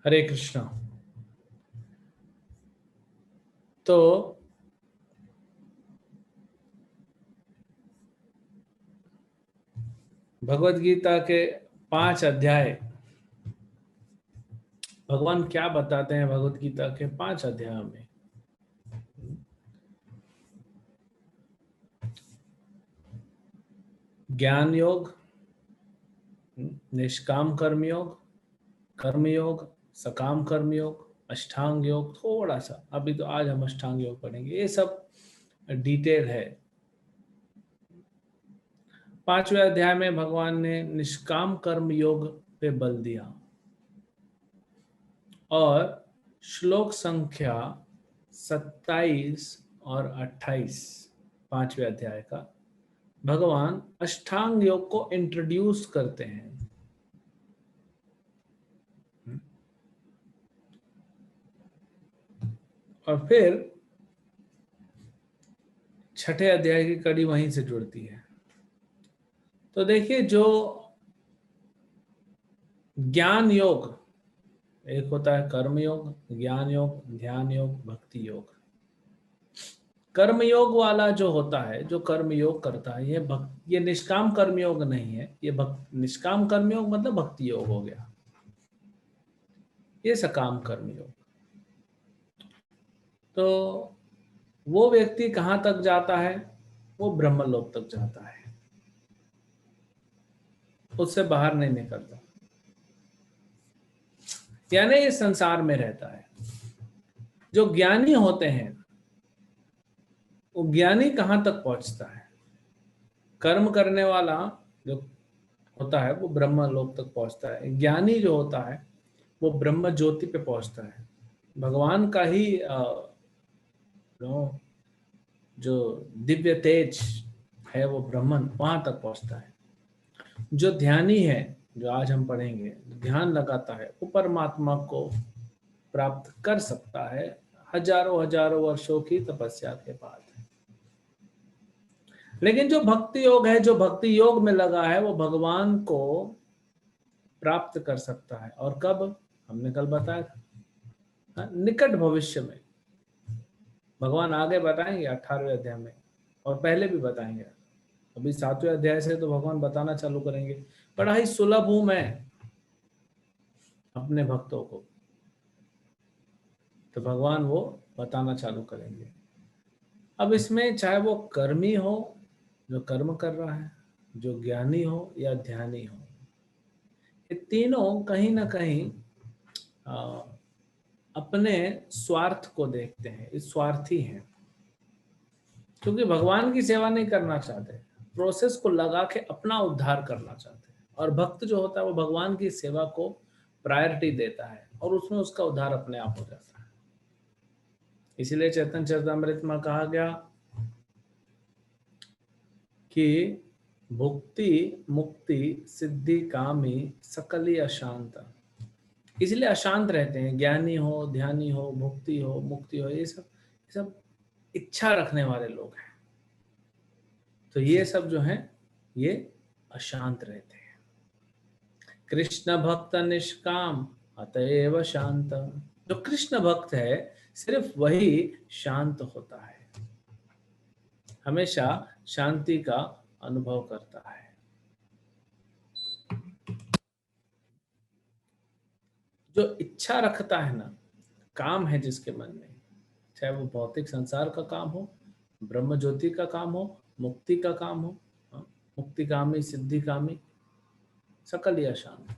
हरे कृष्णा। तो भगवत गीता के 5 अध्याय, भगवान क्या बताते हैं भगवत गीता के 5 अध्यायों में। ज्ञान योग, निष्काम कर्म योग, सकाम कर्म योग, अष्टांग योग, थोड़ा सा अभी तो आज हम अष्टांग योग पढ़ेंगे। ये सब डिटेल है। 5वें अध्याय में भगवान ने निष्काम कर्म योग पे बल दिया और श्लोक संख्या 27 और 28 5वें अध्याय का भगवान अष्टांग योग को इंट्रोड्यूस करते हैं। और फिर छठे अध्याय की कड़ी वहीं से जुड़ती है। तो देखिए, जो ज्ञान योग, एक होता है कर्म योग, ज्ञान योग, ध्यान योग, भक्ति योग। कर्म योग वाला जो होता है, जो कर्म योग करता है, ये निष्काम कर्म योग नहीं है। निष्काम कर्म योग मतलब भक्ति योग हो गया। ये सकाम कर्म योग। तो वो व्यक्ति कहाँ तक जाता है? वो ब्रह्मलोक तक जाता है, उससे बाहर नहीं निकलता, यानी इस संसार में रहता है। जो ज्ञानी होते हैं, वो ज्ञानी कहाँ तक पहुंचता है? कर्म करने वाला जो होता है वो ब्रह्म लोक तक पहुंचता है। ज्ञानी जो होता है वो ब्रह्म ज्योति पे पहुंचता है। भगवान का ही जो दिव्य तेज है वो ब्रह्मन वहां तक पहुंचता है। जो ध्यानी है, जो आज हम पढ़ेंगे, ध्यान लगाता है, वो परमात्मा को प्राप्त कर सकता है हजारों हजारों वर्षों की तपस्या के बाद। लेकिन जो भक्ति योग है, जो भक्ति योग में लगा है, वो भगवान को प्राप्त कर सकता है। और कब? हमने कल बताया था, निकट भविष्य में। भगवान आगे बताएंगे 18वें अध्याय में, और पहले भी बताएंगे। अभी 7वें अध्याय से तो भगवान बताना चालू करेंगे। बड़ा ही सुलभ हूं मैं अपने भक्तों को, तो भगवान वो बताना चालू करेंगे। अब इसमें चाहे वो कर्मी हो, जो कर्म कर रहा है, जो ज्ञानी हो या ध्यानी हो, ये तीनों कहीं ना कहीं अपने स्वार्थ को देखते हैं, इस स्वार्थी हैं, क्योंकि भगवान की सेवा नहीं करना चाहते, प्रोसेस को लगा के अपना उद्धार करना चाहते हैं। और भक्त जो होता है वो भगवान की सेवा को प्रायोरिटी देता है, और उसमें उसका उद्धार अपने आप हो जाता है। इसीलिए चैतन्य चरितमृत में कहा गया कि भुक्ति मुक्ति सिद्धि कामी सकली अशांत। इसलिए अशांत रहते हैं। ज्ञानी हो, ध्यानी हो, भुक्ति हो, मुक्ति हो, ये सब इच्छा रखने वाले लोग हैं। तो ये सब जो हैं ये अशांत रहते हैं। कृष्ण भक्त निष्काम अतएव शांत। जो कृष्ण भक्त है सिर्फ वही शांत होता है, हमेशा शांति का अनुभव करता है। जो इच्छा रखता है ना, काम है जिसके मन में, चाहे वो भौतिक संसार का काम हो, ब्रह्म ज्योति का काम हो, मुक्ति का काम हो, मुक्ति कामी सिद्धि कामी सकल या शांत।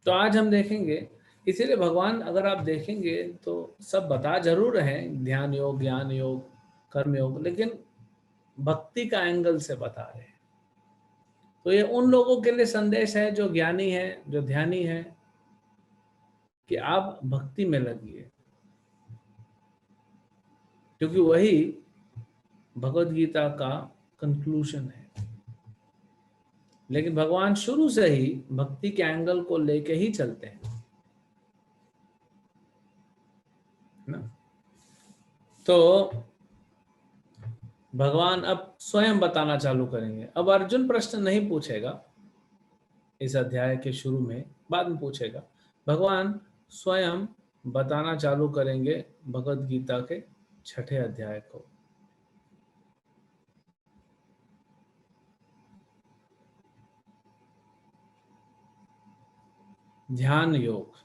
तो आज हम देखेंगे, इसीलिए भगवान अगर आप देखेंगे तो सब बता जरूर रहे हैं, ध्यान योग, ज्ञान योग, कर्म योग, लेकिन भक्ति का एंगल से बता रहे हैं। तो ये उन लोगों के लिए संदेश है जो ज्ञानी है, जो ध्यानी है, कि आप भक्ति में लगिए, क्योंकि वही भगवत गीता का कंक्लूजन है। लेकिन भगवान शुरू से ही भक्ति के एंगल को लेके ही चलते हैं ना। तो भगवान अब स्वयं बताना चालू करेंगे। अब अर्जुन प्रश्न नहीं पूछेगा इस अध्याय के शुरू में, बाद में पूछेगा। भगवान स्वयं बताना चालू करेंगे भगवत गीता के 6ठे अध्याय को। ध्यान योग।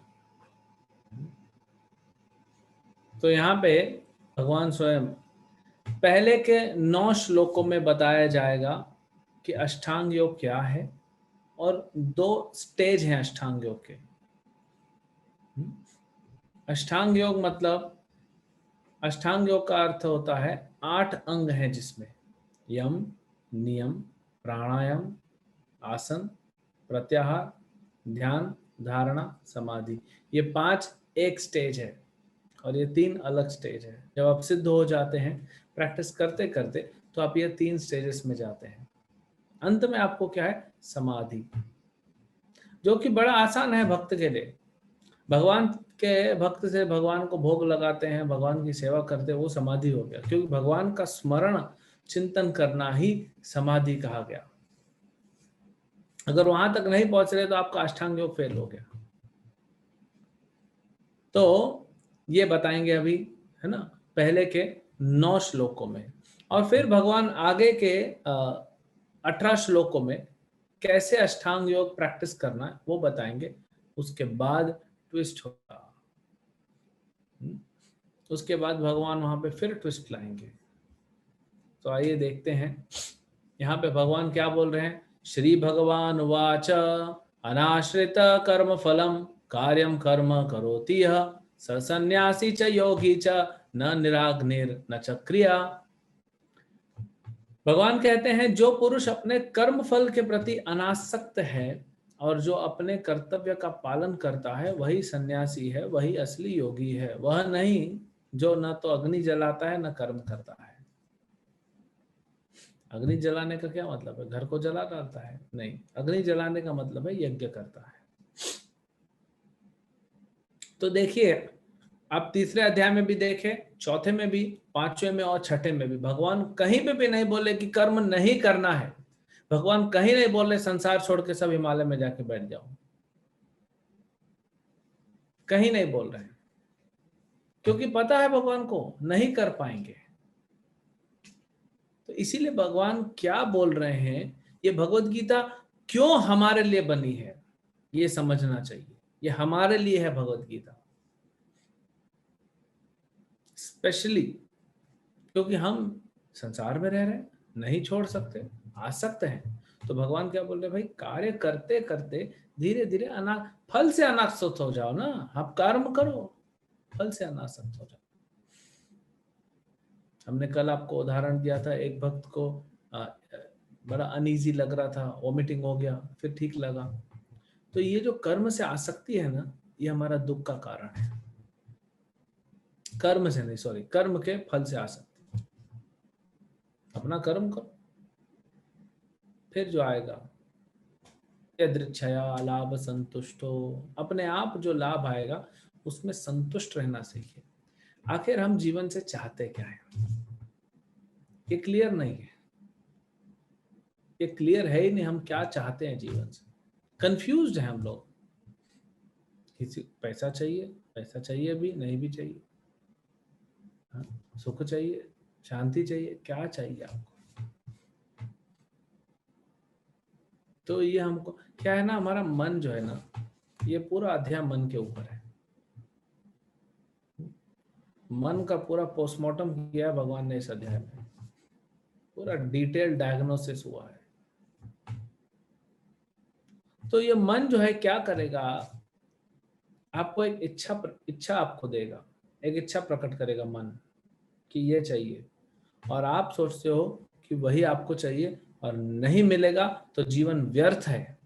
तो यहाँ पे भगवान स्वयं पहले के 9 श्लोकों में बताया जाएगा कि अष्टांग योग क्या है, और 2 स्टेज हैं अष्टांग योग के। अष्टांग योग मतलब, अष्टांग योग का अर्थ होता है 8 अंग हैं जिसमें यम, नियम, प्राणायाम, आसन, प्रत्याहार, ध्यान, धारणा, समाधि। ये 5 एक स्टेज है और ये 3 अलग स्टेज है। जब आप सिद्ध हो जाते हैं प्रैक्टिस करते करते, तो आप ये 3 स्टेजेस में जाते हैं। अंत में आपको क्या है? समाधि, जो कि बड़ा आसान है भक्त के लिए। भगवान के भक्त से भगवान को भोग लगाते हैं, भगवान की सेवा करते हैं, वो समाधि हो गया, क्योंकि भगवान का स्मरण चिंतन करना ही समाधि कहा गया। अगर वहां तक नहीं पहुंच रहे तो आपका अष्टांग योग फेल हो गया। तो ये बताएंगे अभी, है ना, पहले के 9 श्लोकों में। और फिर भगवान आगे के 18 श्लोकों में कैसे अष्टांग योग प्रैक्टिस करना है वो बताएंगे। उसके बाद ट्विस्ट होगा। उसके बाद भगवान वहां पे फिर ट्विस्ट लाएंगे। तो आइए देखते हैं यहाँ पे भगवान क्या बोल रहे हैं। श्री भगवान वाच अनाश्रित कर्म फलम कार्यम कर्म करोति यः स सन्यासी च योगी च न निराग्निर न च क्रिया। भगवान कहते हैं जो पुरुष अपने कर्म फल के प्रति अनासक्त है और जो अपने कर्तव्य का पालन करता है वही सन्यासी है, वही असली योगी है। वह नहीं जो न तो अग्नि जलाता है न कर्म करता है। अग्नि जलाने का क्या मतलब है? घर को जला डालता है? नहीं, अग्नि जलाने का मतलब है यज्ञ करता है। तो देखिए, आप तीसरे अध्याय में भी देखें, चौथे में भी, पांचवें में और छठे में भी भगवान कहीं पे भी नहीं बोले कि कर्म नहीं करना है। भगवान कहीं नहीं बोले संसार छोड़ के सब हिमालय में जाके बैठ जाओ, कहीं नहीं बोल रहे हैं, क्योंकि पता है भगवान को नहीं कर पाएंगे। तो इसीलिए भगवान क्या बोल रहे हैं, ये भगवत गीता क्यों हमारे लिए बनी है ये समझना चाहिए। ये हमारे लिए है भगवत गीता, स्पेशली क्योंकि हम संसार में रह रहे हैं, नहीं छोड़ सकते, आ सकते हैं। तो भगवान क्या बोल रहे हैं, भाई कार्य करते करते धीरे धीरे फल से अनासक्त हो जाओ ना। आप कर्म करो, फल से अनासक्त हो जाओ। हमने कल आपको उदाहरण दिया था, एक भक्त को बड़ा अनईजी लग रहा था, वॉमिटिंग हो गया, फिर ठीक लगा। तो ये जो कर्म से आसक्ति है ना, ये हमारा दुख का कारण है। कर्म से नहीं, सॉरी, कर्म के फल से आसक्ति। अपना कर्म करो, फिर जो आएगा यदृच्छया लाभ संतुष्टो, अपने आप जो लाभ आएगा उसमें संतुष्ट रहना सीखिए। आखिर हम जीवन से चाहते क्या है, ये क्लियर नहीं है। ये क्लियर है ही नहीं, हम क्या चाहते हैं जीवन से। कंफ्यूज्ड है हम लोग। किसी पैसा चाहिए, पैसा चाहिए भी, नहीं भी चाहिए। हाँ, सुख चाहिए, शांति चाहिए, क्या चाहिए आपको? तो ये हमको क्या है ना, हमारा मन जो है ना, ये पूरा अध्याय मन के ऊपर है। मन का पूरा पोस्टमार्टम किया है भगवान ने इस अध्याय में। पूरा डिटेल डायग्नोसिस हुआ है। तो ये मन जो है क्या करेगा, आपको एक इच्छा आपको देगा, एक इच्छा प्रकट करेगा मन कि ये चाहिए, और आप सोचते हो कि वही आपको चाहिए और नहीं मिलेगा तो जीवन व्यर्थ है।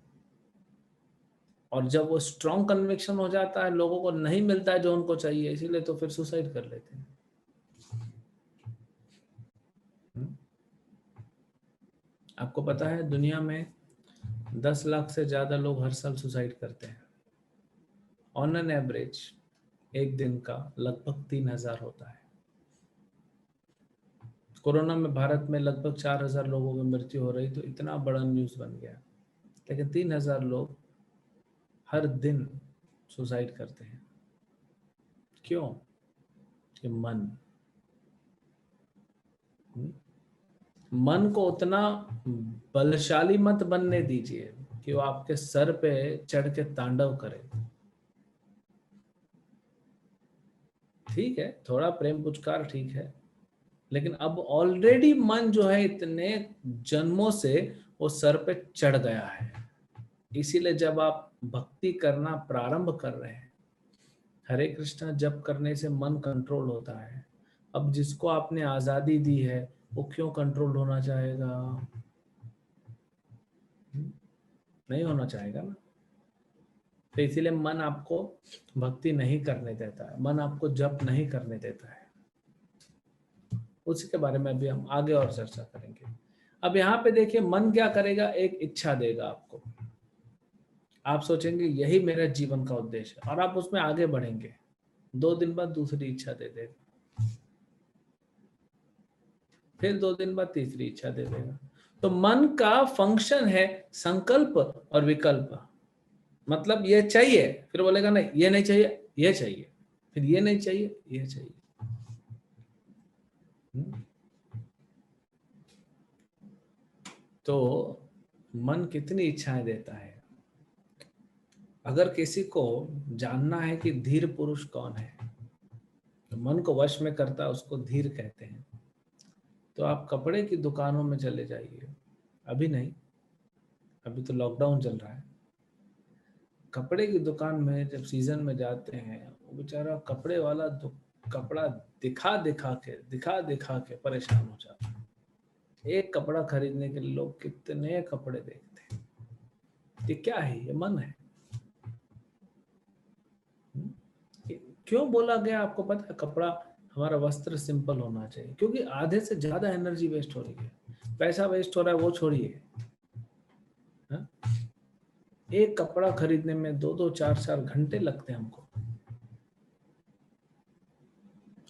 और जब वो स्ट्रॉन्ग कन्विक्शन हो जाता है, लोगों को नहीं मिलता है जो उनको चाहिए, इसीलिए तो फिर सुसाइड कर लेते हैं। आपको पता है दुनिया में 10 लाख से ज्यादा लोग हर साल सुसाइड करते हैं। ऑन एन एवरेज एक दिन का लगभग 3,000 होता है। कोरोना में भारत में लगभग 4,000 लोगों की मृत्यु हो रही, तो इतना बड़ा न्यूज बन गया। लेकिन 3,000 लोग हर दिन सुसाइड करते हैं। क्यों? कि मन को उतना बलशाली मत बनने दीजिए कि वो आपके सर पे चढ़ के तांडव करे। ठीक है, थोड़ा प्रेम पुचकार ठीक है, लेकिन अब ऑलरेडी मन जो है इतने जन्मों से वो सर पे चढ़ गया है। इसीलिए जब आप भक्ति करना प्रारंभ कर रहे हैं, हरे कृष्णा जप करने से मन कंट्रोल होता है। अब जिसको आपने आजादी दी है वो क्यों कंट्रोल होना चाहेगा? नहीं होना चाहेगा ना। तो इसीलिए मन आपको भक्ति नहीं करने देता है, मन आपको जप नहीं करने देता है। उसी के बारे में अभी हम आगे और चर्चा करेंगे। अब यहाँ पे देखिए, मन क्या करेगा? एक इच्छा देगा आपको। आप सोचेंगे यही मेरा जीवन का उद्देश्य है, और आप उसमें आगे बढ़ेंगे। 2 दिन बाद दूसरी इच्छा दे देगा, फिर 2 दिन बाद तीसरी इच्छा दे देगा। तो मन का फंक्शन है संकल्प और विकल्प। मतलब ये चाहिए, फिर बोलेगा नहीं ये नहीं चाहिए, ये चाहिए, फिर ये नहीं चाहिए, ये चाहिए। तो मन कितनी इच्छाएं देता है। अगर किसी को जानना है कि धीर पुरुष कौन है, तो मन को वश में करता है, उसको धीर कहते हैं। तो आप कपड़े की दुकानों में चले जाइए, अभी नहीं, अभी तो लॉकडाउन चल रहा है। कपड़े की दुकान में जब सीजन में जाते हैं, वो बेचारा कपड़े वाला कपड़ा दिखा दिखा के परेशान हो जाता है। एक कपड़ा खरीदने के लिए लोग कितने कपड़े देखते हैं। ये क्या है? ये मन है। क्यों बोला गया आपको पता है? कपड़ा, हमारा वस्त्र सिंपल होना चाहिए, क्योंकि आधे से ज्यादा एनर्जी वेस्ट हो रही है, पैसा वेस्ट हो रहा है, वो छोड़िए। एक कपड़ा खरीदने में 2-2, 4-4 घंटे लगते हैं हमको,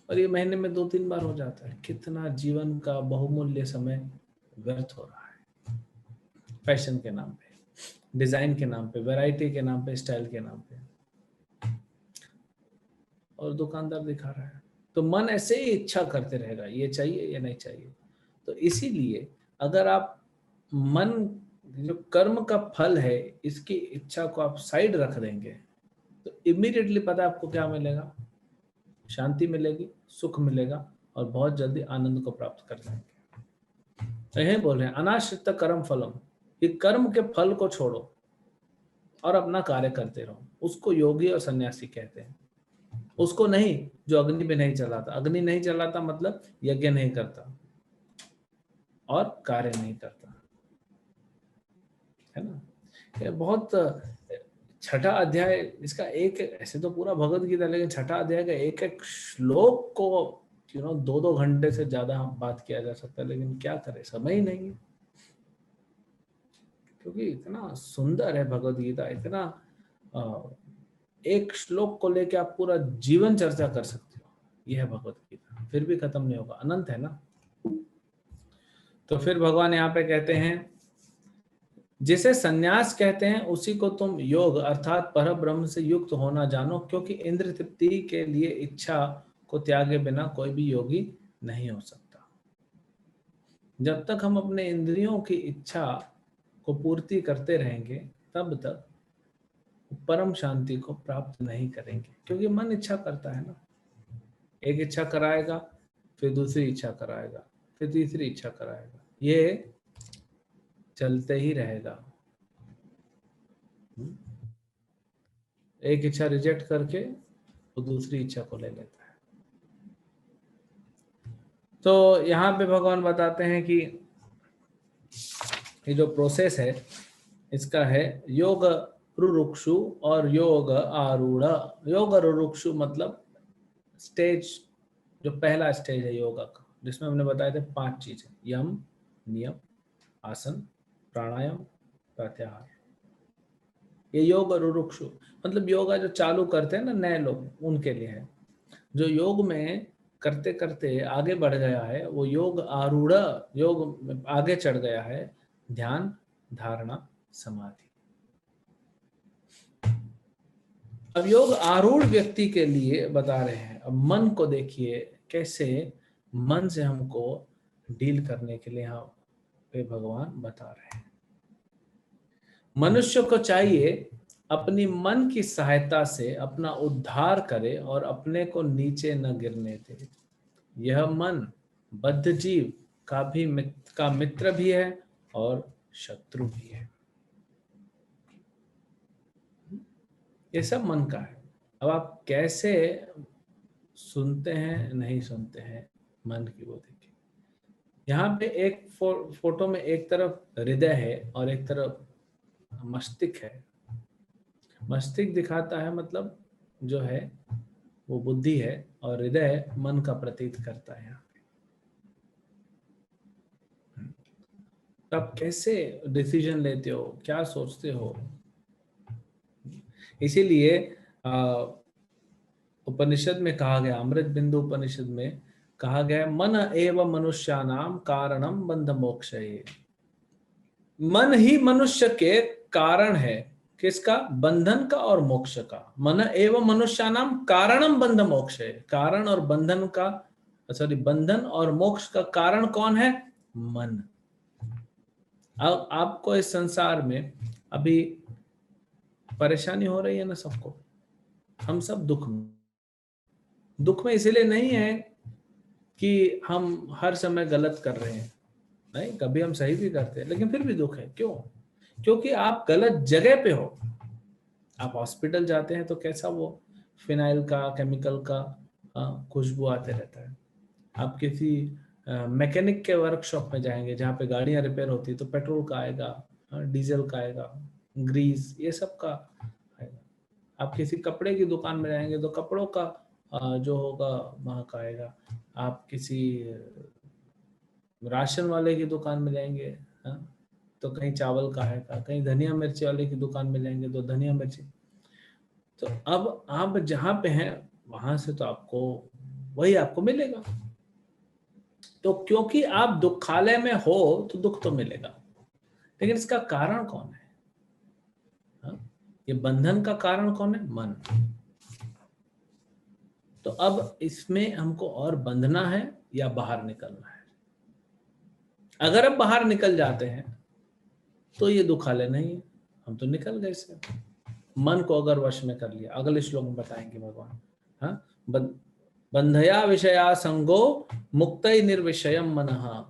और ये महीने में 2-3 बार हो जाता है। कितना जीवन का बहुमूल्य समय व्यर्थ हो रहा है फैशन के नाम पे, डिजाइन के नाम पे, वैरायटी के नाम पे, स्टाइल के नाम पे, और दुकानदार दिखा रहा है। तो मन ऐसे ही इच्छा करते रहेगा, ये चाहिए, ये नहीं चाहिए। तो इसीलिए अगर आप मन, जो कर्म का फल है, इसकी इच्छा को आप साइड रख देंगे, तो इमीडिएटली पता है आपको क्या मिलेगा? शांति मिलेगी, सुख मिलेगा, और बहुत जल्दी आनंद को प्राप्त कर जाएंगे। तो यही बोल रहे हैं, अनाश्रित कर्म फलम, ये कर्म के फल को छोड़ो और अपना कार्य करते रहो। उसको योगी और सन्यासी कहते हैं। उसको नहीं जो अग्नि में नहीं चलाता। अग्नि नहीं चलाता मतलब यज्ञ नहीं करता और कार्य नहीं करता, है ना। ये बहुत छठा अध्याय इसका, एक ऐसे तो पूरा भगवत गीता, लेकिन छठा अध्याय का एक एक श्लोक को 2-2 घंटे से ज्यादा बात किया जा सकता है, लेकिन क्या करे, समय ही नहीं है। क्योंकि इतना सुंदर है भगवत गीता, इतना एक श्लोक को लेके आप पूरा जीवन चर्चा कर सकते हो। यह है भगवत गीता, फिर भी खत्म नहीं होगा, अनंत है ना। तो फिर भगवान यहाँ पे कहते हैं, जिसे संन्यास कहते हैं उसी को तुम योग अर्थात पर ब्रह्म से युक्त होना जानो, क्योंकि इंद्र तृप्ति के लिए इच्छा को त्यागे बिना कोई भी योगी नहीं हो सकता। जब तक हम अपने इंद्रियों की इच्छा को पूर्ति करते रहेंगे, तब तक परम शांति को प्राप्त नहीं करेंगे, क्योंकि मन इच्छा करता है ना। एक इच्छा कराएगा, फिर दूसरी इच्छा कराएगा, फिर तीसरी इच्छा कराएगा, ये चलते ही रहेगा। एक इच्छा रिजेक्ट करके वो दूसरी इच्छा को ले लेता है। तो यहाँ पे भगवान बताते हैं कि ये जो प्रोसेस है, इसका है योग रुरुक्षु और योग आरूढ़। योग रुरुक्षु मतलब स्टेज, जो पहला स्टेज है योगा का, जिसमें हमने बताए थे 5 चीजें, यम, नियम, आसन, प्राणायाम, प्रत्याहार। ये योग रुरुक्षु मतलब योगा जो चालू करते हैं ना नए लोग, उनके लिए है। जो योग में करते करते आगे बढ़ गया है, वो योग आरूढ़, योग में आगे चढ़ गया है, ध्यान, धारणा, समाधि। अब योग आरूढ़ व्यक्ति के लिए बता रहे हैं। अब मन को देखिए कैसे मन से हमको डील करने के लिए यहाँ पे भगवान बता रहे हैं। मनुष्य को चाहिए अपनी मन की सहायता से अपना उद्धार करे और अपने को नीचे न गिरने दे। यह मन बद्ध जीव का मित्र भी है और शत्रु भी है। ये सब मन का है। अब आप कैसे सुनते हैं नहीं सुनते हैं मन की, वो देखिए। यहाँ पे एक फोटो में एक तरफ हृदय है और एक तरफ मस्तिष्क है। मस्तिष्क दिखाता है मतलब जो है वो बुद्धि है, और हृदय मन का प्रतीत करता है। यहाँ पे तो आप कैसे डिसीजन लेते हो, क्या सोचते हो। इसीलिए उपनिषद में कहा गया, अमृत बिंदु उपनिषद में कहा गया, मन एव मनुष्यानाम कारणम बंध मोक्षये। मन ही मनुष्य के कारण है, किसका? बंधन का और मोक्ष का। मन एव मनुष्यानाम कारणम बंध मोक्षये। कारण और बंधन का, सॉरी, बंधन और मोक्ष का कारण कौन है? मन। अब आपको इस संसार में अभी परेशानी हो रही है ना सबको, हम सब दुख में इसलिए नहीं है कि हम हर समय गलत कर रहे हैं, नहीं, कभी हम सही भी करते हैं, लेकिन फिर भी दुख है। क्यों? क्योंकि आप गलत जगह पे हो। आप हॉस्पिटल जाते हैं तो कैसा वो फिनाइल का, केमिकल का खुशबू आते रहता है। आप किसी मैकेनिक के वर्कशॉप में जाएंगे जहाँ पे गाड़ियां रिपेयर होती है तो पेट्रोल का आएगा, डीजल का आएगा, ग्रीस, ये सब का आएगा। आप किसी कपड़े की दुकान में जाएंगे तो कपड़ों का जो होगा वहाँ का आएगा। आप किसी राशन वाले की दुकान में जाएंगे, हाँ, तो कहीं चावल का आएगा, कहीं धनिया मिर्ची वाले की दुकान में जाएंगे तो धनिया मिर्ची। तो अब आप जहाँ पे हैं वहां से तो आपको वही आपको मिलेगा। तो क्योंकि आप दुखालय में हो तो दुख तो मिलेगा, लेकिन इसका कारण कौन है? हाँ? ये बंधन का कारण कौन है? मन। तो अब इसमें हमको और बंधना है या बाहर निकलना है? अगर अब बाहर निकल जाते हैं तो ये दुखालय नहीं है, हम तो निकल गए इससे। मन को अगर वश में कर लिया, अगले श्लोक में बताएंगे भगवान। हाँ, बंधया विषया संगो मुक्त निर्विषयम मनः।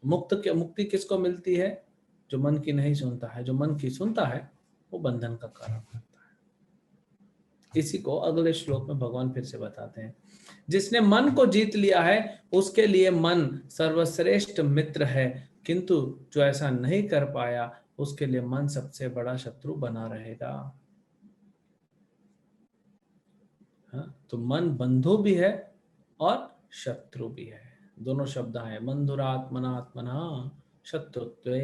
मुक्ति किसको मिलती है? जो मन की नहीं सुनता है। जो मन की सुनता है वो बंधन का कारण बनता है। इसी को अगले श्लोक में भगवान फिर से बताते हैं। जिसने मन को जीत लिया है उसके लिए मन सर्वश्रेष्ठ मित्र है, किंतु जो ऐसा नहीं कर पाया उसके लिए मन सबसे बड़ा शत्रु बना रहेगा। हाँ, तो मन बंधु भी है और शत्रु भी है। दोनों शब्द हैं, बंधुरात्मनात्मना शत्रुत्वे।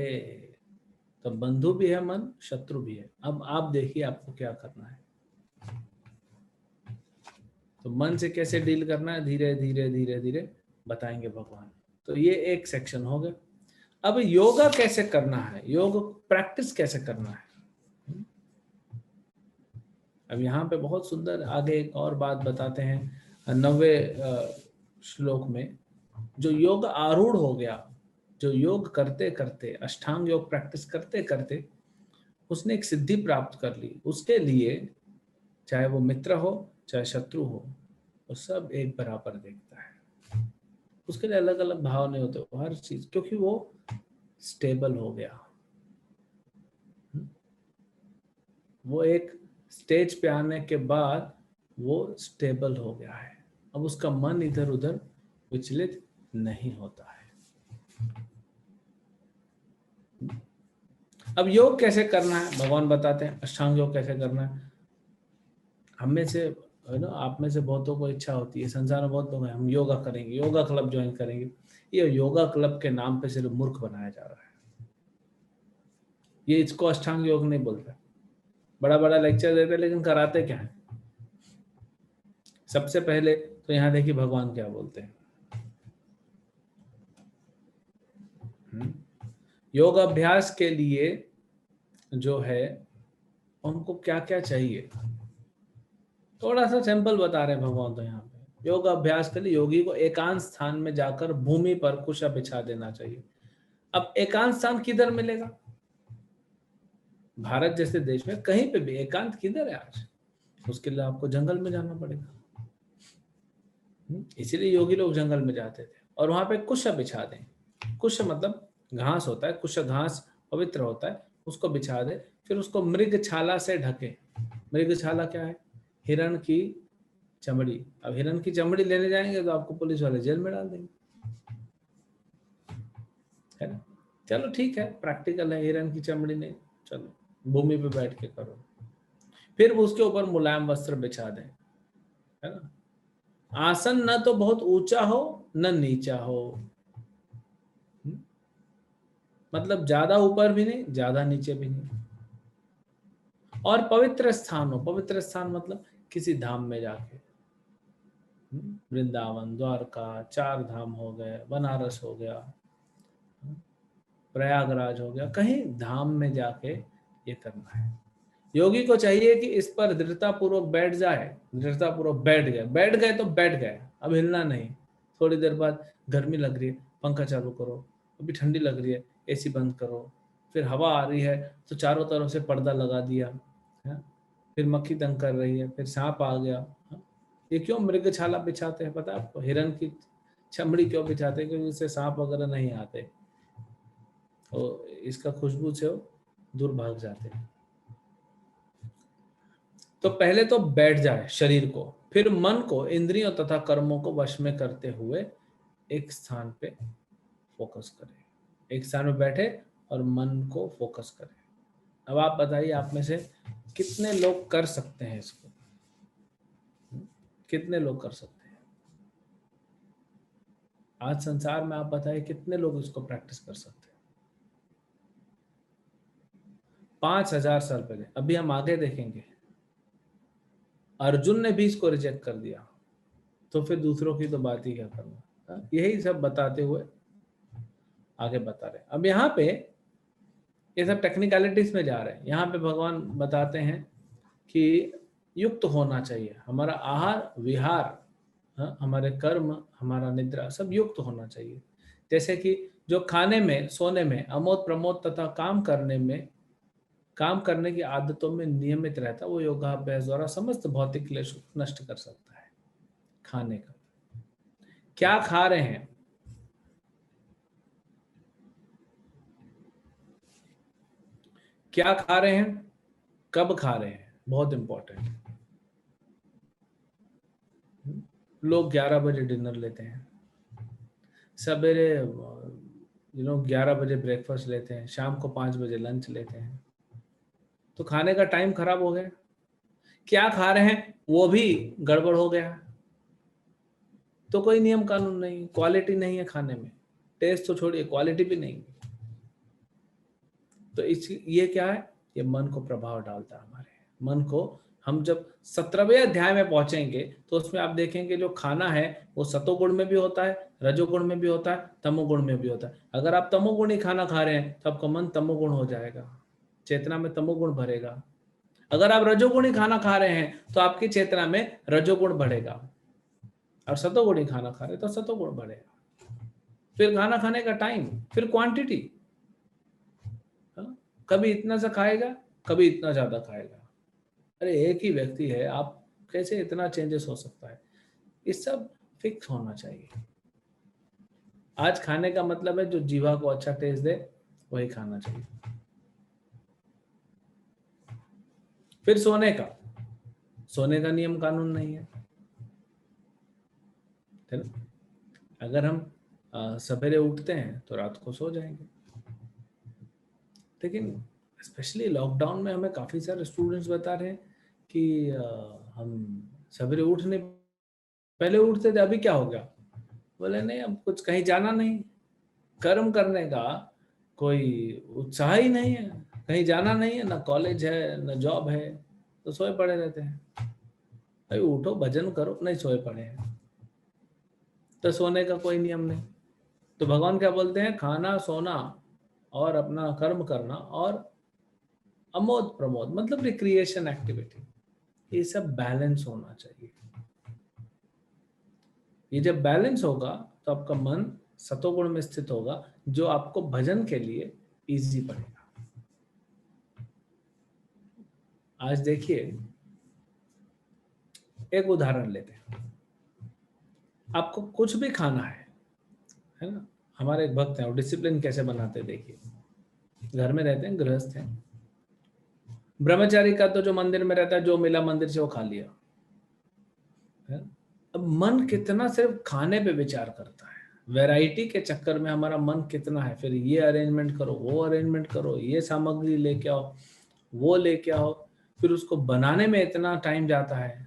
तो बंधु भी है मन, शत्रु भी है। अब आप देखिए आपको क्या करना है। तो मन से कैसे डील करना है, धीरे धीरे धीरे धीरे बताएंगे भगवान। तो ये एक सेक्शन हो गया। अब योगा कैसे करना है, योग प्रैक्टिस कैसे करना है। अब यहाँ पे बहुत सुंदर आगे एक और बात बताते हैं 90वें श्लोक में। जो योग आरूढ़ हो गया, जो योग करते करते, अष्टांग योग प्रैक्टिस करते करते उसने एक सिद्धि प्राप्त कर ली, उसके लिए चाहे वो मित्र हो चाहे शत्रु हो, वो सब एक बराबर देखता है। उसके लिए अलग अलग भाव नहीं होते हर चीज, क्योंकि वो स्टेबल हो गया। वो एक स्टेज पे आने के बाद वो स्टेबल हो गया है। अब उसका मन इधर उधर विचलित नहीं होता है। अब योग कैसे करना है भगवान बताते हैं। अष्टांग योग कैसे करना है। हम में से आप में से बहुतों को इच्छा होती है, संसार में बहुत लोग हैं, हम योगा करेंगे, योगा क्लब ज्वाइन करेंगे। ये योगा क्लब के नाम पे सिर्फ मूर्ख बनाया जा रहा है। ये इसको अष्टांग योग नहीं बोलते। बड़ा बड़ा लेक्चर देते लेकिन कराते क्या है? सबसे पहले तो यहाँ देखिए भगवान क्या बोलते हैं। योग अभ्यास के लिए जो है उनको क्या क्या चाहिए। थोड़ा सा सिंपल बता रहे हैं भगवान तो यहाँ पे। योग अभ्यास के लिए योगी को एकांत स्थान में जाकर भूमि पर कुशा बिछा देना चाहिए। अब एकांत स्थान किधर मिलेगा? भारत जैसे देश में कहीं पे भी एकांत किधर है आज? उसके लिए आपको जंगल में जाना पड़ेगा। इसीलिए योगी लोग जंगल में जाते थे और वहां पे कुश बिछा दें। कुश मतलब घास होता है, कुश घास पवित्र होता है, उसको बिछा दे, फिर उसको मृगछाला से ढके। मृगछाला क्या है? हिरण की चमड़ी। अब हिरण की चमड़ी लेने जाएंगे तो आपको पुलिस वाले जेल में डाल देंगे, है ना? चलो ठीक है, प्रैक्टिकल है, हिरण की चमड़ी नहीं, चलो भूमि पे बैठ के करो। फिर उसके ऊपर मुलायम वस्त्र बिछा दें, है ना? आसन न तो बहुत ऊंचा हो न नीचा हो, मतलब ज्यादा ऊपर भी नहीं ज्यादा नीचे भी नहीं। और पवित्र स्थान हो। पवित्र स्थान मतलब किसी धाम में जाके, वृंदावन, द्वारका, चार धाम हो गए, बनारस हो गया, प्रयागराज हो गया, कहीं धाम में जाके ये करना है। योगी को चाहिए कि इस पर दृढ़ता पूर्वक बैठ जाए। दृढ़ता पूर्वक बैठ गए तो बैठ गए, अब हिलना नहीं। थोड़ी देर बाद गर्मी लग रही है, पंखा चालू करो। अभी ठंडी लग रही है, एसी बंद करो। फिर हवा आ रही है तो चारों तरफ से पर्दा लगा दिया, है? फिर मक्खी तंग कर रही है, फिर सांप आ गया, है? ये क्यों मृगछाला बिछाते हैं पता है आपको? हिरण की चमड़ी क्यों बिछाते हैं? क्योंकि इससे सांप वगैरह नहीं आते, और इसका खुशबू से वो दूर भाग जाते हैं। तो पहले तो बैठ जाए शरीर को, फिर मन को, इंद्रियों तथा कर्मों को वश में करते हुए एक स्थान पे फोकस करें। एक स्थान में बैठे और मन को फोकस करें। अब आप बताइए, आप में से कितने लोग कर सकते हैं इसको? कितने लोग कर सकते हैं आज संसार में? आप बताइए कितने लोग इसको प्रैक्टिस कर सकते हैं? 5,000 साल पहले। अभी हम आगे देखेंगे, अर्जुन ने भी इसको रिजेक्ट कर दिया, तो फिर दूसरों की तो बात ही क्या करना। यही सब बताते हुए आगे बता रहे हैं। अब यहाँ पे ये सब टेक्निकलिटीज में जा रहे हैं। यहाँ पे भगवान बताते हैं कि युक्त होना चाहिए हमारा आहार विहार, हमारे कर्म, हमारा निद्रा सब युक्त होना चाहिए। जैसे कि जो खाने में, सोने में, अमोद प्रमोद तथा काम करने की आदतों में नियमित रहता, वो योगाभ्यास द्वारा समस्त भौतिक क्लेश नष्ट कर सकता है। खाने का क्या खा रहे हैं, क्या खा रहे हैं, कब खा रहे हैं, बहुत इंपॉर्टेंट। लोग 11 बजे डिनर लेते हैं, सवेरे 11 बजे ब्रेकफास्ट लेते हैं, शाम को 5 बजे लंच लेते हैं, तो खाने का टाइम खराब हो गया। क्या खा रहे हैं वो भी गड़बड़ हो गया। तो कोई नियम कानून नहीं, क्वालिटी नहीं है खाने में, टेस्ट तो छोड़िए क्वालिटी भी नहीं। तो इस ये क्या है? ये मन को प्रभाव डालता है हमारे मन को। हम जब 17वें अध्याय में पहुंचेंगे तो उसमें आप देखेंगे जो खाना है वो सतोगुण में भी होता है, रजोगुण में भी होता है, तमोगुण में भी होता है। अगर आप तमोगुणी खाना खा रहे हैं तो आपका मन तमोगुण हो जाएगा, चेतना में तमोगुण भरेगा। अगर आप रजोगुणी खाना खा रहे हैं तो आपकी चेतना में रजोगुण बढ़ेगा, और सतोगुणी खाना खा रहे हैं तो सतोगुण बढ़ेगा। फिर खाना खाने का टाइम, फिर क्वांटिटी। कभी इतना सा खाएगा, कभी इतना ज्यादा खाएगा। अरे एक ही व्यक्ति है, आप कैसे इतना चेंजेस हो सकता है? ये सब फिक्स होना चाहिए। आज खाने का मतलब है जो जीवा को अच्छा टेस्ट दे वही खाना चाहिए। फिर सोने का नियम कानून नहीं है ना? अगर हम सवेरे उठते हैं तो रात को सो जाएंगे। लेकिन स्पेशली लॉकडाउन में हमें काफी सारे स्टूडेंट्स बता रहे हैं कि हम सवेरे उठने, पहले उठते थे, अभी क्या हो गया? बोले नहीं, अब कुछ कहीं जाना नहीं, कर्म करने का कोई उत्साह ही नहीं है, कहीं जाना नहीं है, ना कॉलेज है ना जॉब है, तो सोए पड़े रहते हैं। भाई उठो, भजन करो, नहीं सोए पड़े हैं। तो सोने का कोई नियम नहीं। तो भगवान क्या बोलते हैं? खाना, सोना और अपना कर्म करना, और अमोद प्रमोद मतलब रिक्रिएशन एक्टिविटी, ये सब बैलेंस होना चाहिए। ये जब बैलेंस होगा तो आपका मन सतोगुण में स्थित होगा, जो आपको भजन के लिए इजी पड़ेगा। आज देखिए, एक उदाहरण लेते हैं। आपको कुछ भी खाना है ना। हमारे एक भक्त हैं, वो डिसिप्लिन कैसे बनाते हैं देखिए। घर में रहते हैं, गृहस्थ हैं। ब्रह्मचारी का तो जो मंदिर में रहता है, जो मिला मंदिर से वो खा लिया है। अब मन कितना सिर्फ खाने पे विचार करता है। वैरायटी के चक्कर में हमारा मन कितना है, फिर ये अरेंजमेंट करो, वो अरेंजमेंट करो, ये सामग्री लेके आओ, वो लेके आओ, फिर उसको बनाने में इतना टाइम जाता है।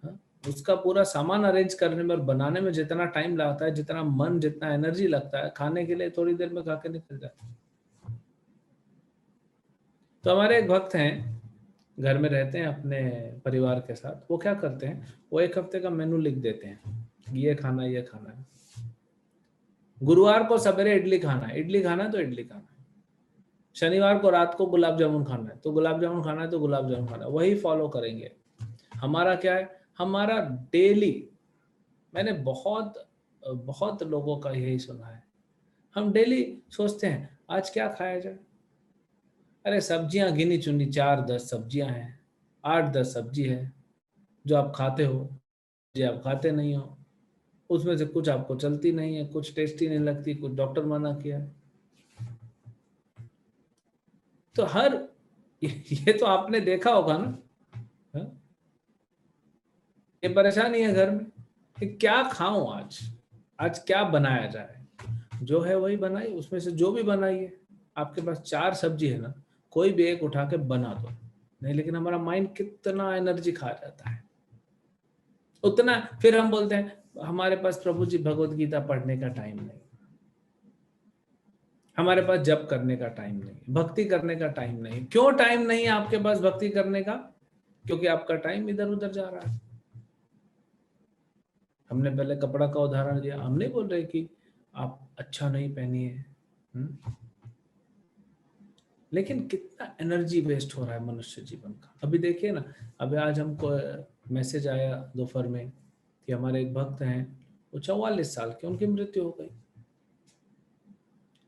हाँ? उसका पूरा सामान अरेंज करने में और बनाने में जितना टाइम लगता है, जितना मन, जितना एनर्जी लगता है, खाने के लिए थोड़ी देर में खा के निकल जाता है। तो हमारे एक भक्त हैं, घर में रहते हैं अपने परिवार के साथ। वो क्या करते हैं, वो एक हफ्ते का मेनू लिख देते हैं, ये खाना, ये खाना है। गुरुवार को सवेरे इडली खाना है, इडली खाना है तो इडली खाना है। शनिवार को रात को गुलाब जामुन खाना है तो गुलाब जामुन खाना है तो गुलाब जामुन खाना है। वही फॉलो करेंगे। हमारा क्या है, हमारा डेली, मैंने बहुत बहुत लोगों का यही सुना है, हम डेली सोचते हैं आज क्या खाया जाए। अरे सब्जियां गिनी चुनी 4-10 सब्जियां हैं, 8-10 सब्जी है जो आप खाते हो, जो आप खाते नहीं हो। उसमें से कुछ आपको चलती नहीं है, कुछ टेस्टी नहीं लगती, कुछ डॉक्टर मना किया है। तो हर ये तो आपने देखा होगा ना। हाँ? ये परेशानी है घर में कि क्या खाऊं आज, आज क्या बनाया जाए। जो है वही बनाइए, उसमें से जो भी बनाइए। आपके पास 4 सब्जी है ना, कोई भी एक उठा के बना दो। नहीं, लेकिन हमारा माइंड कितना एनर्जी खा जाता है उतना। फिर हम बोलते हैं हमारे पास प्रभु जी भगवत गीता पढ़ने का टाइम नहीं, हमारे पास जप करने का टाइम नहीं, भक्ति करने का टाइम नहीं। क्यों टाइम नहीं है आपके पास भक्ति करने का? क्योंकि आपका टाइम इधर उधर जा रहा है। हमने पहले कपड़ा का उदाहरण दिया, हम नहीं बोल रहे कि आप अच्छा नहीं पहनिए, लेकिन कितना एनर्जी वेस्ट हो रहा है मनुष्य जीवन का। अभी देखिए ना, अभी आज हमको मैसेज आया दोपहर में कि हमारे एक भक्त हैं, वो 44 साल के, उनकी मृत्यु हो गई।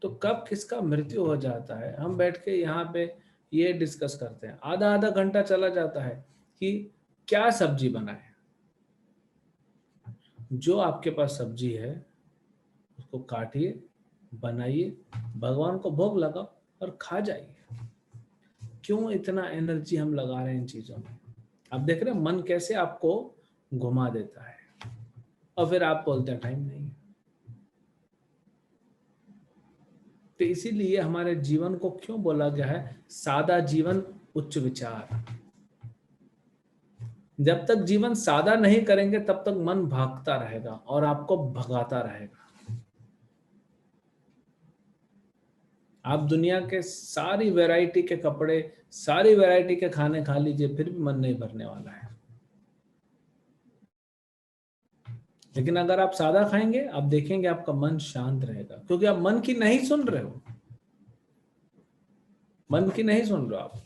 तो कब किसका मृत्यु हो जाता है, हम बैठ के यहाँ पे ये डिस्कस करते हैं, आधा आधा घंटा चला जाता है कि क्या सब्जी बनाए। जो आपके पास सब्जी है उसको काटिए, बनाइए, भगवान को भोग लगाओ और खा जाइए। क्यों इतना एनर्जी हम लगा रहे हैं इन चीजों में? आप देख रहे हैं मन कैसे आपको घुमा देता है, और फिर आप बोलते हैं टाइम नहीं है। तो इसीलिए हमारे जीवन को क्यों बोला गया है सादा जीवन उच्च विचार। जब तक जीवन सादा नहीं करेंगे तब तक मन भागता रहेगा और आपको भगाता रहेगा। आप दुनिया के सारी वैरायटी के कपड़े, सारी वैरायटी के खाने खा लीजिए, फिर भी मन नहीं भरने वाला है। लेकिन अगर आप सादा खाएंगे, आप देखेंगे आपका मन शांत रहेगा, क्योंकि आप मन की नहीं सुन रहे हो, मन की नहीं सुन रहे हो आप।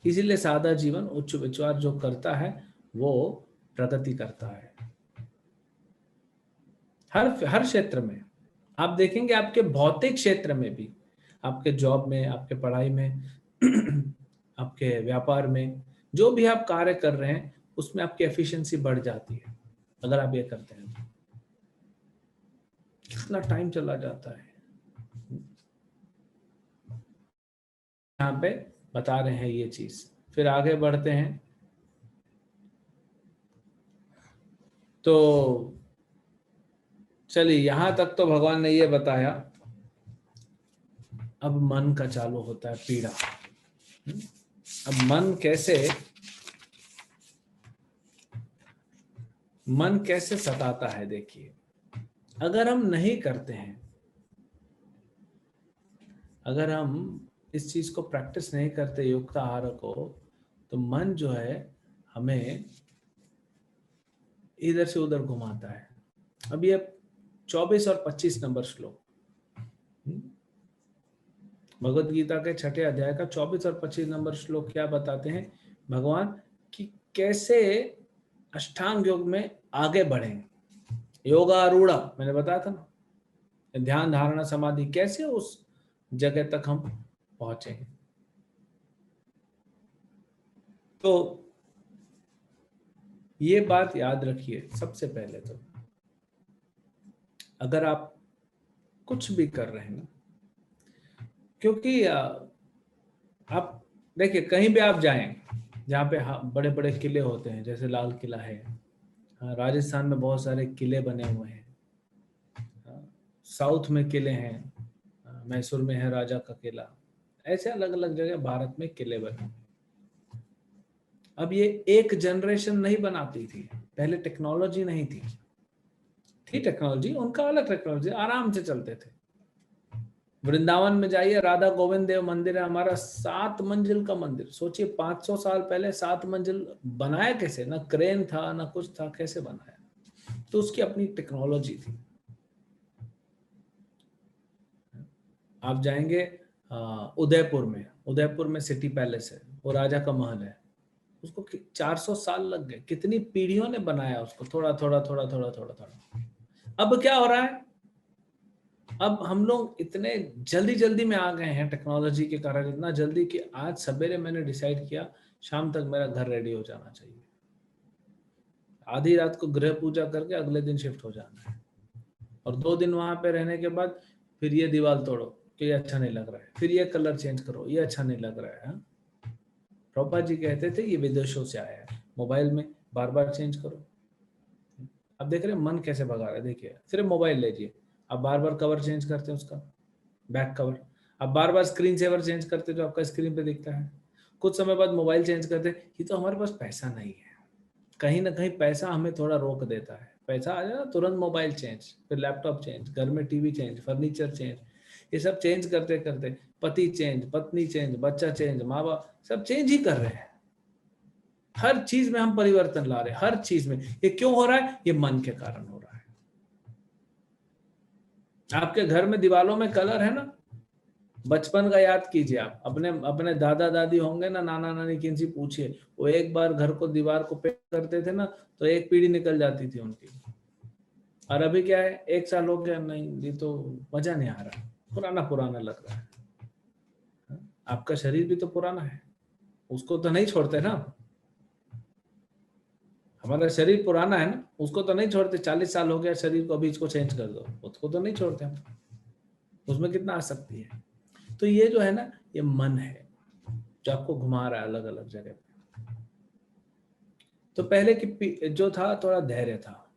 इसीलिए सादा जीवन उच्च विचार जो करता है वो प्रगति करता है। हर क्षेत्र में आप देखेंगे, आपके भौतिक क्षेत्र में भी, आपके जॉब में, आपके पढ़ाई में आपके व्यापार में, जो भी आप कार्य कर रहे हैं उसमें आपकी एफिशिएंसी बढ़ जाती है अगर आप ये करते हैं। कितना टाइम चला जाता है। यहाँ पे बता रहे हैं ये चीज। फिर आगे बढ़ते हैं। तो चलिए, यहां तक तो भगवान ने ये बताया। अब मन का चालू होता है पीड़ा। अब मन कैसे सताता है देखिए। अगर हम नहीं करते हैं, अगर हम इस चीज को प्रैक्टिस नहीं करते युक्त आहार को, तो मन जो है हमें इधर से उधर घुमाता है। अब ये 24 और 25 नंबर श्लोक। भगवत गीता के 6 अध्याय का 24 और 25 नंबर श्लोक क्या बताते हैं भगवान कि कैसे अष्टांग योग में आगे बढ़ें। योगारूढ़ मैंने बताया था ना, ध्यान धारणा समाधि, कैसे उस जगह तक हम पहुंचे। तो ये बात याद रखिए सबसे पहले तो, अगर आप कुछ भी कर रहे हैं ना, क्योंकि आप देखिए कहीं भी आप जाएं जहाँ पे बड़े बड़े किले होते हैं, जैसे लाल किला है, राजस्थान में बहुत सारे किले बने हुए हैं, साउथ में किले हैं, मैसूर में है राजा का किला, ऐसे अलग अलग जगह भारत में किले बने। अब ये एक जनरेशन नहीं बनाती थी, पहले टेक्नोलॉजी नहीं थी टेक्नोलॉजी, उनका अलग टेक्नोलॉजी, आराम से चलते थे। वृंदावन में जाइए, राधा गोविंद देव मंदिर है हमारा, 7 मंजिल का मंदिर। सोचिए 500 साल पहले 7 मंजिल बनाया कैसे, ना क्रेन था ना कुछ था, कैसे बनाया? तो उसकी अपनी टेक्नोलॉजी थी। आप जाएंगे उदयपुर में सिटी पैलेस है, वो राजा का महल है, उसको 400 साल लग गए, कितनी पीढ़ियों ने बनाया उसको, थोड़ा थोड़ा थोड़ा थोड़ा थोड़ा थोड़ा। अब क्या हो रहा है, अब हम लोग इतने जल्दी जल्दी में आ गए हैं टेक्नोलॉजी के कारण, इतना जल्दी कि आज सवेरे मैंने डिसाइड किया शाम तक मेरा घर रेडी हो जाना चाहिए, आधी रात को गृह पूजा करके अगले दिन शिफ्ट हो जाना है, और 2 दिन वहां पे रहने के बाद फिर ये दीवार तोड़ो कि ये अच्छा नहीं लग रहा है, फिर ये कलर चेंज करो, ये अच्छा नहीं लग रहा है। प्रभुपाद जी कहते थे ये विदेशों से आया है, मोबाइल में बार बार चेंज करो। अब देख रहे हैं मन कैसे भगा रहा है, देखिए सिर्फ मोबाइल लीजिए, आप बार बार कवर चेंज करते हैं उसका, बैक कवर, आप बार बार स्क्रीन सेवर चेंज करते जो आपका स्क्रीन पे दिखता है, कुछ समय बाद मोबाइल चेंज करते, ये तो हमारे पास पैसा नहीं है। कहीं ना कहीं पैसा हमें थोड़ा रोक देता है, पैसा आ जाए ना तुरंत मोबाइल चेंज, फिर लैपटॉप चेंज, घर में टीवी चेंज, फर्नीचर चेंज, ये सब चेंज करते करते पति चेंज, पत्नी चेंज, बच्चा चेंज, माँ बाप सब चेंज ही कर रहे हैं। हर चीज में हम परिवर्तन ला रहे हैं, हर चीज में। ये क्यों हो रहा है? ये मन के कारण हो रहा है। आपके घर में दीवालों में कलर है ना, बचपन का याद कीजिए, आप अपने अपने दादा दादी होंगे ना, नाना नानी, किनसे पूछिए, वो एक बार घर को दीवार को पेंट करते थे ना तो एक पीढ़ी निकल जाती थी उनकी। और अभी क्या है, 1 साल हो गया, नहीं ये तो मजा नहीं आ रहा, पुराना पुराना लग रहा है। आपका शरीर भी तो पुराना है, उसको तो नहीं छोड़ते ना, हमारा शरीर पुराना है ना, उसको तो नहीं छोड़ते। 40 साल हो गया शरीर को, अभी इसको चेंज कर दो, उसको तो नहीं छोड़ते हम, उसमें कितना आसक्ति है। तो ये जो है ना, ये मन है जो आपको घुमा रहा है अलग अलग जगह पे। तो पहले की जो था थोड़ा धैर्य था,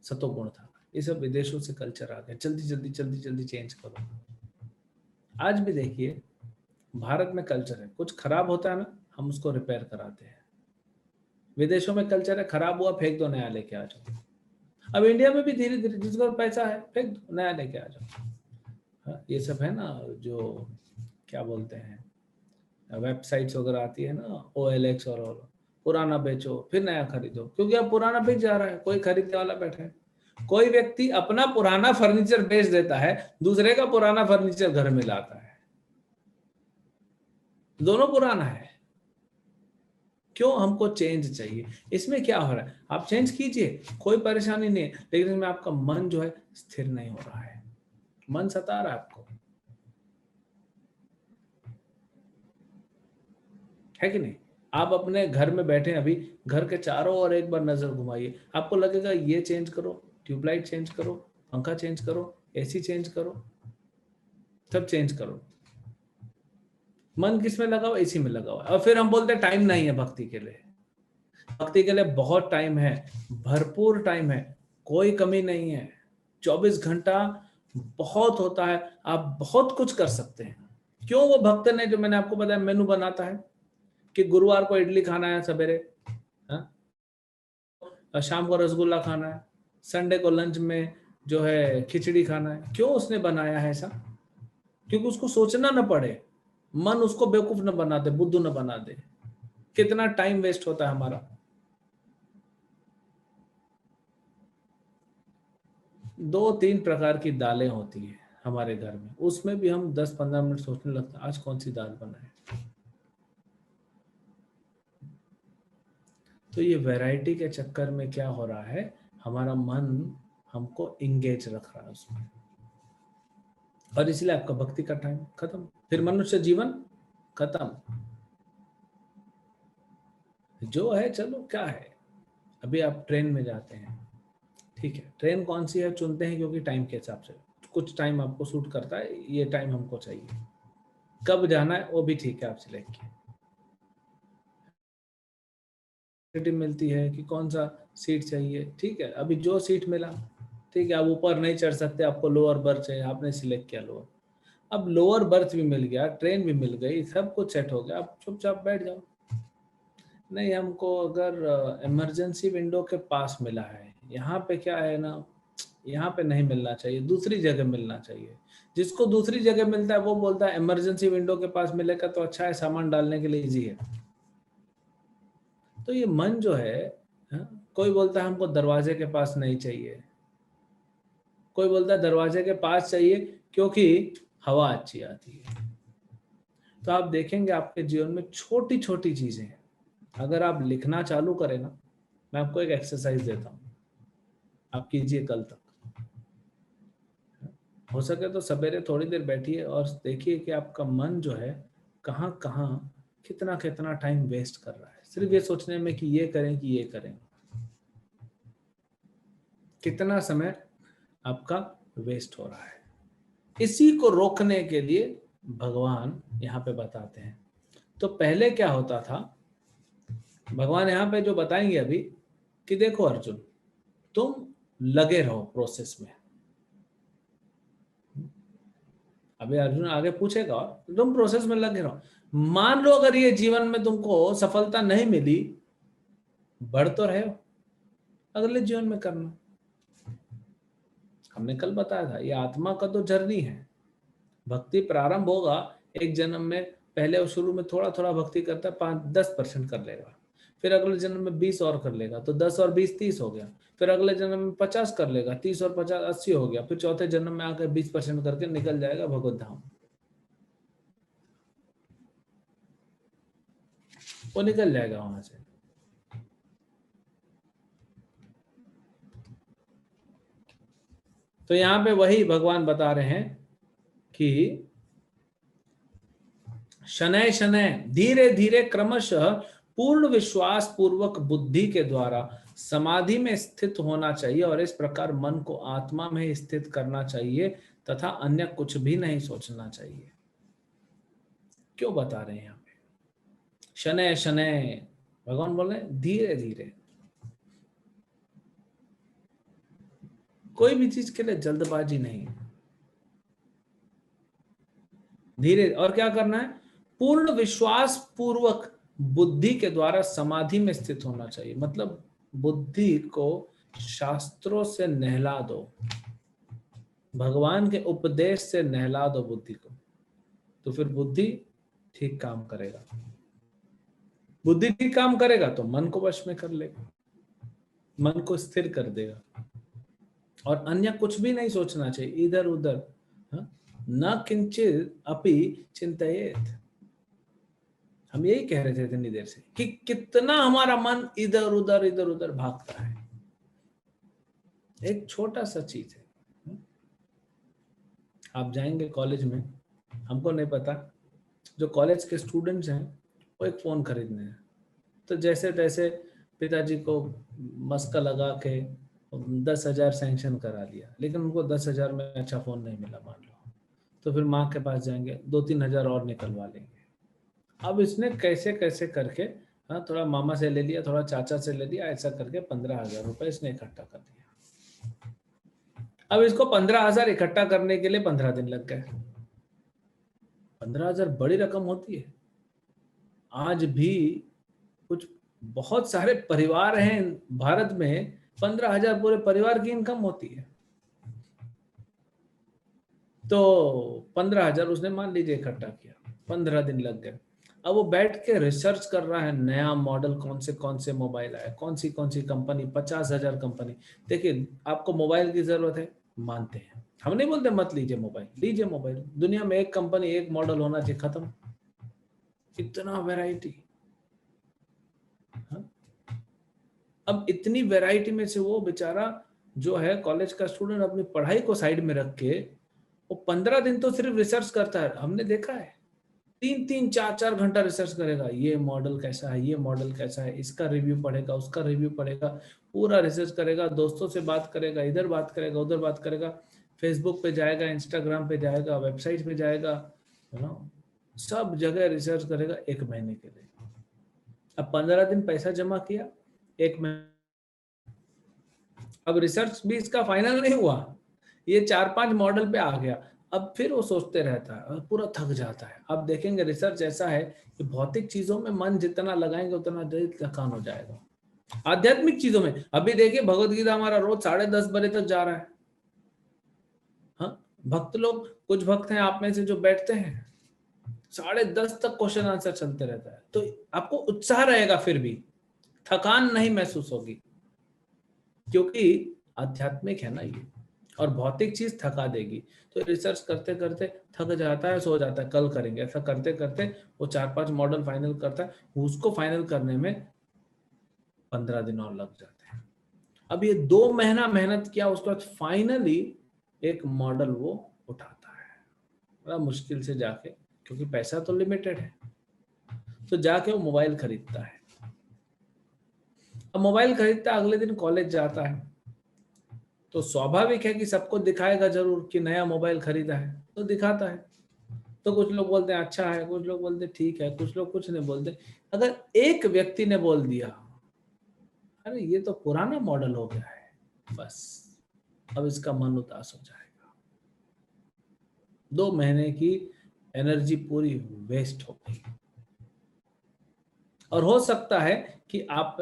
सतोगुण था, ये सब विदेशों से कल्चर आ गया, जल्दी जल्दी जल्दी जल्दी चेंज करो। आज भी देखिए भारत में कल्चर है, कुछ खराब होता है ना, हम उसको रिपेयर कराते हैं। विदेशों में कल्चर है, खराब हुआ फेंक दो, नया लेके आ जाओ। अब इंडिया में भी धीरे धीरे जिसको पैसा है फेंक दो, नया लेके आ जाओ। हाँ, ये सब है ना, जो क्या बोलते हैं वेबसाइट्स वगैरह आती है ना, OLX और पुराना बेचो फिर नया खरीदो, क्योंकि अब पुराना बिक जा रहा है, कोई खरीदने वाला बैठा है। कोई व्यक्ति अपना पुराना फर्नीचर बेच देता है, दूसरे का पुराना फर्नीचर घर में लाता है, दोनों पुराना है। क्यों? हमको चेंज चाहिए। इसमें क्या हो रहा है, आप चेंज कीजिए, कोई परेशानी नहीं है, लेकिन इसमें आपका मन जो है स्थिर नहीं हो रहा है, मन सता रहा है आपको, है कि नहीं? आप अपने घर में बैठे, अभी घर के चारों ओर एक बार नजर घुमाइए, आपको लगेगा ये चेंज करो, ट्यूबलाइट चेंज करो, पंखा चेंज करो, AC चेंज करो, सब चेंज करो। मन किस में लगा हुआ? AC में लगा हुआ है। और फिर हम बोलते हैं टाइम नहीं है भक्ति के लिए। भक्ति के लिए बहुत टाइम है, भरपूर टाइम है, कोई कमी नहीं है। 24 घंटा बहुत होता है, आप बहुत कुछ कर सकते हैं। क्यों? वो भक्त ने, जो मैंने आपको बताया, मेनू बनाता है कि गुरुवार को इडली खाना है सवेरे, हाँ? शाम को रसगुल्ला खाना है, संडे को लंच में जो है खिचड़ी खाना है। क्यों उसने बनाया है ऐसा? क्योंकि उसको सोचना ना पड़े, मन उसको बेवकूफ न बना दे, बुद्धू न बना दे। कितना टाइम वेस्ट होता है हमारा। 2-3 प्रकार की दालें होती है, हमारे घर में, उसमें भी हम 10-15 मिनट सोचने लगते हैं आज कौन सी दाल बनाए। तो ये वैरायटी के चक्कर में क्या हो रहा है, हमारा मन हमको इंगेज रख रहा है उसमें, और इसलिए आपका भक्ति का टाइम खत्म, फिर मनुष्य जीवन खत्म। जो है चलो क्या है, अभी आप ट्रेन में जाते हैं, ठीक है, ट्रेन कौन सी है चुनते हैं क्योंकि टाइम के हिसाब से, कुछ टाइम आपको सूट करता है, ये टाइम हमको चाहिए, कब जाना है वो भी ठीक है, आप सिलेक्ट किए, मिलती है कि कौन सा सीट चाहिए, ठीक है, अभी जो सीट मिला, ठीक है, आप ऊपर नहीं चढ़ सकते, आपको लोअर बर्थ चाहिए, आपने सिलेक्ट किया लोअर, अब लोअर बर्थ भी मिल गया, ट्रेन भी मिल गई, सब कुछ सेट हो गया, आप चुपचाप बैठ जाओ। नहीं, हमको अगर इमरजेंसी विंडो के पास मिला है, यहाँ पे क्या है ना, यहाँ पे नहीं मिलना चाहिए, दूसरी जगह मिलना चाहिए, जिसको दूसरी जगह मिलता है वो बोलता है इमरजेंसी विंडो के पास मिलेगा तो अच्छा है, सामान डालने के लिए इजी है। तो ये मन जो है, कोई बोलता है हमको दरवाजे के पास नहीं चाहिए, कोई बोलता है दरवाजे के पास चाहिए क्योंकि हवा अच्छी आती है। तो आप देखेंगे आपके जीवन में छोटी छोटी चीजें हैं, अगर आप लिखना चालू करें ना, मैं आपको एक एक्सरसाइज देता हूँ, आप कीजिए कल तक, हो सके तो सवेरे थोड़ी देर बैठिए और देखिए कि आपका मन जो है कहाँ कहाँ कितना कितना टाइम वेस्ट कर रहा है, सिर्फ ये सोचने में कि ये करें कि ये करें, कितना समय आपका वेस्ट हो रहा है। इसी को रोकने के लिए भगवान यहाँ पे बताते हैं। तो पहले क्या होता था, भगवान यहाँ पे जो बताएंगे अभी, कि देखो अर्जुन, तुम लगे रहो प्रोसेस में, अभी अर्जुन आगे पूछेगा, और तुम प्रोसेस में लगे रहो, मान लो अगर ये जीवन में तुमको सफलता नहीं मिली, बढ़ तो रहे हो, अगले जीवन में करना। हमने कल बताया था ये आत्मा का तो जर्नी है, भक्ति प्रारंभ होगा एक जन्म में, पहले वो शुरू में थोड़ा थोड़ा भक्ति करता है, 5-10% कर लेगा, फिर अगले जन्म में 20 और कर लेगा, तो 10 और 20 30 हो गया, फिर अगले जन्म में 50 कर लेगा, 30 और 50 80 हो गया, फिर चौथे जन्म में आकर 20% करके निकल जाएगा भगवत धाम, वो निकल जाएगा वहां से। तो यहाँ पे वही भगवान बता रहे हैं कि शनय शनय धीरे धीरे क्रमशः पूर्ण विश्वास पूर्वक बुद्धि के द्वारा समाधि में स्थित होना चाहिए, और इस प्रकार मन को आत्मा में स्थित करना चाहिए तथा अन्य कुछ भी नहीं सोचना चाहिए। क्यों बता रहे हैं यहाँ पे शनय शनय, भगवान बोल रहे हैं धीरे धीरे, कोई भी चीज के लिए जल्दबाजी नहीं, धीरे, और क्या करना है, पूर्ण विश्वास पूर्वक बुद्धि के द्वारा समाधि में स्थित होना चाहिए, मतलब बुद्धि को शास्त्रों से नहला दो, भगवान के उपदेश से नहला दो बुद्धि को, तो फिर बुद्धि ठीक काम करेगा, बुद्धि ठीक काम करेगा तो मन को वश में कर लेगा, मन को स्थिर कर देगा, और अन्य कुछ भी नहीं सोचना चाहिए इधर उधर, न किंचित अपि चिंतयेत। हम यही कह रहे थे इतनी देर से कि कितना हमारा मन इधर उधर भागता है, एक छोटा सा चीज है, आप जाएंगे कॉलेज में, हमको नहीं पता, जो कॉलेज के स्टूडेंट्स हैं वो एक फोन खरीदने हैं, तो जैसे तैसे पिताजी को मस्का लगा के 10,000 सैंक्शन करा दिया, लेकिन उनको 10,000 में अच्छा फोन नहीं मिला मान लो, तो फिर माँ के पास जाएंगे 2-3 हजार और निकलवा लेंगे। अब इसने कैसे कैसे करके, हाँ, थोड़ा मामा से ले लिया, थोड़ा चाचा से ले लिया, ऐसा करके 15,000 रुपए इसने इकट्ठा कर दिया। अब इसको 15,000 इकट्ठा करने के लिए 15 दिन लग गए। 15,000 बड़ी रकम होती है, आज भी कुछ बहुत सारे परिवार हैं भारत में, 15,000 पूरे परिवार की इनकम होती है, तो 15,000 उसने मान लीजिए इकट्ठा किया, 15 दिन लग गए। अब वो बैठ के रिसर्च कर रहा है, नया मॉडल कौन से मोबाइल आए, कौन सी कंपनी, 50,000 कंपनी। देखिए आपको मोबाइल की जरूरत है, मानते हैं। हम नहीं बोलते मत लीजिए मोबाइल, लीजिए मोबाइल। दुनिया में एक कंपनी, एक मॉडल होना चाहिए, खत्म। इतना वैरायटी। अब इतनी वैरायटी में से वो बेचारा जो है कॉलेज का स्टूडेंट अपनी पढ़ाई को साइड में रख के वो 15 दिन तो सिर्फ रिसर्च करता है। हमने देखा है 3-3 4-4 घंटा रिसर्च करेगा, ये मॉडल कैसा है, ये मॉडल कैसा है, इसका रिव्यू पढ़ेगा, उसका रिव्यू पढ़ेगा, पूरा रिसर्च करेगा, दोस्तों से बात करेगा, इधर बात करेगा, उधर बात करेगा, फेसबुक पे जाएगा, इंस्टाग्राम पे जाएगा, वेबसाइट पे जाएगा, है ना, सब जगह रिसर्च करेगा 1 महीने के लिए। अब 15 दिन पैसा जमा किया, 1 महीने, अब रिसर्च भी इसका फाइनल नहीं हुआ, ये 4-5 मॉडल पे आ गया। अब फिर वो सोचते रहता है और पूरा थक जाता है। अब देखेंगे रिसर्च ऐसा है कि भौतिक चीजों में मन जितना लगाएंगे उतना जल्दी थकान हो जाएगा। आध्यात्मिक चीजों में अभी देखिए भगवत गीता हमारा रोज 10:30 बजे तक जा रहा है। हाँ, भक्त लोग, कुछ भक्त हैं आप में से जो बैठते हैं 10:30 तक क्वेश्चन आंसर चलते रहता है, तो आपको उत्साह रहेगा, फिर भी थकान नहीं महसूस होगी, क्योंकि आध्यात्मिक है ना ये, और भौतिक चीज थका देगी। तो रिसर्च करते करते थक जाता है, सो जाता है, कल करेंगे, ऐसा करते करते वो 4-5 मॉडल फाइनल करता है। उसको फाइनल करने में 15 दिन और लग जाते हैं। अब ये 2 महीना मेहनत किया, उसके बाद फाइनली एक मॉडल वो उठाता है, बड़ा मुश्किल से जाके, क्योंकि पैसा तो लिमिटेड है, तो जाके वो मोबाइल खरीदता है। अब मोबाइल खरीदता है, अगले दिन कॉलेज जाता है, तो स्वाभाविक है कि सबको दिखाएगा जरूर कि नया मोबाइल खरीदा है, तो दिखाता है। तो कुछ लोग बोलते हैं अच्छा है, कुछ लोग बोलते हैं ठीक है, कुछ लोग कुछ नहीं बोलते। अगर एक व्यक्ति ने बोल दिया अरे ये तो पुराना मॉडल हो गया है, बस अब इसका मन उदास हो जाएगा। 2 महीने की एनर्जी पूरी वेस्ट हो गई। और हो सकता है कि आप,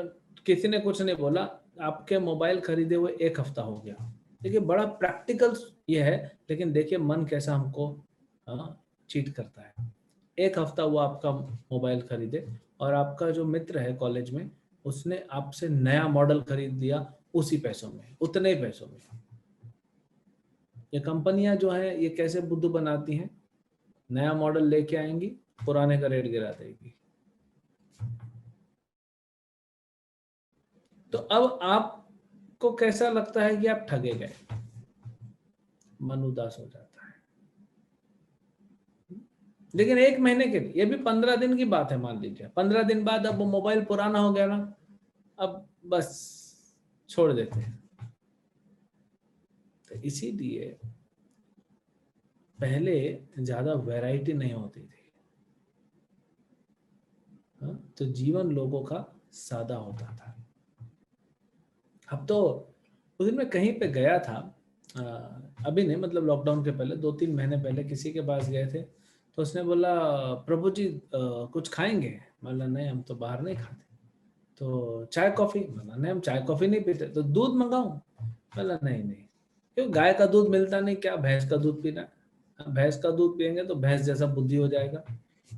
किसी ने कुछ नहीं बोला, आपके मोबाइल खरीदे हुए 1 हफ्ता हो गया। देखिए बड़ा प्रैक्टिकल ये है, लेकिन देखिए मन कैसा हमको चीट करता है। 1 हफ्ता वो आपका मोबाइल खरीदे, और आपका जो मित्र है कॉलेज में, उसने आपसे नया मॉडल खरीद लिया उसी पैसों में, उतने ही पैसों में। ये कंपनियां जो है ये कैसे बुद्धू बनाती हैं, नया मॉडल लेके आएंगी, पुराने का रेट गिरा देगी। तो अब आपको कैसा लगता है कि आप ठगे गए, मन उदास हो जाता है। लेकिन 1 महीने के लिए, ये भी 15 दिन की बात है, मान लीजिए 15 दिन बाद अब वो मोबाइल पुराना हो गया ना, अब बस छोड़ देते हैं। तो इसीलिए पहले ज्यादा वैरायटी नहीं होती थी, तो जीवन लोगों का सादा होता था। अब तो उस दिन मैं कहीं पे गया था, अभी नहीं, मतलब लॉकडाउन के पहले 2-3 महीने पहले किसी के पास गए थे, तो उसने बोला प्रभु जी कुछ खाएंगे? बोला नहीं, हम तो बाहर नहीं खाते। तो चाय कॉफी? बोला नहीं, हम चाय कॉफी नहीं पीते। तो दूध मंगाऊं? बोला नहीं नहीं, क्यों, गाय का दूध मिलता नहीं क्या, भैंस का दूध पीना है? भैंस का दूध पियेंगे तो भैंस जैसा बुद्धि हो जाएगा।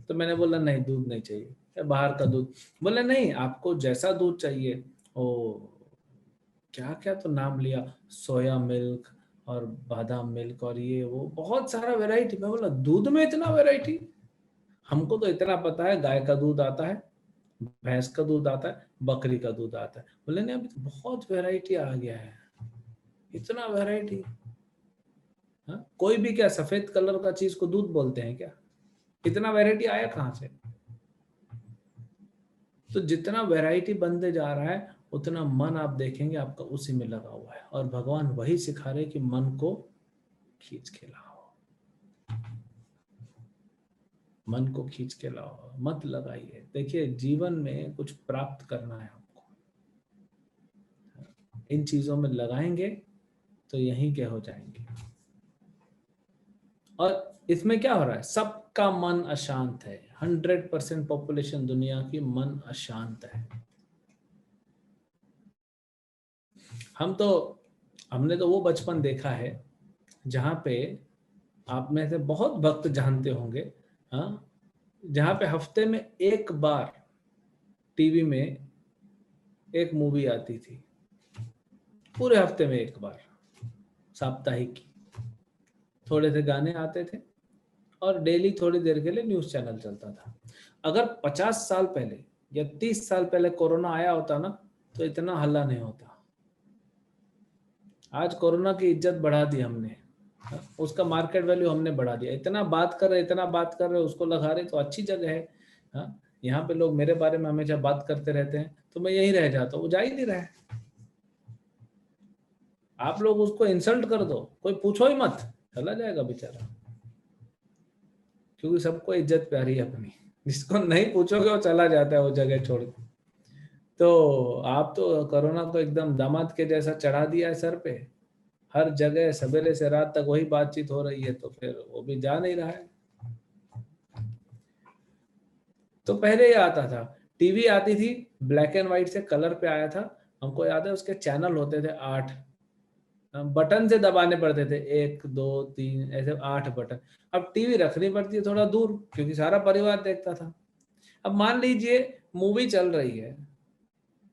तो मैंने बोला नहीं, दूध नहीं चाहिए, बाहर का दूध। बोले नहीं, आपको जैसा दूध चाहिए, ओ क्या क्या तो नाम लिया, सोया मिल्क और बादाम मिल्क और ये वो बहुत सारा वैरायटी। मैं बोला दूध में इतना वैरायटी, हमको तो इतना पता है गाय का दूध आता है, भैंस का दूध आता है, बकरी का दूध आता है। बोले नहीं, अभी तो बहुत वैरायटी आ गया है, इतना वैरायटी। हाँ, कोई भी क्या सफेद कलर का चीज को दूध बोलते हैं क्या? इतना वैरायटी आया कहाँ से? तो जितना वैरायटी बनते जा रहा है उतना मन आप देखेंगे आपका उसी में लगा हुआ है, और भगवान वही सिखा रहे कि मन को खींच के लाओ, मन को खींच के लाओ, मत लगाइए। देखिए जीवन में कुछ प्राप्त करना है हमको, इन चीजों में लगाएंगे तो यहीं के हो जाएंगे। और इसमें क्या हो रहा है, सबका मन अशांत है, 100% पॉपुलेशन दुनिया की मन अशांत है। हमने तो वो बचपन देखा है जहाँ पे आप में से बहुत भक्त जानते होंगे, हाँ, जहाँ पे हफ्ते में एक बार टीवी में एक मूवी आती थी, पूरे हफ्ते में एक बार, साप्ताहिक की, थोड़े से गाने आते थे और डेली थोड़ी देर के लिए न्यूज चैनल चलता था। अगर 50 साल पहले या 30 साल पहले कोरोना आया होता ना, तो इतना हल्ला नहीं होता। आज कोरोना की इज्जत बढ़ा दी हमने, उसका मार्केट वैल्यू हमने बढ़ा दिया। इतना बात कर रहे उसको लगा रहे, तो अच्छी जगह है। हाँ, यहाँ पे लोग मेरे बारे में हमेशा बात करते रहते हैं, तो मैं यहीं रह जाता हूँ, वो जा ही नहीं रहा है। आप लोग उसको इंसल्ट कर दो, कोई पूछो ही मत, चला जाएगा बेचारा, क्योंकि सबको इज्जत प्यारी है अपनी। जिसको नहीं पूछोगे वो चला जाता है वो जगह छोड़ के। तो आप तो कोरोना को एकदम दामाद के जैसा चढ़ा दिया है सर पे, हर जगह सवेरे से रात तक वही बातचीत हो रही है, तो फिर वो भी जा नहीं रहा है। तो पहले ये आता था, टीवी आती थी ब्लैक एंड व्हाइट से कलर पे आया था, हमको याद है उसके चैनल होते थे 8, बटन से दबाने पड़ते थे, 1 2 3 ऐसे 8 बटन। अब टीवी रखनी पड़ती है थोड़ा दूर, क्योंकि सारा परिवार देखता था। अब मान लीजिए मूवी चल रही है,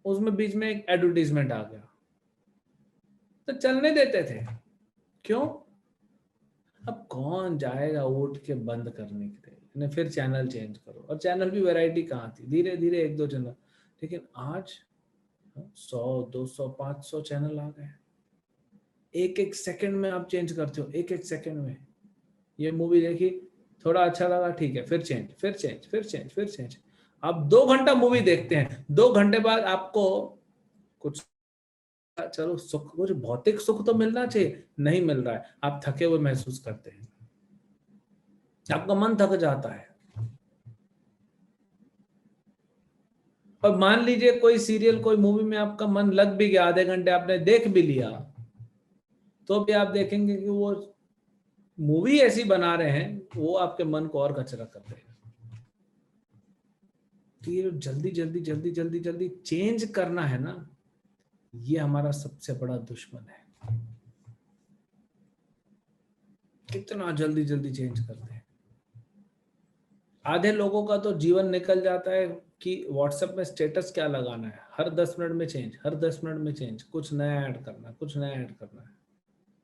उसमें बीच में एक एडवर्टीजमेंट आ गया, तो चलने देते थे। क्यों? अब कौन जाएगा उठ के बंद करने के लिए, ने फिर चैनल चेंज करो, और चैनल भी वैरायटी कहाँ थी, धीरे धीरे 1 2 चैनल। लेकिन आज 100 200 500 चैनल आ गए, एक एक सेकंड में आप चेंज करते हो, एक एक सेकंड में। ये मूवी देखी, थोड़ा अच्छा लगा, ठीक है, फिर चेंज, फिर चेंज, फिर चेंज, फिर चेंज। आप 2 घंटा मूवी देखते हैं, 2 घंटे बाद आपको कुछ, चलो सुख, कुछ भौतिक सुख तो मिलना चाहिए, नहीं मिल रहा है, आप थके हुए महसूस करते हैं, आपका मन थक जाता है। और मान लीजिए कोई सीरियल, कोई मूवी में आपका मन लग भी गया, आधे घंटे आपने देख भी लिया, तो भी आप देखेंगे कि वो मूवी ऐसी बना रहे हैं, वो आपके मन को और कचरा कर देगा। तो ये जल्दी जल्दी जल्दी जल्दी जल्दी चेंज करना है ना, ये हमारा सबसे बड़ा दुश्मन है। कितना जल्दी जल्दी चेंज करते हैं। आधे लोगों का तो जीवन निकल जाता है कि व्हाट्सएप में स्टेटस क्या लगाना है, हर 10 मिनट में चेंज, हर 10 मिनट में चेंज, कुछ नया ऐड करना है, कुछ नया ऐड करना है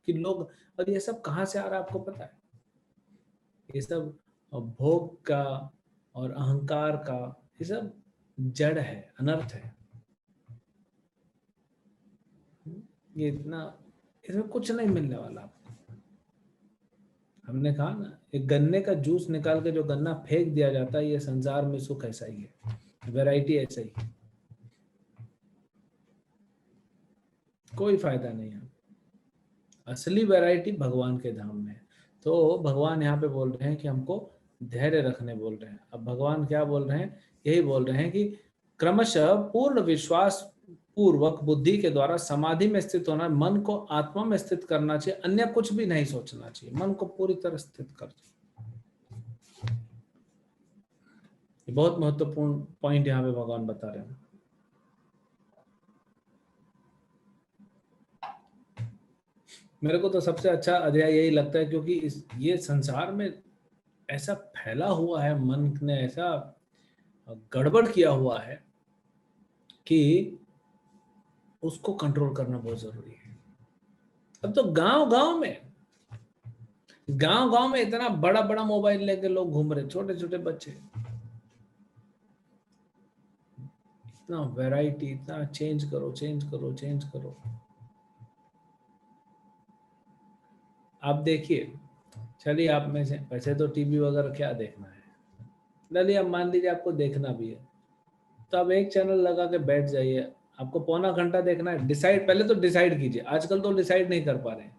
कि लोग। और ये सब कहाँ से आ रहा है आपको पता है? ये सब भोग का और अहंकार का, ये सब जड़ है, अनर्थ है। ये इतना, इसमें कुछ नहीं मिलने वाला आपको। हमने कहा ना, एक गन्ने का जूस निकाल के जो गन्ना फेंक दिया जाता है, ये संसार में सुख ऐसा ही है, वैरायटी ऐसा ही, कोई फायदा नहीं है। असली वैरायटी भगवान के धाम में है। तो भगवान यहाँ पे बोल रहे हैं कि हमको धैर्य रखने बोल रहे हैं। अब भगवान क्या बोल रहे हैं? यही बोल रहे हैं कि क्रमशः पूर्ण विश्वास पूर्वक बुद्धि के द्वारा समाधि में स्थित होना, मन को आत्मा में स्थित करना चाहिए, अन्य कुछ भी नहीं सोचना चाहिए, मन को पूरी तरह स्थित कर चाहिए। बहुत महत्वपूर्ण पॉइंट यहाँ पे भगवान बता रहे हैं। मेरे को तो सबसे अच्छा अध्याय यही लगता है, क्योंकि ये संसार में ऐसा फैला हुआ है, मन ने ऐसा गड़बड़ किया हुआ है कि उसको कंट्रोल करना बहुत जरूरी है। अब तो गांव गांव में इतना बड़ा बड़ा मोबाइल लेके लोग घूम रहे, छोटे छोटे बच्चे, इतना वैरायटी, इतना चेंज करो चेंज करो चेंज करो। आप देखिए, चलिए आप में से वैसे तो टीवी वगैरह क्या देखना है, चलिए अब मान लीजिए आपको देखना भी है, तो आप एक चैनल लगा के बैठ जाइए। आपको पौना घंटा देखना है, डिसाइड, पहले तो डिसाइड कीजिए, आजकल तो डिसाइड नहीं कर पा रहे हैं।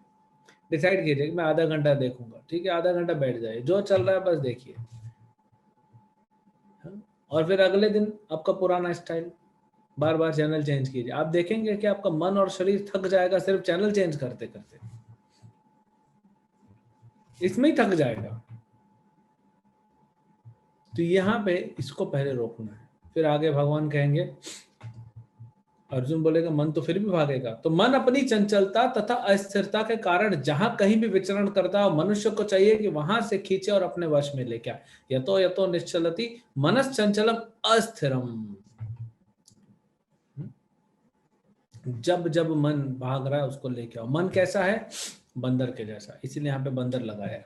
डिसाइड कीजिए कि मैं आधा घंटा देखूंगा, ठीक है, आधा घंटा बैठ जाइए, जो चल रहा है बस देखिए। हाँ? और फिर अगले दिन आपका पुराना स्टाइल, बार बार चैनल चेंज कीजिए। आप देखेंगे कि आपका मन और शरीर थक जाएगा सिर्फ चैनल चेंज करते करते, इसमें ही थक जाएगा। तो यहाँ पे इसको पहले रोकना है, फिर आगे भगवान कहेंगे, अर्जुन बोलेगा मन तो फिर भी भागेगा, तो मन अपनी चंचलता तथा अस्थिरता के कारण जहां कहीं भी विचरण करता है, मनुष्य को चाहिए कि वहां से खींचे और अपने वश में लेके आए। यतो यतो निश्चलति मनस चंचलम अस्थिरम। जब जब मन भाग रहा है उसको लेके आओ। मन कैसा है? बंदर के जैसा, इसीलिए यहाँ पे बंदर लगाया।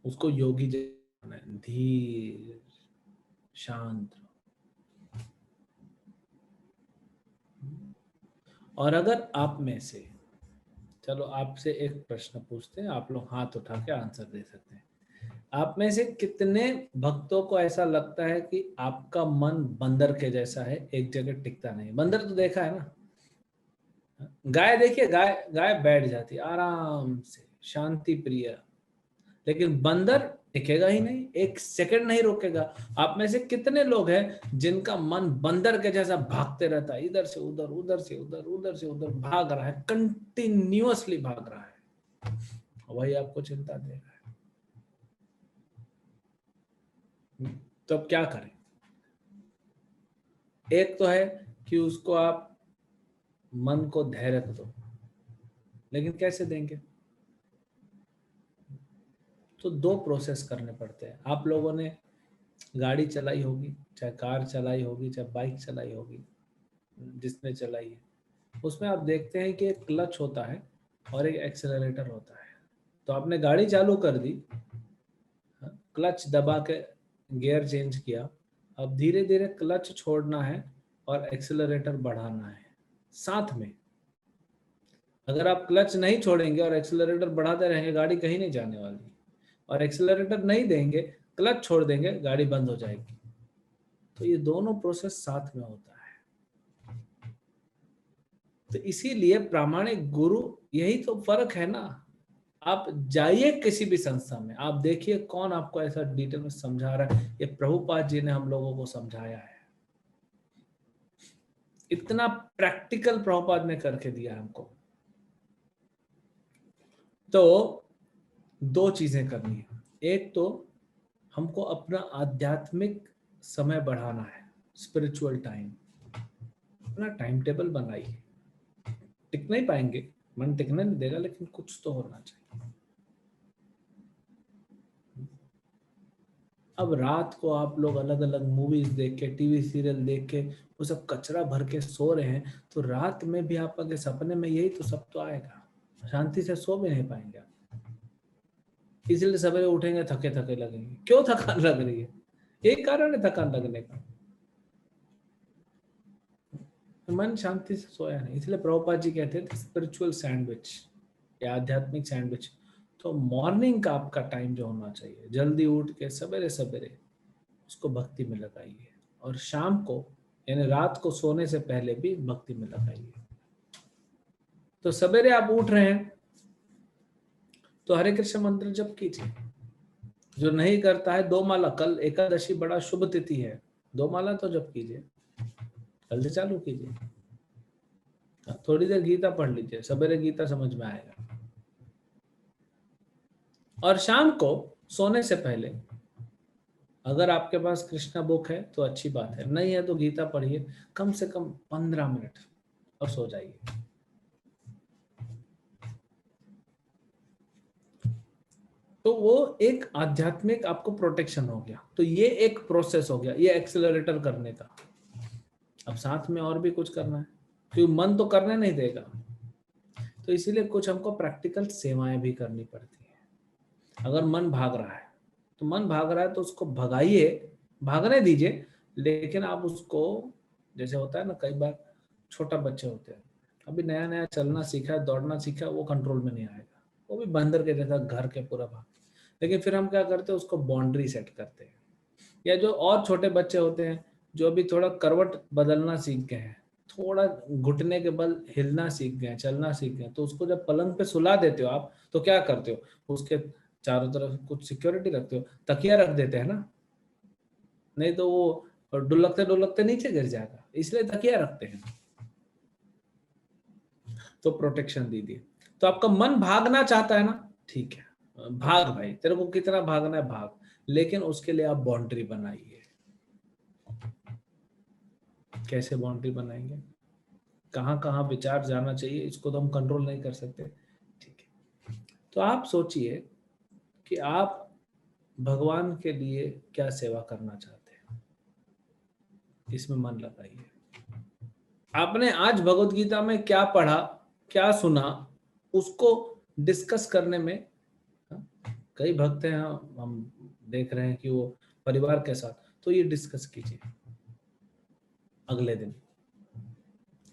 उसको योगी जैसा है, धीर शांत। और अगर आप में से, चलो आपसे एक प्रश्न पूछते हैं, आप लोग हाथ उठा के आंसर दे सकते हैं। आप में से कितने भक्तों को ऐसा लगता है कि आपका मन बंदर के जैसा है, एक जगह टिकता नहीं? बंदर तो देखा है ना, गाय देखिए, गाय गाय बैठ जाती है आराम से, शांति प्रिय। लेकिन बंदर टिकेगा ही नहीं, एक सेकंड नहीं रोकेगा। आप में से कितने लोग हैं जिनका मन बंदर के जैसा भागते रहता है, इधर से उधर, उधर से उधर, उधर से उधर भाग रहा है, कंटिन्यूअसली भाग रहा है, वही आपको चिंता दे रहा है। तो अब क्या करें? एक तो है कि उसको आप मन को धैर्य दो, लेकिन कैसे देंगे? तो दो प्रोसेस करने पड़ते हैं। आप लोगों ने गाड़ी चलाई होगी, चाहे कार चलाई होगी, चाहे बाइक चलाई होगी, जिसने चलाई है, उसमें आप देखते हैं कि एक क्लच होता है और एक एक्सेलरेटर होता है। तो आपने गाड़ी चालू कर दी, क्लच दबा के गियर चेंज किया, अब धीरे धीरे क्लच छोड़ना है और एक्सेलरेटर बढ़ाना है साथ में। अगर आप क्लच नहीं छोड़ेंगे और एक्सेलरेटर बढ़ाते रहेंगे, गाड़ी कहीं नहीं जाने वाली। और एक्सेलरेटर नहीं देंगे, क्लच छोड़ देंगे, गाड़ी बंद हो जाएगी। तो ये दोनों प्रोसेस साथ में होता है। तो इसीलिए प्रामाणिक गुरु, यही तो फर्क है ना। आप जाइए किसी भी संस्था में, आप देखिए कौन आपको ऐसा डिटेल में समझा रहा है। ये प्रभुपाद जी ने हम लोगों को समझाया है, इतना प्रैक्टिकल प्रभुपाद ने करके दिया हमको। तो दो चीजें करनी है। एक तो हमको अपना आध्यात्मिक समय बढ़ाना है, स्पिरिचुअल टाइम। अपना टाइम टेबल बनाइए। टिक नहीं पाएंगे, मन टिकने नहीं देगा, लेकिन कुछ तो होना चाहिए। अब रात को आप लोग अलग अलग मूवीज देख के, टीवी सीरियल देख के, वो सब कचरा भर के सो रहे हैं, तो रात में भी आप अगर सपने में यही तो सब तो आएगा, शांति से सो भी नहीं पाएंगे आप। इसलिए सवेरे उठेंगे थके थके लगेंगे। क्यों थकान लग रही है? यही कारण है थकान लगने का, मन शांति से सोया नहीं। इसलिए प्रभुपाद जी कहते थे स्पिरिचुअल सैंडविच या आध्यात्मिक सैंडविच। तो मॉर्निंग का आपका टाइम जो होना चाहिए, जल्दी उठ के सवेरे सवेरे उसको भक्ति में लगाइए, और शाम को यानी रात को सोने से पहले भी भक्ति में लगाइए। तो सवेरे आप उठ रहे हैं तो हरे कृष्ण मंत्र जप कीजिए। जो नहीं करता है, दो माला, कल एकादशी बड़ा शुभ तिथि है, दो माला तो जप कीजिए, कल से चालू कीजिए। थोड़ी देर गीता पढ़ लीजिए, सवेरे गीता समझ में आएगा। और शाम को सोने से पहले अगर आपके पास कृष्णा बुक है तो अच्छी बात है, नहीं है तो गीता पढ़िए, कम से कम 15 मिनट, और सो जाइए। तो वो एक आध्यात्मिक आपको प्रोटेक्शन हो गया। तो ये एक प्रोसेस हो गया, ये एक्सेलरेटर करने का। अब साथ में और भी कुछ करना है, क्योंकि मन तो करने नहीं देगा। तो इसीलिए कुछ हमको प्रैक्टिकल सेवाएं भी करनी पड़ती है। अगर मन भाग रहा है, तो मन भाग रहा है तो उसको भगाइए, भागने दीजिए, लेकिन आप उसको, जैसे होता है ना, कई बार छोटा बच्चे होते हैं, अभी नया नया चलना सीखा है, दौड़ना सीखा है, वो कंट्रोल में नहीं आएगा, वो भी बंदर के जैसा घर के पूरा भाग। लेकिन फिर हम क्या करते हैं, उसको बाउंड्री सेट करते हैं। या जो और छोटे बच्चे होते हैं, जो अभी थोड़ा करवट बदलना सीख गए हैं, थोड़ा घुटने के बल हिलना सीख गए, चलना सीख गए, तो उसको जब पलंग पे सुला देते हो आप, तो क्या करते हो, उसके चारों तरफ कुछ सिक्योरिटी रखते हो, तकिया रख देते हैं ना, नहीं तो वो डुलकते डुलकते नीचे गिर जाएगा, इसलिए तकिया रखते हैं। तो प्रोटेक्शन दीजिए। तो आपका मन भागना चाहता है ना, ठीक है, भाग भाई, तेरे को कितना भागना है भाग, लेकिन उसके लिए आप बाउंड्री बनाइए। कैसे बाउंड्री बनाएंगे? कहाँ कहाँ विचार जाना चाहिए, इसको तो हम कंट्रोल नहीं कर सकते, ठीक है। तो आप सोचिए कि आप भगवान के लिए क्या सेवा करना चाहते हैं, इसमें मन लगाइए। आपने आज भगवत गीता में क्या पढ़ा, क्या सुना, उसको डिस्कस करने में। हाँ, कई भक्त हैं, हम देख रहे हैं कि वो परिवार के साथ, तो ये डिस्कस कीजिए अगले दिन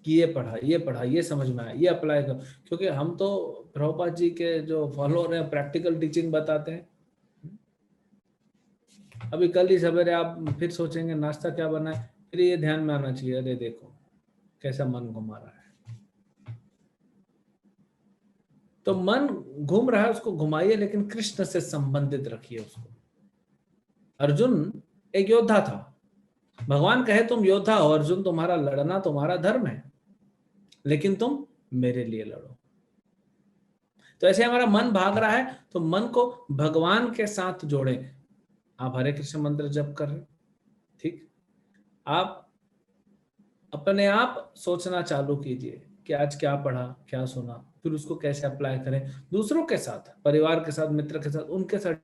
कि ये पढ़ा, ये समझ में आया, ये अप्लाई कर। क्योंकि हम तो प्रभुपाद जी के जो फॉलोअर हैं, प्रैक्टिकल टीचिंग बताते हैं। अभी कल ही सवेरे आप फिर सोचेंगे नाश्ता क्या बना है, फिर ये ध्यान में आना चाहिए, अरे देखो कैसा मन घुमा रहा है। तो मन घूम रहा है, उसको घुमाइए, लेकिन कृष्ण से संबंधित रखिए उसको। अर्जुन एक योद्धा था, भगवान कहे तुम योद्धा हो अर्जुन, तुम्हारा लड़ना तुम्हारा धर्म है, लेकिन तुम मेरे लिए लड़ो। तो ऐसे हमारा मन भाग रहा है, तो मन को भगवान के साथ जोड़े। आप हरे कृष्ण मंत्र जप कर रहे, ठीक, आप अपने आप सोचना चालू कीजिए कि आज क्या पढ़ा, क्या सुना, फिर उसको कैसे अप्लाई करें दूसरों के साथ, परिवार के साथ, मित्र के साथ, उनके साथ।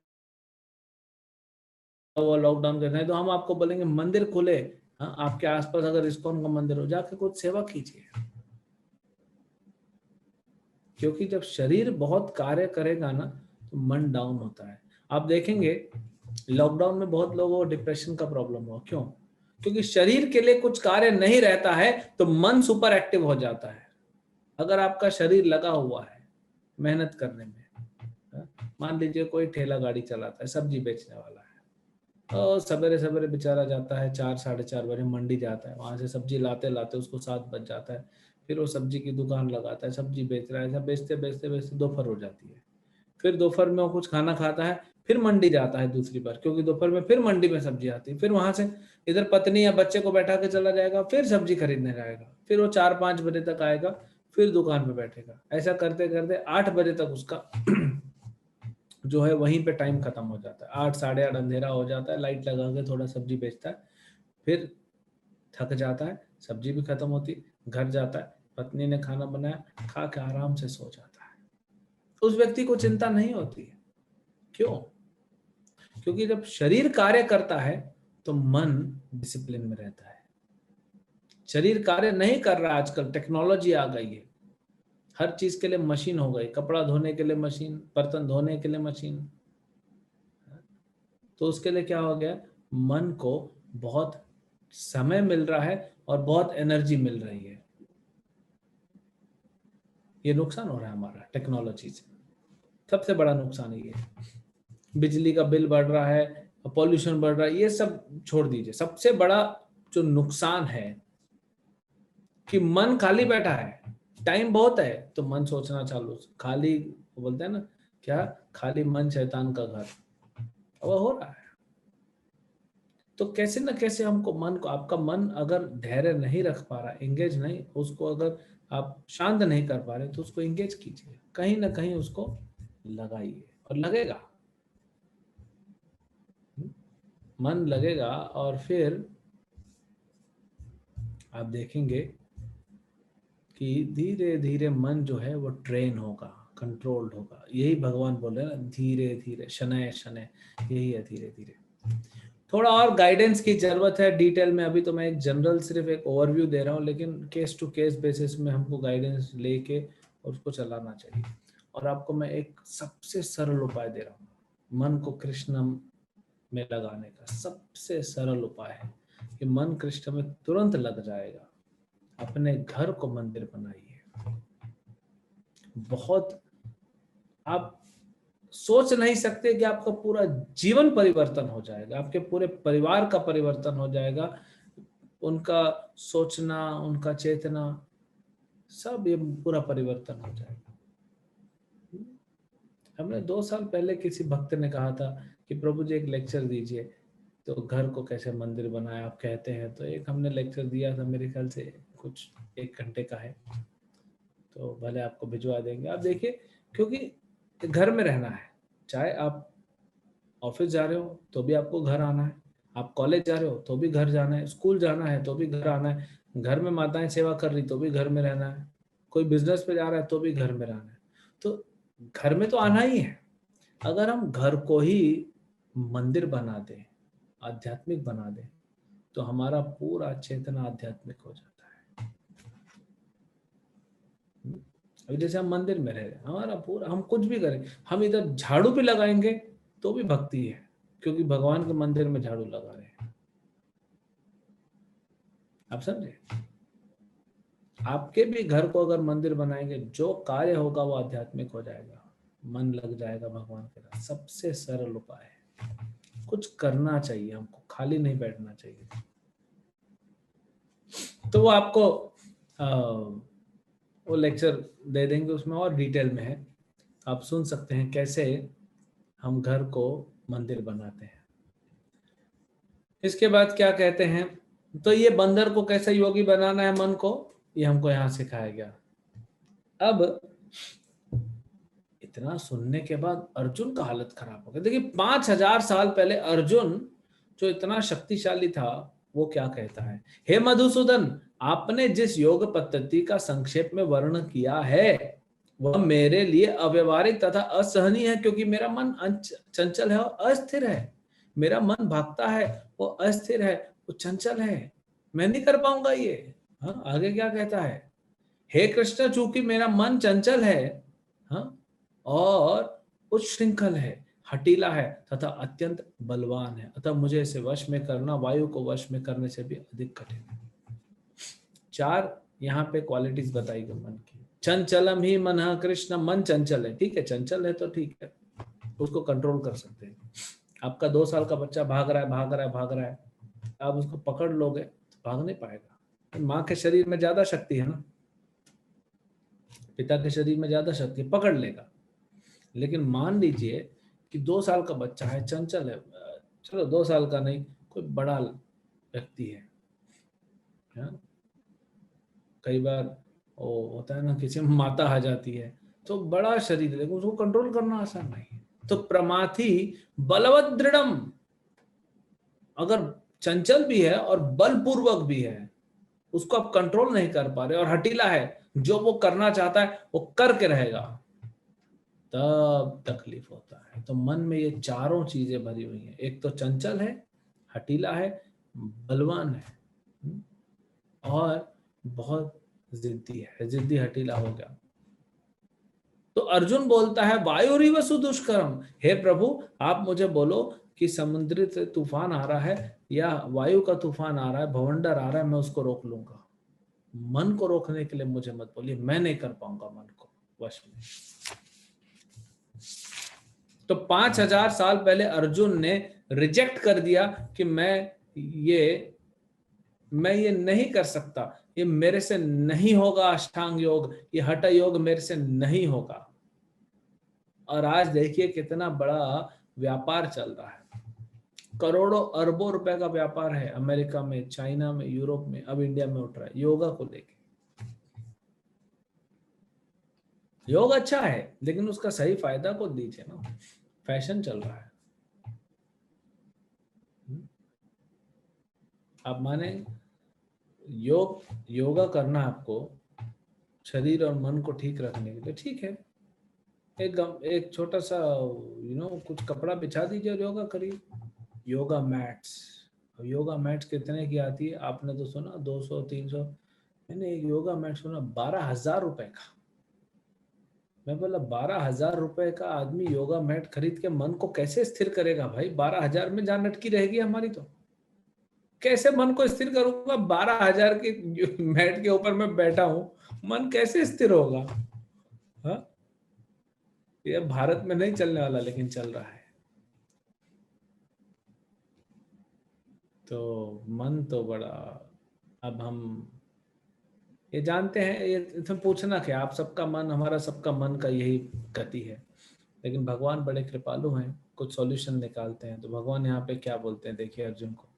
वो लॉकडाउन कर रहे हैं तो हम आपको बोलेंगे मंदिर खुले, हाँ, आपके आसपास अगर इस्कॉन का मंदिर हो, जाके कुछ सेवा कीजिए। क्योंकि जब शरीर बहुत कार्य करेगा ना, तो मन डाउन होता है। आप देखेंगे लॉकडाउन में बहुत लोगों को डिप्रेशन का प्रॉब्लम हुआ, क्यों? क्योंकि शरीर के लिए कुछ कार्य नहीं रहता है, तो मन सुपर एक्टिव हो जाता है। अगर आपका शरीर लगा हुआ है मेहनत करने में, मान लीजिए कोई ठेला गाड़ी चलाता है, सब्जी बेचने वाला है, तो सवेरे सवेरे बेचारा जाता है 4 साढ़े 4 बजे मंडी जाता है, वहां से सब्जी लाते लाते उसको 7 बज जाता है। फिर वो सब्जी की दुकान लगाता है, सब्जी बेच रहा है, ऐसा बेचते बेचते बेचते दोपहर हो जाती है। फिर दोपहर में वो कुछ खाना खाता है, फिर मंडी जाता है दूसरी बार, क्योंकि दोपहर में फिर मंडी में सब्जी आती है। फिर वहां से इधर पत्नी या बच्चे को बैठा के चला जाएगा, फिर सब्जी खरीदने जाएगा, फिर वो 4 5 बजे तक आएगा, फिर दुकान पे बैठेगा। ऐसा करते करते 8 बजे तक उसका जो है वहीं पे टाइम खत्म हो जाता है। 8 साढ़े 8 अंधेरा हो जाता है, लाइट लगा के थोड़ा सब्जी बेचता है, फिर थक जाता है, सब्जी भी खत्म होती, घर जाता है, पत्नी ने खाना बनाया, खा के आराम से सो जाता है। उस व्यक्ति को चिंता नहीं होती है। क्यों? क्योंकि जब शरीर कार्य करता है तो मन डिसिप्लिन में रहता है। शरीर कार्य नहीं कर रहा, आजकल टेक्नोलॉजी आ गई है, हर चीज के लिए मशीन हो गई, कपड़ा धोने के लिए मशीन, बर्तन धोने के लिए मशीन। तो उसके लिए क्या हो गया, मन को बहुत समय मिल रहा है और बहुत एनर्जी मिल रही है। ये नुकसान हो रहा है हमारा टेक्नोलॉजी से, सबसे बड़ा नुकसान ये है। बिजली का बिल बढ़ रहा है, पॉल्यूशन बढ़ रहा है, ये सब छोड़ दीजिए। सबसे बड़ा जो नुकसान है कि मन खाली बैठा है, टाइम बहुत है तो मन सोचना चालू, खाली बोलते हैं ना, क्या, खाली मन शैतान का घर, वो हो रहा है। तो कैसे ना कैसे हमको मन को, आपका मन अगर धैर्य नहीं रख पा रहा, एंगेज नहीं, उसको अगर आप शांत नहीं कर पा रहे, तो उसको एंगेज कीजिए, कहीं ना कहीं उसको लगाइए, और लगेगा, मन लगेगा। और फिर आप देखेंगे कि धीरे धीरे मन जो है वो ट्रेन होगा, कंट्रोल्ड होगा। यही भगवान बोल रहे हैं ना, धीरे धीरे शनय शनय, यही है धीरे धीरे। थोड़ा और गाइडेंस की जरूरत है डिटेल में। अभी तो मैं एक जनरल सिर्फ एक ओवरव्यू दे रहा हूँ, लेकिन केस टू केस बेसिस में हमको गाइडेंस लेके और उसको चलाना चाहिए। और आपको मैं एक सबसे सरल उपाय दे रहा हूँ, मन को कृष्ण में लगाने का सबसे सरल उपाय है कि मन कृष्ण में तुरंत लग जाएगा। अपने घर को मंदिर बनाइए। बहुत, आप सोच नहीं सकते कि आपका पूरा जीवन परिवर्तन हो जाएगा, आपके पूरे परिवार का परिवर्तन हो जाएगा, उनका सोचना, उनका चेतना, सब ये पूरा परिवर्तन हो जाएगा। हमने 2 साल पहले किसी भक्त ने कहा था कि प्रभु जी एक लेक्चर दीजिए, तो घर को कैसे मंदिर बनाए आप कहते हैं। तो एक हमने लेक्चर दिया था, मेरे ख्याल से कुछ 1 घंटे का है, तो भले आपको भिजवा देंगे, आप देखिए। क्योंकि घर में रहना है, चाहे आप ऑफिस जा रहे हो तो भी आपको घर आना है, आप कॉलेज जा रहे हो तो भी घर जाना है, स्कूल जाना है तो भी घर आना है, घर में माताएं सेवा कर रही तो भी घर में रहना है, कोई बिजनेस पे जा रहा है तो भी घर में रहना है। तो घर में तो आना ही है। अगर हम घर को ही मंदिर बना दें, आध्यात्मिक बना दें, तो हमारा पूरा चेतना आध्यात्मिक हो जाता है। अभी जैसे हम मंदिर में रह रहे हैं, हमारा पूरा, हम कुछ भी करें, हम इधर झाड़ू भी लगाएंगे तो भी भक्ति है, क्योंकि भगवान के मंदिर में झाड़ू लगा रहे हैं। आप समझे? आपके भी घर को अगर मंदिर बनाएंगे, जो कार्य होगा वो आध्यात्मिक हो जाएगा, मन लग जाएगा भगवान के साथ। सबसे सरल उपाय है, कुछ करना चाहिए हमको, खाली नहीं बैठना चाहिए। तो वो आपको वो लेक्चर दे देंगे, उसमें और डिटेल में है, आप सुन सकते हैं कैसे हम घर को मंदिर बनाते हैं। इसके बाद क्या कहते हैं, तो ये बंदर को कैसे योगी बनाना है मन को, ये हमको यहाँ सिखाया गया। अब इतना सुनने के बाद अर्जुन का हालत खराब हो गया। देखिए 5000 साल पहले अर्जुन जो इतना शक्तिशाली था, वो क्या कहता है, हे मधुसूदन, आपने जिस योग पद्धति का संक्षेप में वर्णन किया है वह मेरे लिए अव्यवहारिक तथा असहनीय है, क्योंकि मेरा मन चंचल है और अस्थिर है। मेरा मन भागता है, वो अस्थिर है, वो चंचल है, मैं नहीं कर पाऊंगा ये। हाँ, आगे क्या कहता है, हे कृष्ण, चूंकि मेरा मन चंचल है, हाँ, और उच्छृंखल है, हठीला है तथा अत्यंत बलवान है, अतः मुझे इसे वश में करना वायु को वश में करने से भी अधिक कठिन है। 4 यहाँ पे क्वालिटीज बताई गई मन की। चंचलम ही मन कृष्ण, मन चंचल है, ठीक है, चंचल है तो ठीक है, उसको कंट्रोल कर सकते हैं। आपका 2 साल का बच्चा भाग रहा है, भाग रहा है, भाग रहा है, आप उसको पकड़ लोगे तो भाग नहीं पाएगा। माँ के शरीर में ज्यादा शक्ति है ना, पिता के शरीर में ज्यादा शक्ति, पकड़ लेगा। लेकिन मान लीजिए कि 2 साल का बच्चा है, चंचल है, चलो 2 साल का नहीं, कोई बड़ा व्यक्ति है, कई बार वो होता है ना, किसी में माता आ जाती है, तो बड़ा शरीर, लेकिन उसको कंट्रोल करना आसान नहीं है। तो प्रमाथि बलवत दृढ़म, अगर चंचल भी है और बलपूर्वक भी है, उसको आप कंट्रोल नहीं कर पा रहे, और हठीला है, जो वो करना चाहता है वो करके रहेगा, तब तकलीफ होता है। तो मन में ये चारों चीजें भरी हुई हैं, एक तो चंचल है, हठीला है, बलवान है, और बहुत जिद्दी है, जिद्दी हठीला हो गया। तो अर्जुन बोलता है वायुरिव सुदुष्करम, हे प्रभु आप मुझे बोलो कि समुद्री से तूफान आ रहा है या वायु का तूफान आ रहा है, भवंडर आ रहा है, मैं उसको रोक लूंगा। मन को रोकने के लिए मुझे मत बोलिए, मैं नहीं कर पाऊंगा मन को वश में। तो 5000 साल पहले अर्जुन ने रिजेक्ट कर दिया कि मैं ये नहीं कर सकता, ये मेरे से नहीं होगा, अष्टांग योग, ये हठ योग मेरे से नहीं होगा। और आज देखिए कितना बड़ा व्यापार चल रहा है, करोड़ों अरबों रुपए का व्यापार है अमेरिका में, चाइना में, यूरोप में, अब इंडिया में उठ रहा है योगा को लेके। योग अच्छा है, लेकिन उसका सही फायदा को दीजिए ना, फैशन चल रहा है। आप माने योगा करना आपको शरीर और मन को ठीक रखने के लिए, ठीक है, एक छोटा सा कुछ कपड़ा बिछा दीजिए और योगा करिए। योगा मैट्स, योगा मैट्स कितने की आती है आपने तो सुना, 200 300, मैंने एक योगा मैट सुना 12,000 रुपए का। मैं बोला 12,000 रुपए का आदमी योगा मैट खरीद के मन को कैसे स्थिर करेगा भाई, 12,000 में जान अटकी रहेगी हमारी, तो कैसे मन को स्थिर करूंगा, 12,000 के मैट के ऊपर मैं बैठा हूं, मन कैसे स्थिर होगा। हाँ, ये भारत में नहीं चलने वाला, लेकिन चल रहा है। तो मन तो बड़ा, अब हम ये जानते हैं, ये इसमें पूछना क्या, आप सबका मन, हमारा सबका मन का यही गति है, लेकिन भगवान बड़े कृपालु हैं, कुछ सॉल्यूशन निकालते हैं। तो भगवान यहाँ पे क्या बोलते हैं, देखिए अर्जुन को।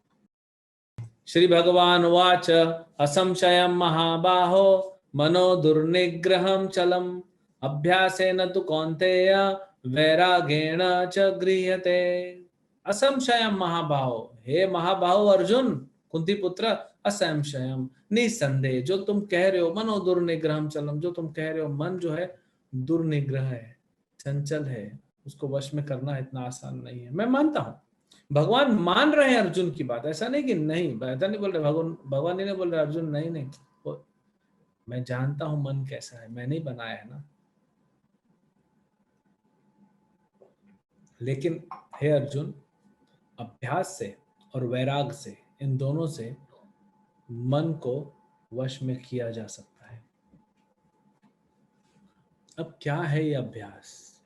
श्री भगवान वाच असंशयं महाबाहो मनो दुर्निग्रहं चलम अभ्यासेन तु कौन्तेय वैरागेण च गृह्यते। असंशयं महाबाहो, हे महाबाहो अर्जुन, कुंती पुत्र, असंशयम, निसंदेह, जो तुम कह रहे हो मनो दुर्निग्रहं चलम, जो तुम कह रहे हो मन जो है दुर्निग्रह है, चंचल है, उसको वश में करना इतना आसान नहीं है, मैं मानता हूं। भगवान मान रहे हैं अर्जुन की बात, ऐसा नहीं कि नहीं, ऐसा नहीं बोल रहे भगवान, भगवान नहीं बोल रहे अर्जुन नहीं नहीं, मैं जानता हूं मन कैसा है, मैंने ही बनाया है ना। लेकिन हे अर्जुन, अभ्यास से और वैराग से, इन दोनों से मन को वश में किया जा सकता है। अब क्या है ये अभ्यास,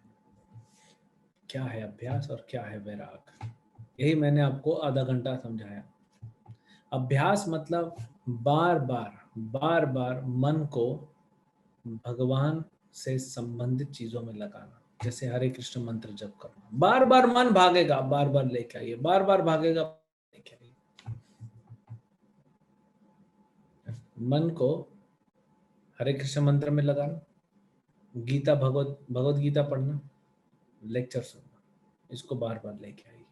क्या है अभ्यास और क्या है वैराग, यही मैंने आपको आधा घंटा समझाया। अभ्यास मतलब बार बार मन को भगवान से संबंधित चीजों में लगाना। जैसे हरे कृष्ण मंत्र जप करना, बार बार मन भागेगा, बार बार लेके आइए, बार बार भागेगा, लेके आइए। मन को हरे कृष्ण मंत्र में लगाना, गीता भगवत गीता पढ़ना, लेक्चर सुनना, इसको बार बार लेके आइए।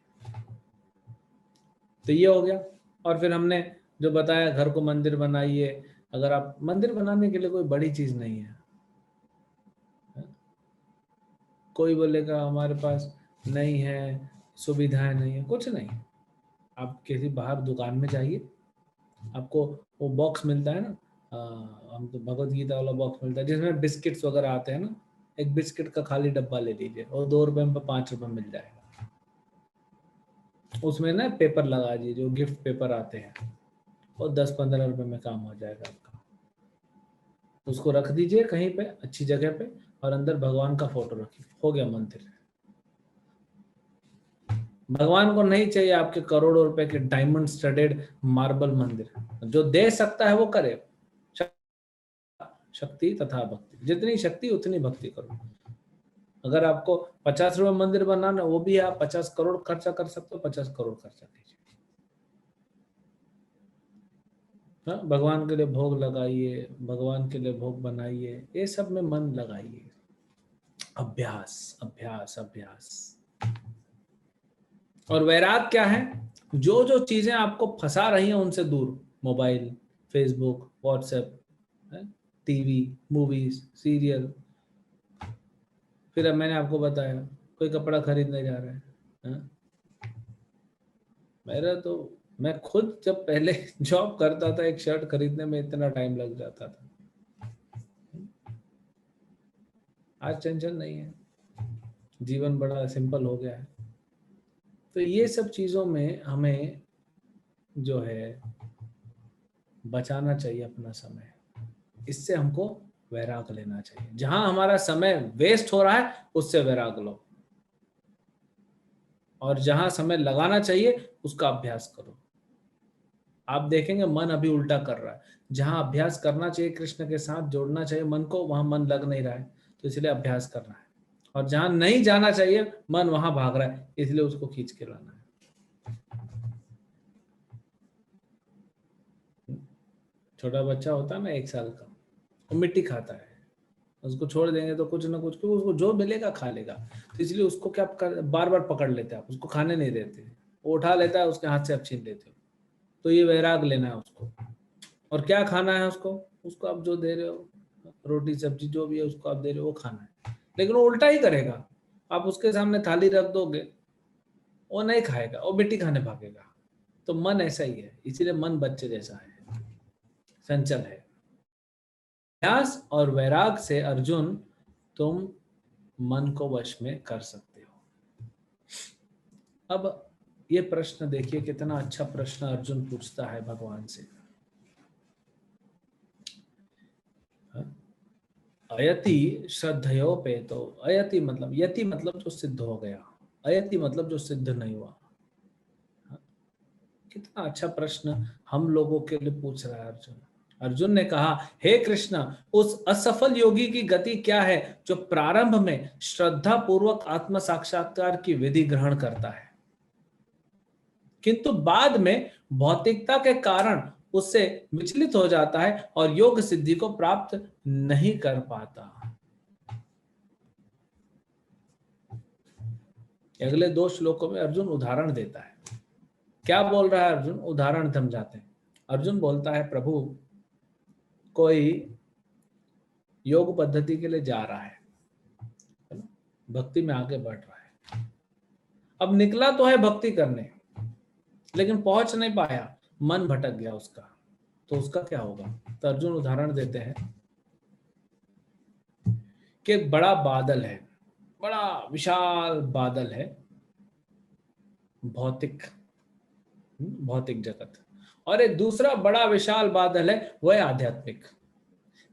तो ये हो गया। और फिर हमने जो बताया, घर को मंदिर बनाइए। अगर आप मंदिर बनाने के लिए कोई बड़ी चीज नहीं है। कोई बोलेगा हमारे पास नहीं है, सुविधाएं नहीं है, कुछ नहीं। आप किसी बाहर दुकान में जाइए, आपको वो बॉक्स मिलता है ना, हम तो भगवत गीता वाला बॉक्स मिलता है जिसमें बिस्किट्स वगैरह आते हैं ना, एक बिस्किट का खाली डब्बा ले लीजिए और 2 रुपए में 5 रुपए मिल जाएगा। उसमें ना पेपर लगा दीजिए, जो गिफ्ट पेपर आते हैं, और 10-15 रुपए में काम हो जाएगा आपका। उसको रख दीजिए कहीं पे अच्छी जगह पे, और अंदर भगवान का फोटो रखिए, हो गया मंदिर। भगवान को नहीं चाहिए आपके करोड़ों रुपए के डायमंड स्टडेड मार्बल मंदिर। जो दे सकता है वो करे। शक्ति तथा भक्ति, जितनी शक्ति उतनी भक्ति करो। अगर आपको 50 रुपए मंदिर बनाना, वो भी आप 50 करोड़ खर्चा कर सकते हो, 50 करोड़ खर्चा कीजिए। हाँ, भगवान के लिए भोग लगाइए, भगवान के लिए भोग बनाइए, ये सब में मन लगाइए। अभ्यास अभ्यास अभ्यास। और वैराग क्या है? जो जो चीजें आपको फंसा रही हैं उनसे दूर, mobile, Facebook, WhatsApp, TV, movies, serial. फिर अब मैंने आपको बताया, कोई कपड़ा खरीदने जा रहा है, हाँ? मेरा तो, मैं खुद जब पहले जॉब करता था, एक शर्ट खरीदने में इतना टाइम लग जाता था। आज टेंशन नहीं है, जीवन बड़ा सिंपल हो गया है। तो ये सब चीजों में हमें जो है बचाना चाहिए अपना समय। इससे हमको वैराग लेना चाहिए। जहां हमारा समय वेस्ट हो रहा है उससे वैराग लो, और जहां समय लगाना चाहिए उसका अभ्यास करो। आप देखेंगे मन अभी उल्टा कर रहा है। जहां अभ्यास करना चाहिए, कृष्ण के साथ जोड़ना चाहिए मन को, वहां मन लग नहीं रहा है, तो इसलिए अभ्यास करना है। और जहां नहीं जाना चाहिए मन, वहां भाग रहा है, इसलिए उसको खींच के लाना है। छोटा बच्चा होता है ना 1 साल का, वो मिट्टी खाता है, उसको छोड़ देंगे तो कुछ ना कुछ, क्योंकि उसको जो मिलेगा खा लेगा। तो इसलिए उसको क्या कर, बार बार पकड़ लेते हैं आप, उसको खाने नहीं देते, वो उठा लेता है, उसके हाथ से आप छीन लेते हो। तो ये वैराग लेना है उसको। और क्या खाना है उसको? उसको आप जो दे रहे हो, रोटी सब्जी जो भी है उसको आप दे रहे हो, वो खाना है। लेकिन वो उल्टा ही करेगा। आप उसके सामने थाली रख दोगे, वो नहीं खाएगा, वो मिट्टी खाने भागेगा। तो मन ऐसा ही है, इसीलिए मन बच्चे जैसा है, चंचल है। अभ्यास और वैराग से अर्जुन तुम मन को वश में कर सकते हो। अब ये प्रश्न देखिए, कितना अच्छा प्रश्न अर्जुन पूछता है भगवान से। अयति श्रद्धयोपेतो, अयति मतलब, यति मतलब जो सिद्ध हो गया, अयति मतलब जो सिद्ध नहीं हुआ। कितना अच्छा प्रश्न हम लोगों के लिए पूछ रहा है अर्जुन। अर्जुन ने कहा, हे कृष्ण, उस असफल योगी की गति क्या है जो प्रारंभ में श्रद्धा पूर्वक आत्म साक्षात्कार की विधि ग्रहण करता है, किंतु बाद में भौतिकता के कारण उससे विचलित हो जाता है और योग सिद्धि को प्राप्त नहीं कर पाता। अगले 2 श्लोकों में अर्जुन उदाहरण देता है। क्या बोल रहा है अर्जुन? उदाहरण समझाते हैं। अर्जुन बोलता है, प्रभु, कोई योग पद्धति के लिए जा रहा है ना? भक्ति में आगे बढ़ रहा है। अब निकला तो है भक्ति करने, लेकिन पहुंच नहीं पाया, मन भटक गया उसका। तो उसका क्या होगा? तो अर्जुन उदाहरण देते हैं, कि एक बड़ा बादल है, बड़ा विशाल बादल है, भौतिक, भौतिक जगत, और एक दूसरा बड़ा विशाल बादल है, वो है आध्यात्मिक।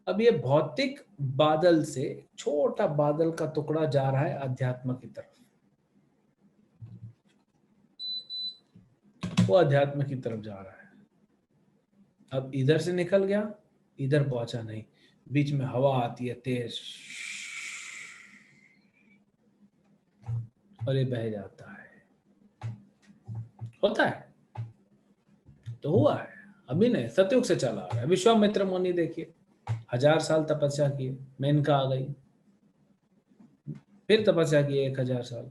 अब ये भौतिक बादल से छोटा बादल का टुकड़ा जा रहा है अध्यात्म की तरफ, वो अध्यात्म की तरफ जा रहा है। अब इधर से निकल गया, इधर पहुंचा नहीं, बीच में हवा आती है तेज, और ये बह जाता है। होता है तो हुआ है, अभी नहीं, सतयुग से चला आ रहा है। विश्वामित्र मुनि देखिए, 1000 साल तपस्या किए, मेनका आ गई, फिर तपस्या किए 1000 साल,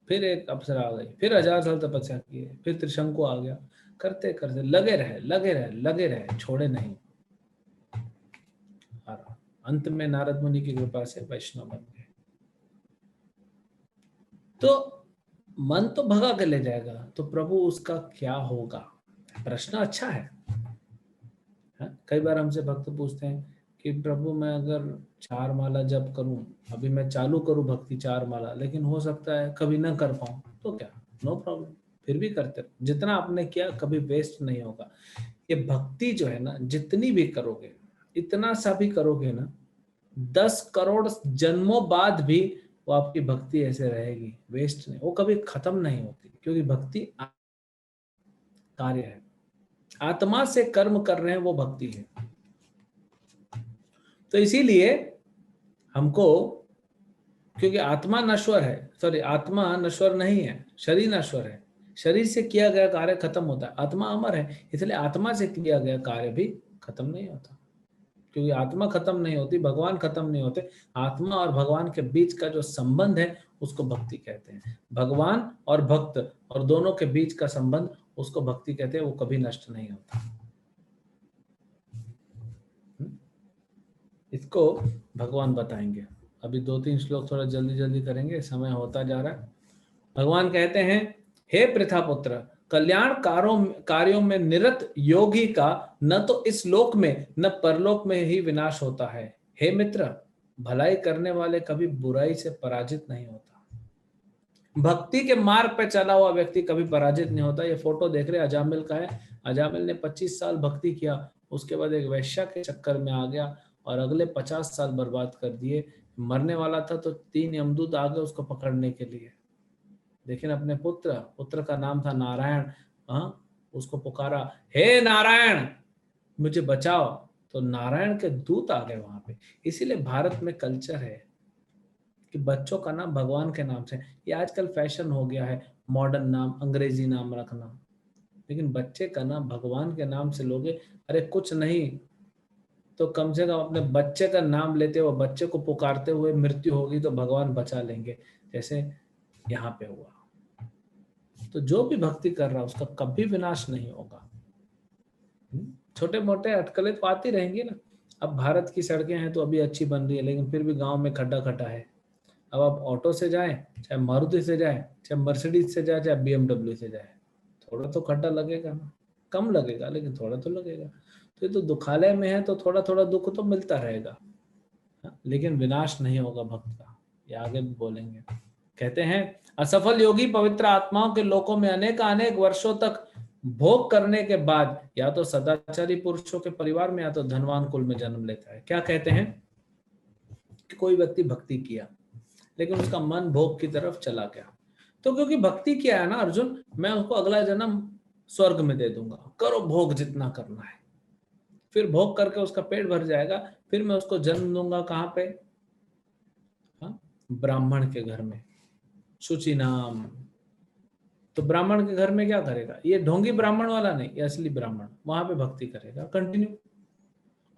फिर एक अप्सरा आ गई, फिर 1000 साल तपस्या किए, फिर त्रिशंकु आ गया, करते करते लगे रहे लगे रहे लगे रहे, छोड़े नहीं। और अंत में नारद मुनि की कृपा से वैष्णव बन गए। तो मन तो भगा के ले जाएगा, तो प्रभु उसका क्या होगा? प्रश्न अच्छा है। कई बार हमसे भक्त पूछते हैं कि प्रभु मैं अगर 4 माला जप करूं, अभी मैं चालू करूं भक्ति 4 माला, लेकिन हो सकता है कभी ना कर पाऊं, तो क्या, नो प्रॉब्लम, फिर भी करते रहो। जितना आपने किया कभी वेस्ट नहीं होगा। ये भक्ति जो है ना, जितनी भी करोगे, इतना सा भी करोगे ना, 10 करोड़ जन्मों बाद भी वो आपकी भक्ति ऐसे रहेगी, वेस्ट नहीं, वो कभी खत्म नहीं होती, क्योंकि भक्ति कार्य है, आत्मा से कर्म कर रहे हैं, वो भक्ति है। तो इसीलिए हमको, क्योंकि आत्मा नश्वर है, सॉरी आत्मा नश्वर नहीं है, शरीर नश्वर है, शरीर से किया गया कार्य खत्म होता है, आत्मा अमर है, इसलिए आत्मा से किया गया कार्य भी खत्म नहीं होता। क्योंकि आत्मा खत्म नहीं होती, भगवान खत्म नहीं होते, आत्मा और भगवान के बीच का जो संबंध है उसको भक्ति कहते हैं। भगवान और भक्त और दोनों के बीच का संबंध, उसको भक्ति कहते हैं, वो कभी नष्ट नहीं होता। इसको भगवान बताएंगे। अभी 2-3 श्लोक थोड़ा जल्दी जल्दी करेंगे, समय होता जा रहा है। भगवान कहते हैं, हे पृथा पुत्र, कल्याण कार्यों में निरत योगी का न तो इस लोक में न परलोक में ही विनाश होता है। हे मित्र, भलाई करने वाले कभी बुराई से पराजित नहीं होता। भक्ति के मार्ग पे चला हुआ व्यक्ति कभी पराजित नहीं होता। ये फोटो देख रहे अजामिल का है। अजामिल ने 25 साल भक्ति किया, उसके बाद एक वैश्या के चक्कर में आ गया और अगले 50 साल बर्बाद कर दिए। मरने वाला था तो 3 यमदूत आ गए उसको पकड़ने के लिए, लेकिन अपने पुत्र का नाम था नारायण, उसको पुकारा, हे नारायण मुझे बचाओ, तो नारायण के दूत आ गए वहां पे। इसीलिए भारत में कल्चर है कि बच्चों का नाम भगवान के नाम से, ये आजकल फैशन हो गया है मॉडर्न नाम, अंग्रेजी नाम रखना, लेकिन बच्चे का नाम भगवान के नाम से लोगे, अरे कुछ नहीं तो कम से कम अपने बच्चे का नाम लेते हुए, बच्चे को पुकारते हुए मृत्यु होगी तो भगवान बचा लेंगे, जैसे यहाँ पे हुआ। तो जो भी भक्ति कर रहा है उसका कभी विनाश नहीं होगा। छोटे मोटे अटकलें तो आती रहेंगी ना। अब भारत की सड़कें हैं तो अभी अच्छी बन रही है, लेकिन फिर भी गांव में खड्डा खड्डा है। अब आप ऑटो से जाएं, चाहे मारुति से जाएं, चाहे मर्सिडीज से जाए, चाहे BMW से जाए, थोड़ा तो खड्डा लगेगा ना, कम लगेगा लेकिन थोड़ा तो लगेगा। तो ये तो दुखालय में है तो थोड़ा थोड़ा दुख तो मिलता रहेगा, लेकिन विनाश नहीं होगा भक्त का, ये आगे भी बोलेंगे। कहते हैं, असफल योगी पवित्र आत्माओं के लोकों में अनेक वर्षों तक भोग करने के बाद या तो सदाचारी पुरुषों के परिवार में या तो धनवान कुल में जन्म लेता है। क्या कहते हैं कि कोई व्यक्ति भक्ति किया लेकिन उसका मन भोग की तरफ चला गया, तो क्योंकि भक्ति किया है ना अर्जुन, मैं उसको अगला जन्म स्वर्ग में दे दूंगा, करो भोग जितना करना है, फिर भोग करके उसका पेट भर जाएगा, फिर मैं उसको जन्म दूंगा कहाँ पे, ब्राह्मण के घर में, शुचि नाम। तो ब्राह्मण के घर में क्या करेगा, ये ढोंगी ब्राह्मण वाला नहीं, ये असली ब्राह्मण, वहां पे भक्ति करेगा कंटिन्यू।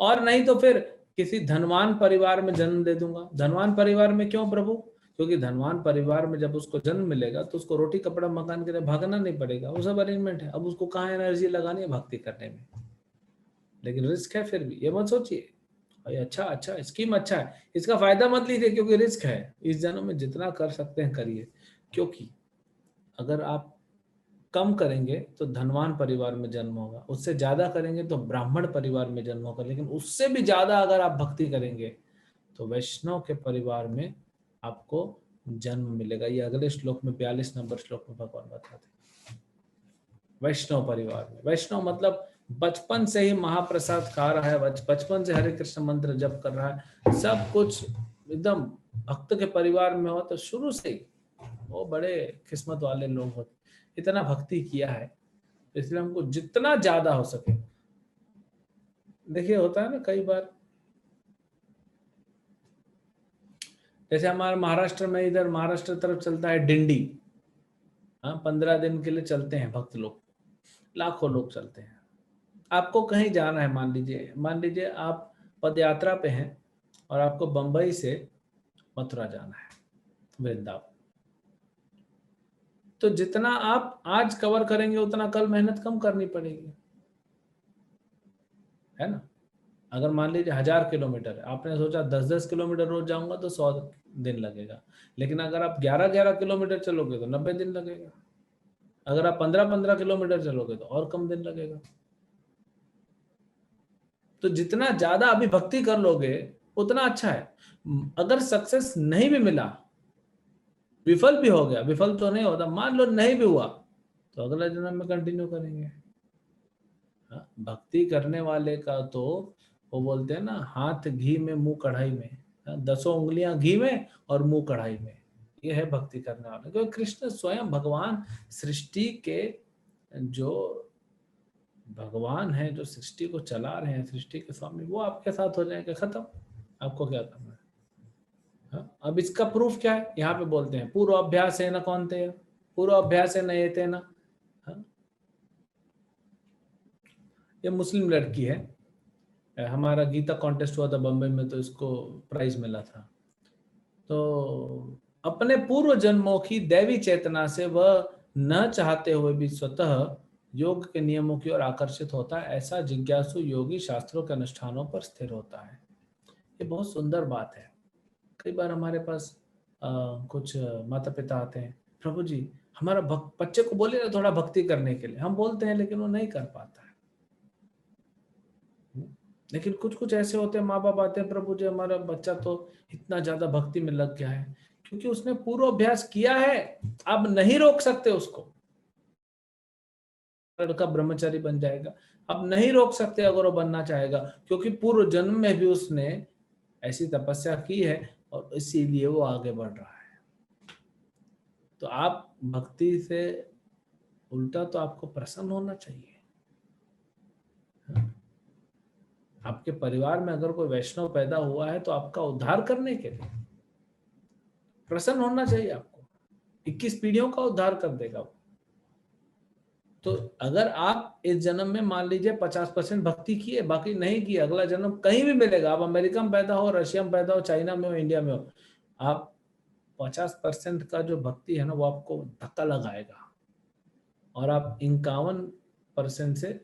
और नहीं तो फिर किसी धनवान परिवार में जन्म दे दूंगा। धनवान परिवार में क्यों प्रभु? क्योंकि धनवान परिवार में जब उसको जन्म मिलेगा तो उसको रोटी कपड़ा मकान के लिए भागना नहीं पड़ेगा, वो सब अरेंजमेंट है। अब उसको कहाँ एनर्जी लगानी है भक्ति करने में, लेकिन रिस्क है फिर भी, ये मत सोचिए अच्छा स्कीम अच्छा है, इसका फायदा मत लीजिए क्योंकि रिस्क है। इस जन्म में जितना कर सकते हैं करिए, क्योंकि अगर आप कम करेंगे तो धनवान परिवार में जन्म होगा, उससे ज्यादा करेंगे तो ब्राह्मण परिवार में जन्म होगा, लेकिन उससे भी ज्यादा अगर आप भक्ति करेंगे तो वैष्णव के परिवार में आपको जन्म मिलेगा। ये अगले श्लोक में 42 नंबर श्लोक में भगवान बताते हैं। वैष्णव परिवार में, वैष्णव मतलब बचपन से ही महाप्रसाद खा रहा है, बचपन से हरे कृष्ण मंत्र जप कर रहा है, सब कुछ एकदम भक्त के परिवार में हो, तो शुरू से ही वो बड़े किस्मत वाले लोग होते, इतना भक्ति किया है। इसलिए हमको जितना ज्यादा हो सके, देखिए होता है ना कई बार, जैसे हमारे महाराष्ट्र में, इधर महाराष्ट्र तरफ चलता है डिंडी। हाँ, 15 दिन के लिए चलते हैं भक्त लोग, लाखों लोग चलते हैं। आपको कहीं जाना है, मान लीजिए आप पद यात्रा पे हैं और आपको बंबई से मथुरा जाना है, वृंदावन, तो जितना आप आज कवर करेंगे उतना कल मेहनत कम करनी पड़ेगी, है ना। अगर मान लीजिए 1000 किलोमीटर है, आपने सोचा 10-10 किलोमीटर रोज जाऊंगा तो 100 दिन लगेगा, लेकिन अगर आप 11-11 किलोमीटर चलोगे तो 90 दिन लगेगा। अगर आप 15-15 किलोमीटर चलोगे तो और कम दिन लगेगा। तो जितना ज्यादा अभी भक्ति कर लोगे उतना अच्छा है। अगर सक्सेस नहीं भी मिला, विफल भी हो गया, विफल तो नहीं होता, मान लो नहीं भी हुआ, तो अगला जन्म में कंटिन्यू करेंगे। हाँ, भक्ति करने वाले का तो वो बोलते हैं ना, हाथ घी में मुंह कढ़ाई में, हाँ, 10 उंगलियां घी में और मुंह कढ़ाई में, ये है भक्ति करने वाला। क्योंकि कृष्ण स्वयं भगवान, सृष्टि के जो भगवान है, जो सृष्टि को चला रहे हैं, सृष्टि के स्वामी, वो आपके साथ हो जाएंगे, खत्म, आपको क्या करना है। हाँ? अब इसका प्रूफ क्या है, यहाँ पे बोलते हैं पूर्व अभ्यास है ना कौन थे, पूर्व अभ्यास है न ये थे ना। हाँ? ये मुस्लिम लड़की है, हमारा गीता कॉन्टेस्ट हुआ था बम्बई में, तो इसको प्राइज मिला था। तो अपने पूर्व जन्मों की दैवी चेतना से वह न चाहते हुए भी स्वतः योग के नियमों की ओर आकर्षित होता है। ऐसा जिज्ञासु योगी शास्त्रों के अनुष्ठानों पर स्थिर होता है। ये बहुत सुंदर बात है। कई बार हमारे पास कुछ माता पिता आते हैं, प्रभु जी हमारा बच्चे को बोलिए ना थोड़ा भक्ति करने के लिए, हम बोलते हैं लेकिन वो नहीं कर पाता है। लेकिन कुछ कुछ ऐसे होते हैं माँ बाप आते हैं, प्रभु जी हमारा बच्चा तो इतना ज्यादा भक्ति में लग गया है, क्योंकि उसने पूर्व अभ्यास किया है। अब नहीं रोक सकते उसको, लड़का ब्रह्मचारी बन जाएगा, अब नहीं रोक सकते अगर वो बनना चाहेगा, क्योंकि पूर्व जन्म में भी उसने ऐसी तपस्या की है और इसीलिए वो आगे बढ़ रहा है। तो आप भक्ति से उल्टा तो आपको प्रसन्न होना चाहिए। आपके परिवार में अगर कोई वैष्णव पैदा हुआ है तो आपका उद्धार करने के लिए प्रसन्न होना चाहिए आपको। 21 पीढ़ियों का उद्धार कर देगा वो। तो अगर आप इस जन्म में मान लीजिए 50% भक्ति किए, बाकी नहीं किए, अगला जन्म कहीं भी मिलेगा, आप अमेरिका में पैदा हो, रशिया में पैदा हो, चाइना में हो, इंडिया में हो, आप 50% का जो भक्ति है ना वो आपको धक्का लगाएगा और आप 51% से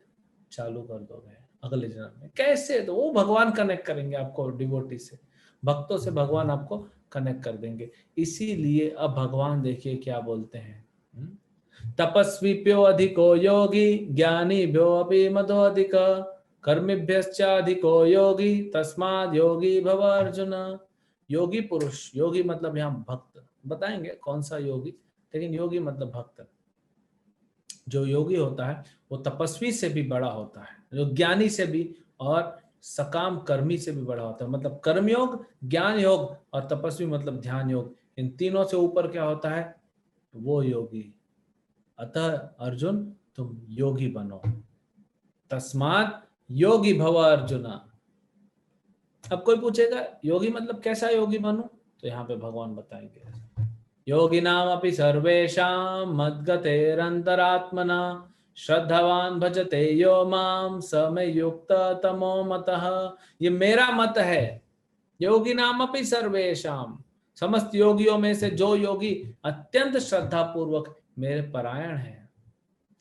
चालू कर दोगे अगले जन्म में। कैसे? तो वो भगवान कनेक्ट करेंगे आपको डिवोटी से, भक्तों से भगवान आपको कनेक्ट कर देंगे। इसीलिए अब भगवान देखिए क्या बोलते हैं, तपस्वीप्यो अधिको योगी ज्ञानी भ्यो अपि मतो अधिक कर्मिभ्यश्चाधिको योगी तस्माद् योगी भव अर्जुन। योगी पुरुष, योगी मतलब यहाँ भक्त, बताएंगे कौन सा योगी, लेकिन योगी मतलब भक्त। जो योगी होता है वो तपस्वी से भी बड़ा होता है, जो ज्ञानी से भी और सकाम कर्मी से भी बड़ा होता है। मतलब कर्मयोग, ज्ञान योग और तपस्वी मतलब ध्यान योग, इन तीनों से ऊपर क्या होता है, वो योगी। अतः अर्जुन तुम योगी बनो, तस्मात् योगी भव अर्जुन। अब कोई पूछेगा योगी मतलब कैसा योगी बनूं, तो यहाँ पे भगवान बताएंगे, योगिनामपि सर्वेषां मद्गतेरन्तरात्मना श्रद्धावान भजते यो माम स मे युक्त तमो मतः। ये मेरा मत है। योगिनामपि सर्वेषां, समस्त योगियों में से जो योगी अत्यंत श्रद्धा पूर्वक मेरे परायण है,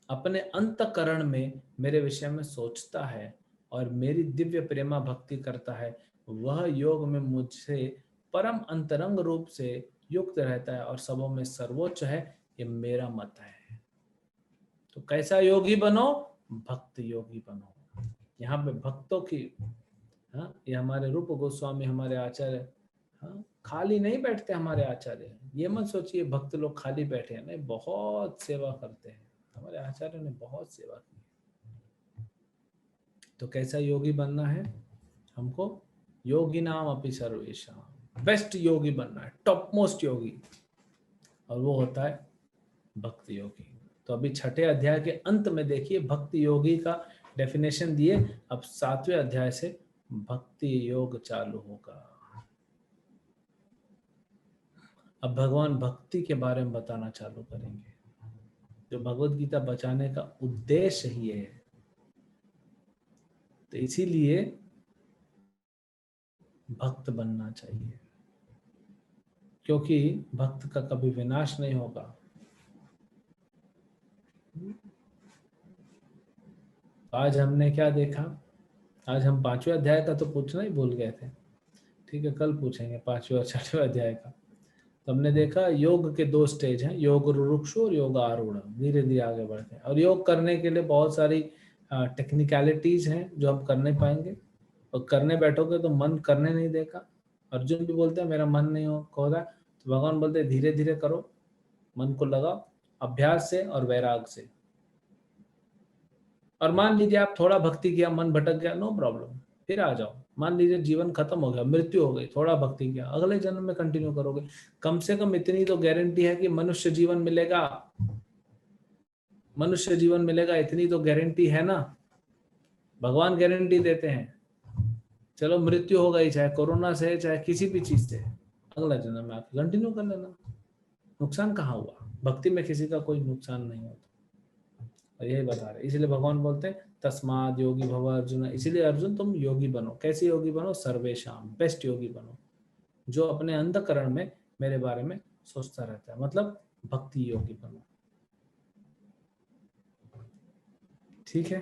अपने अंतकरण में मेरे विषय में सोचता है और मेरी दिव्य प्रेमा भक्ति करता है, वह योग में मुझसे परम अंतरंग रूप से युक्त रहता है और सबों में सर्वोच्च है। ये मेरा मत है। तो कैसा योगी बनो, भक्त योगी बनो। यहाँ पे भक्तों की, हाँ, ये हमारे रूप गोस्वामी हमारे आचार्य खाली नहीं बैठते हमारे आचार्य। ये मत सोचिए भक्त लोग खाली बैठे हैं, नहीं, बहुत सेवा करते हैं। हमारे आचार्य ने बहुत सेवा की। तो कैसा योगी बनना है हमको? योगी नाम अपि सर्वेषां, बेस्ट योगी बनना है, टॉप मोस्ट योगी, और वो होता है भक्ति योगी। तो अभी 6ठे अध्याय के अंत में देखिए भक्ति योगी का डेफिनेशन दिए। अब 7वें अध्याय से भक्ति योग चालू होगा। अब भगवान भक्ति के बारे में बताना चालू करेंगे। जो भगवत गीता बचाने का उद्देश्य ही है। तो इसीलिए भक्त बनना चाहिए, क्योंकि भक्त का कभी विनाश नहीं होगा। आज हमने क्या देखा? आज हम 5वें अध्याय का तो पूछना ही भूल गए थे। ठीक है, कल पूछेंगे 5वें और 6ठे अध्याय का। तो हमने देखा योग के 2 स्टेज हैं, योग रुरुक्ष और योग आरूढ़। धीरे धीरे आगे बढ़ते हैं, और योग करने के लिए बहुत सारी टेक्निकलिटीज हैं जो हम कर नहीं पाएंगे, और करने बैठोगे तो मन करने नहीं देगा। अर्जुन भी बोलते हैं मेरा मन नहीं हो रहा, तो भगवान बोलते हैं धीरे धीरे करो, मन को लगाओ अभ्यास से और वैराग से। और मान लीजिए आप थोड़ा भक्ति किया, मन भटक गया, नो प्रॉब्लम, फिर आ जाओ। मान लीजिए जीवन खत्म हो गया, मृत्यु हो गई, थोड़ा भक्ति किया, अगले जन्म में कंटिन्यू करोगे। कम से कम इतनी तो गारंटी है कि मनुष्य जीवन मिलेगा, मनुष्य जीवन मिलेगा, इतनी तो गारंटी है ना। भगवान गारंटी देते हैं। चलो मृत्यु हो गई, चाहे कोरोना से चाहे किसी भी चीज से, अगला जन्म में आप कंटिन्यू कर लेना। नुकसान कहाँ हुआ? भक्ति में किसी का कोई नुकसान नहीं होता, और यही बता रहे। इसलिए भगवान बोलते हैं तस्माद योगी भव अर्जुन। इसीलिए अर्जुन तुम योगी बनो। कैसे योगी बनो? सर्वेशाम, बेस्ट योगी बनो, जो अपने अंतःकरण में मेरे बारे में सोचता रहता है, मतलब भक्ति योगी बनो। ठीक है,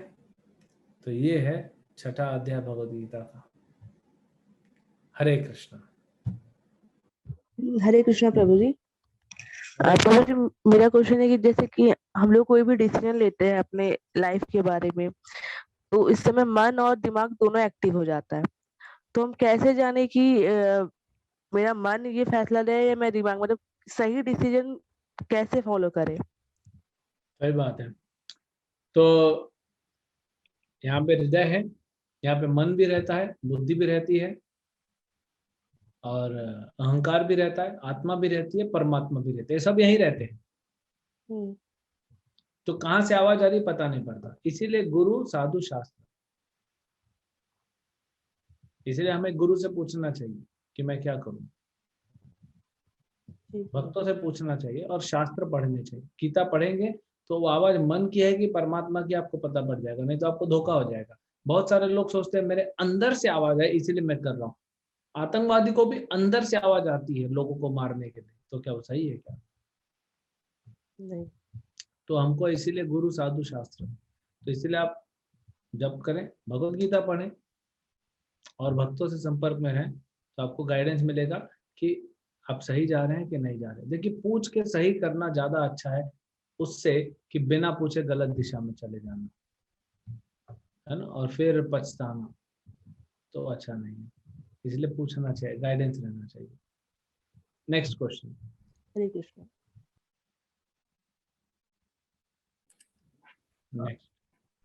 तो ये है 6ठा अध्याय भगवद गीता का। हरे कृष्णा। हरे कृष्णा प्रभु जी। प्रभु जी, मेरा क्वेश्चन है कि जैसे कि हम लोग कोई भी डिसीजन लेते हैं अपने लाइफ के बारे में, तो इस समय मन और दिमाग दोनों एक्टिव हो जाता है। तो हम कैसे जाने कि मेरा मन ये फैसला ले या मेरा दिमाग, मतलब सही डिसीजन कैसे फॉलो करें? सही बात है। तो यहाँ पे हृदय है, यहाँ पे मन भी रहता है, बुद्धि भी रहती है, और अहंकार भी रहता है, आत्मा भी रहती है, परमात्मा भी रहते हैं, सब यहीं रहते हैं। तो कहाँ से आवाज आ रही पता नहीं पड़ता। इसीलिए गुरु साधु शास्त्र, इसलिए हमें गुरु से पूछना चाहिए कि मैं क्या करूं। भक्तों से पूछना चाहिए और शास्त्र पढ़ने चाहिए। गीता पढ़ेंगे तो वो आवाज मन की है कि परमात्मा की, आपको पता पड़ जाएगा, नहीं तो आपको धोखा हो जाएगा। बहुत सारे लोग सोचते हैं मेरे अंदर से आवाज है इसीलिए मैं कर रहा हूँ। आतंकवादी को भी अंदर से आवाज आती है लोगों को मारने के लिए, तो क्या वो सही है क्या? नहीं। तो हमको इसीलिए गुरु साधु शास्त्र, तो इसीलिए आप जब करें, भगवत गीता पढ़ें और भक्तों से संपर्क में रहें, तो आपको गाइडेंस मिलेगा कि आप सही जा रहे हैं कि नहीं जा रहे। देखिए, पूछ के सही करना ज्यादा अच्छा है उससे कि बिना पूछे गलत दिशा में चले जाना, है ना, और फिर पछताना, तो अच्छा नहीं है। इसलिए पूछना चाहिए, गाइडेंस रहना चाहिए। Next question. Hare Krishna. Next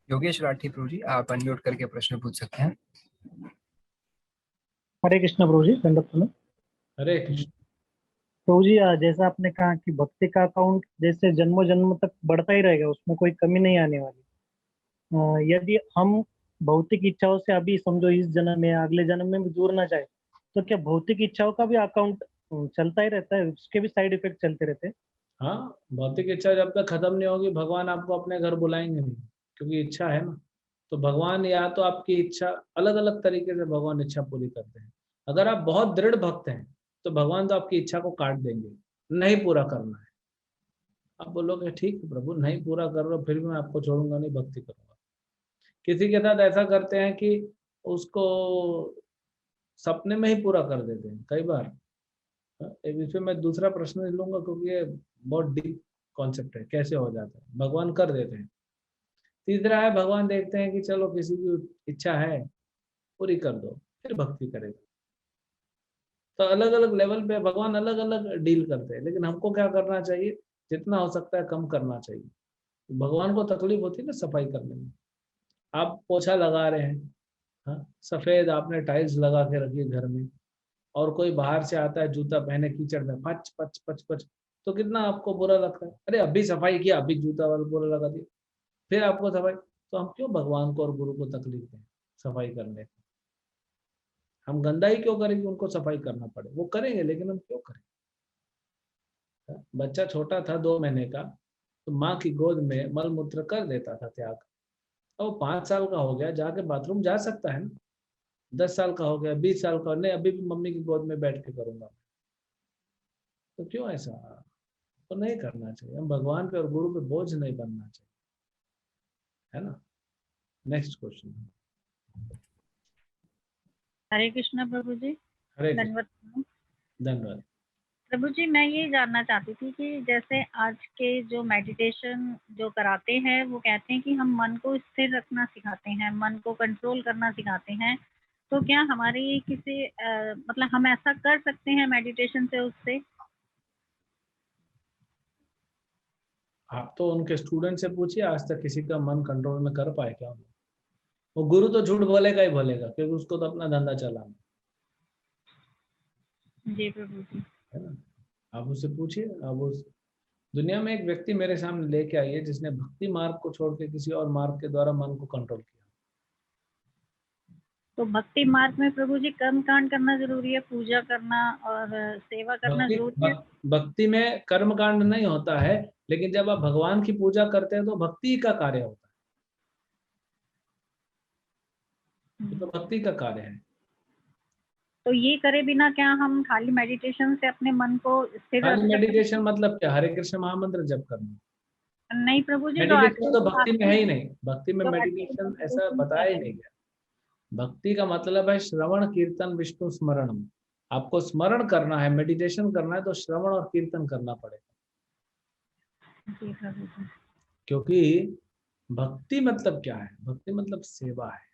Yogesh Rathi Prabhu ji, आप अनम्यूट करके प्रश्न पूछ सकते हैं। हरे कृष्ण प्रभु जी, दंडवत प्रणाम। हरे कृष्ण। प्रभु जी, जैसा आपने कहा कि भक्ति का अकाउंट जैसे जन्मों जन्म तक बढ़ता ही रहेगा, उसमें कोई कमी नहीं आने वाली। यदि हम भौतिक इच्छाओं से अभी समझो इस जन्म में अगले जन्म में भी जुड़ना चाहे, तो क्या भौतिक इच्छाओं का भी अकाउंट चलता ही रहता है? उसके भी साइड इफेक्ट चलते रहते हैं? हाँ, भौतिक इच्छा जब तक खत्म नहीं होगी भगवान आपको अपने घर बुलाएंगे नहीं, क्योंकि इच्छा है ना। तो भगवान या तो आपकी इच्छा, अलग अलग तरीके से भगवान इच्छा पूरी करते हैं। अगर आप बहुत दृढ़ भक्त हैं तो भगवान तो आपकी इच्छा को काट देंगे, नहीं पूरा करना है। आप बोलोगे ठीक है प्रभु, नहीं पूरा कर रहे हो, फिर भी मैं आपको छोड़ूंगा नहीं, भक्ति करूंगा। किसी के साथ ऐसा करते हैं कि उसको सपने में ही पूरा कर देते हैं कई बार। इसमें मैं दूसरा प्रश्न लूंगा क्योंकि ये बहुत डीप कॉन्सेप्ट है, कैसे हो जाता है, भगवान कर देते हैं। तीसरा है, भगवान देखते हैं कि चलो किसी की इच्छा है पूरी कर दो, फिर भक्ति करेगा। तो अलग अलग लेवल पे भगवान अलग अलग डील करते हैं, लेकिन हमको क्या करना चाहिए, जितना हो सकता है कम करना चाहिए। भगवान को तकलीफ होती है ना सफाई करने में। आप पोछा लगा रहे हैं, हाँ, सफेद आपने टाइल्स लगा के रखी है घर में, और कोई बाहर से आता है जूता पहने कीचड़ में पच पच पच पच, तो कितना आपको बुरा लगता है। अरे अभी सफाई किया, अभी जूता वाला बुरा लगा दिया, फिर आपको सफाई। तो हम क्यों भगवान को और गुरु को तकलीफ दें सफाई करने को? हम गंदा ही क्यों करें कि उनको सफाई करना पड़े? वो करेंगे, लेकिन हम क्यों करें? बच्चा छोटा था 2 महीने का, तो माँ की गोद में मल मूत्र कर देता था त्याग। अब वो 5 साल का हो गया, जाके बाथरूम जा सकता है ना। 10 साल का हो गया, 20 साल का, नहीं अभी भी मम्मी की गोद में बैठ के करूंगा। तो क्यों ऐसा? तो नहीं करना चाहिए। हम भगवान पे और गुरु पे बोझ नहीं बनना चाहिए, है ना। Next question. हरे कृष्णा प्रभु जी। हरे कृष्ण। धन्यवाद प्रभु। धन्यवाद। प्रभु जी, मैं ये जानना चाहती थी कि जैसे आज के जो मेडिटेशन जो कराते हैं, वो कहते हैं कि हम मन को स्थिर रखना सिखाते हैं, मन को कंट्रोल करना सिखाते हैं। तो क्या हमारी किसी मतलब हम ऐसा कर सकते हैं मेडिटेशन से उससे? आप तो उनके स्टूडेंट से पूछिए, आज तक किसी का मन कंट्रोल में कर पाए क्या? वो गुरु तो झूठ बोलेगा ही बोलेगा, क्योंकि उसको तो अपना धंधा चलाना जी प्रभु जी। है ना। आप उससे पूछिए। अब उस दुनिया में एक व्यक्ति मेरे सामने लेके आइए जिसने भक्ति मार्ग को छोड़ के किसी और मार्ग के द्वारा मन को कंट्रोल किया। तो भक्ति मार्ग में प्रभु जी कर्म कांड करना जरूरी है, पूजा करना और सेवा करना जरूरी है। भक्ति में कर्म कांड नहीं होता है, लेकिन जब आप भगवान की पूजा करते हैं तो भक्ति का कार्य होता है। तो भक्ति का कार्य है। तो ये करे बिना क्या हम खाली मेडिटेशन से अपने मन को स्थिर रख खाली सकते हैं? मेडिटेशन मतलब क्या? हरे कृष्ण महामंत्र जप करना? नहीं प्रभु जी, मेडिटेशन तो भक्ति में है ही नहीं। भक्ति में जो मेडिटेशन आजकल ऐसा बताया ही नहीं गया। भक्ति का मतलब है श्रवण कीर्तन विष्णु स्मरणम। आपको स्मरण करना है, मेडिटेशन करना है, तो श्रवण और कीर्तन करना पड़ेगा। जी प्रभु जी। क्योंकि भक्ति मतलब क्या है? भक्ति मतलब सेवा है।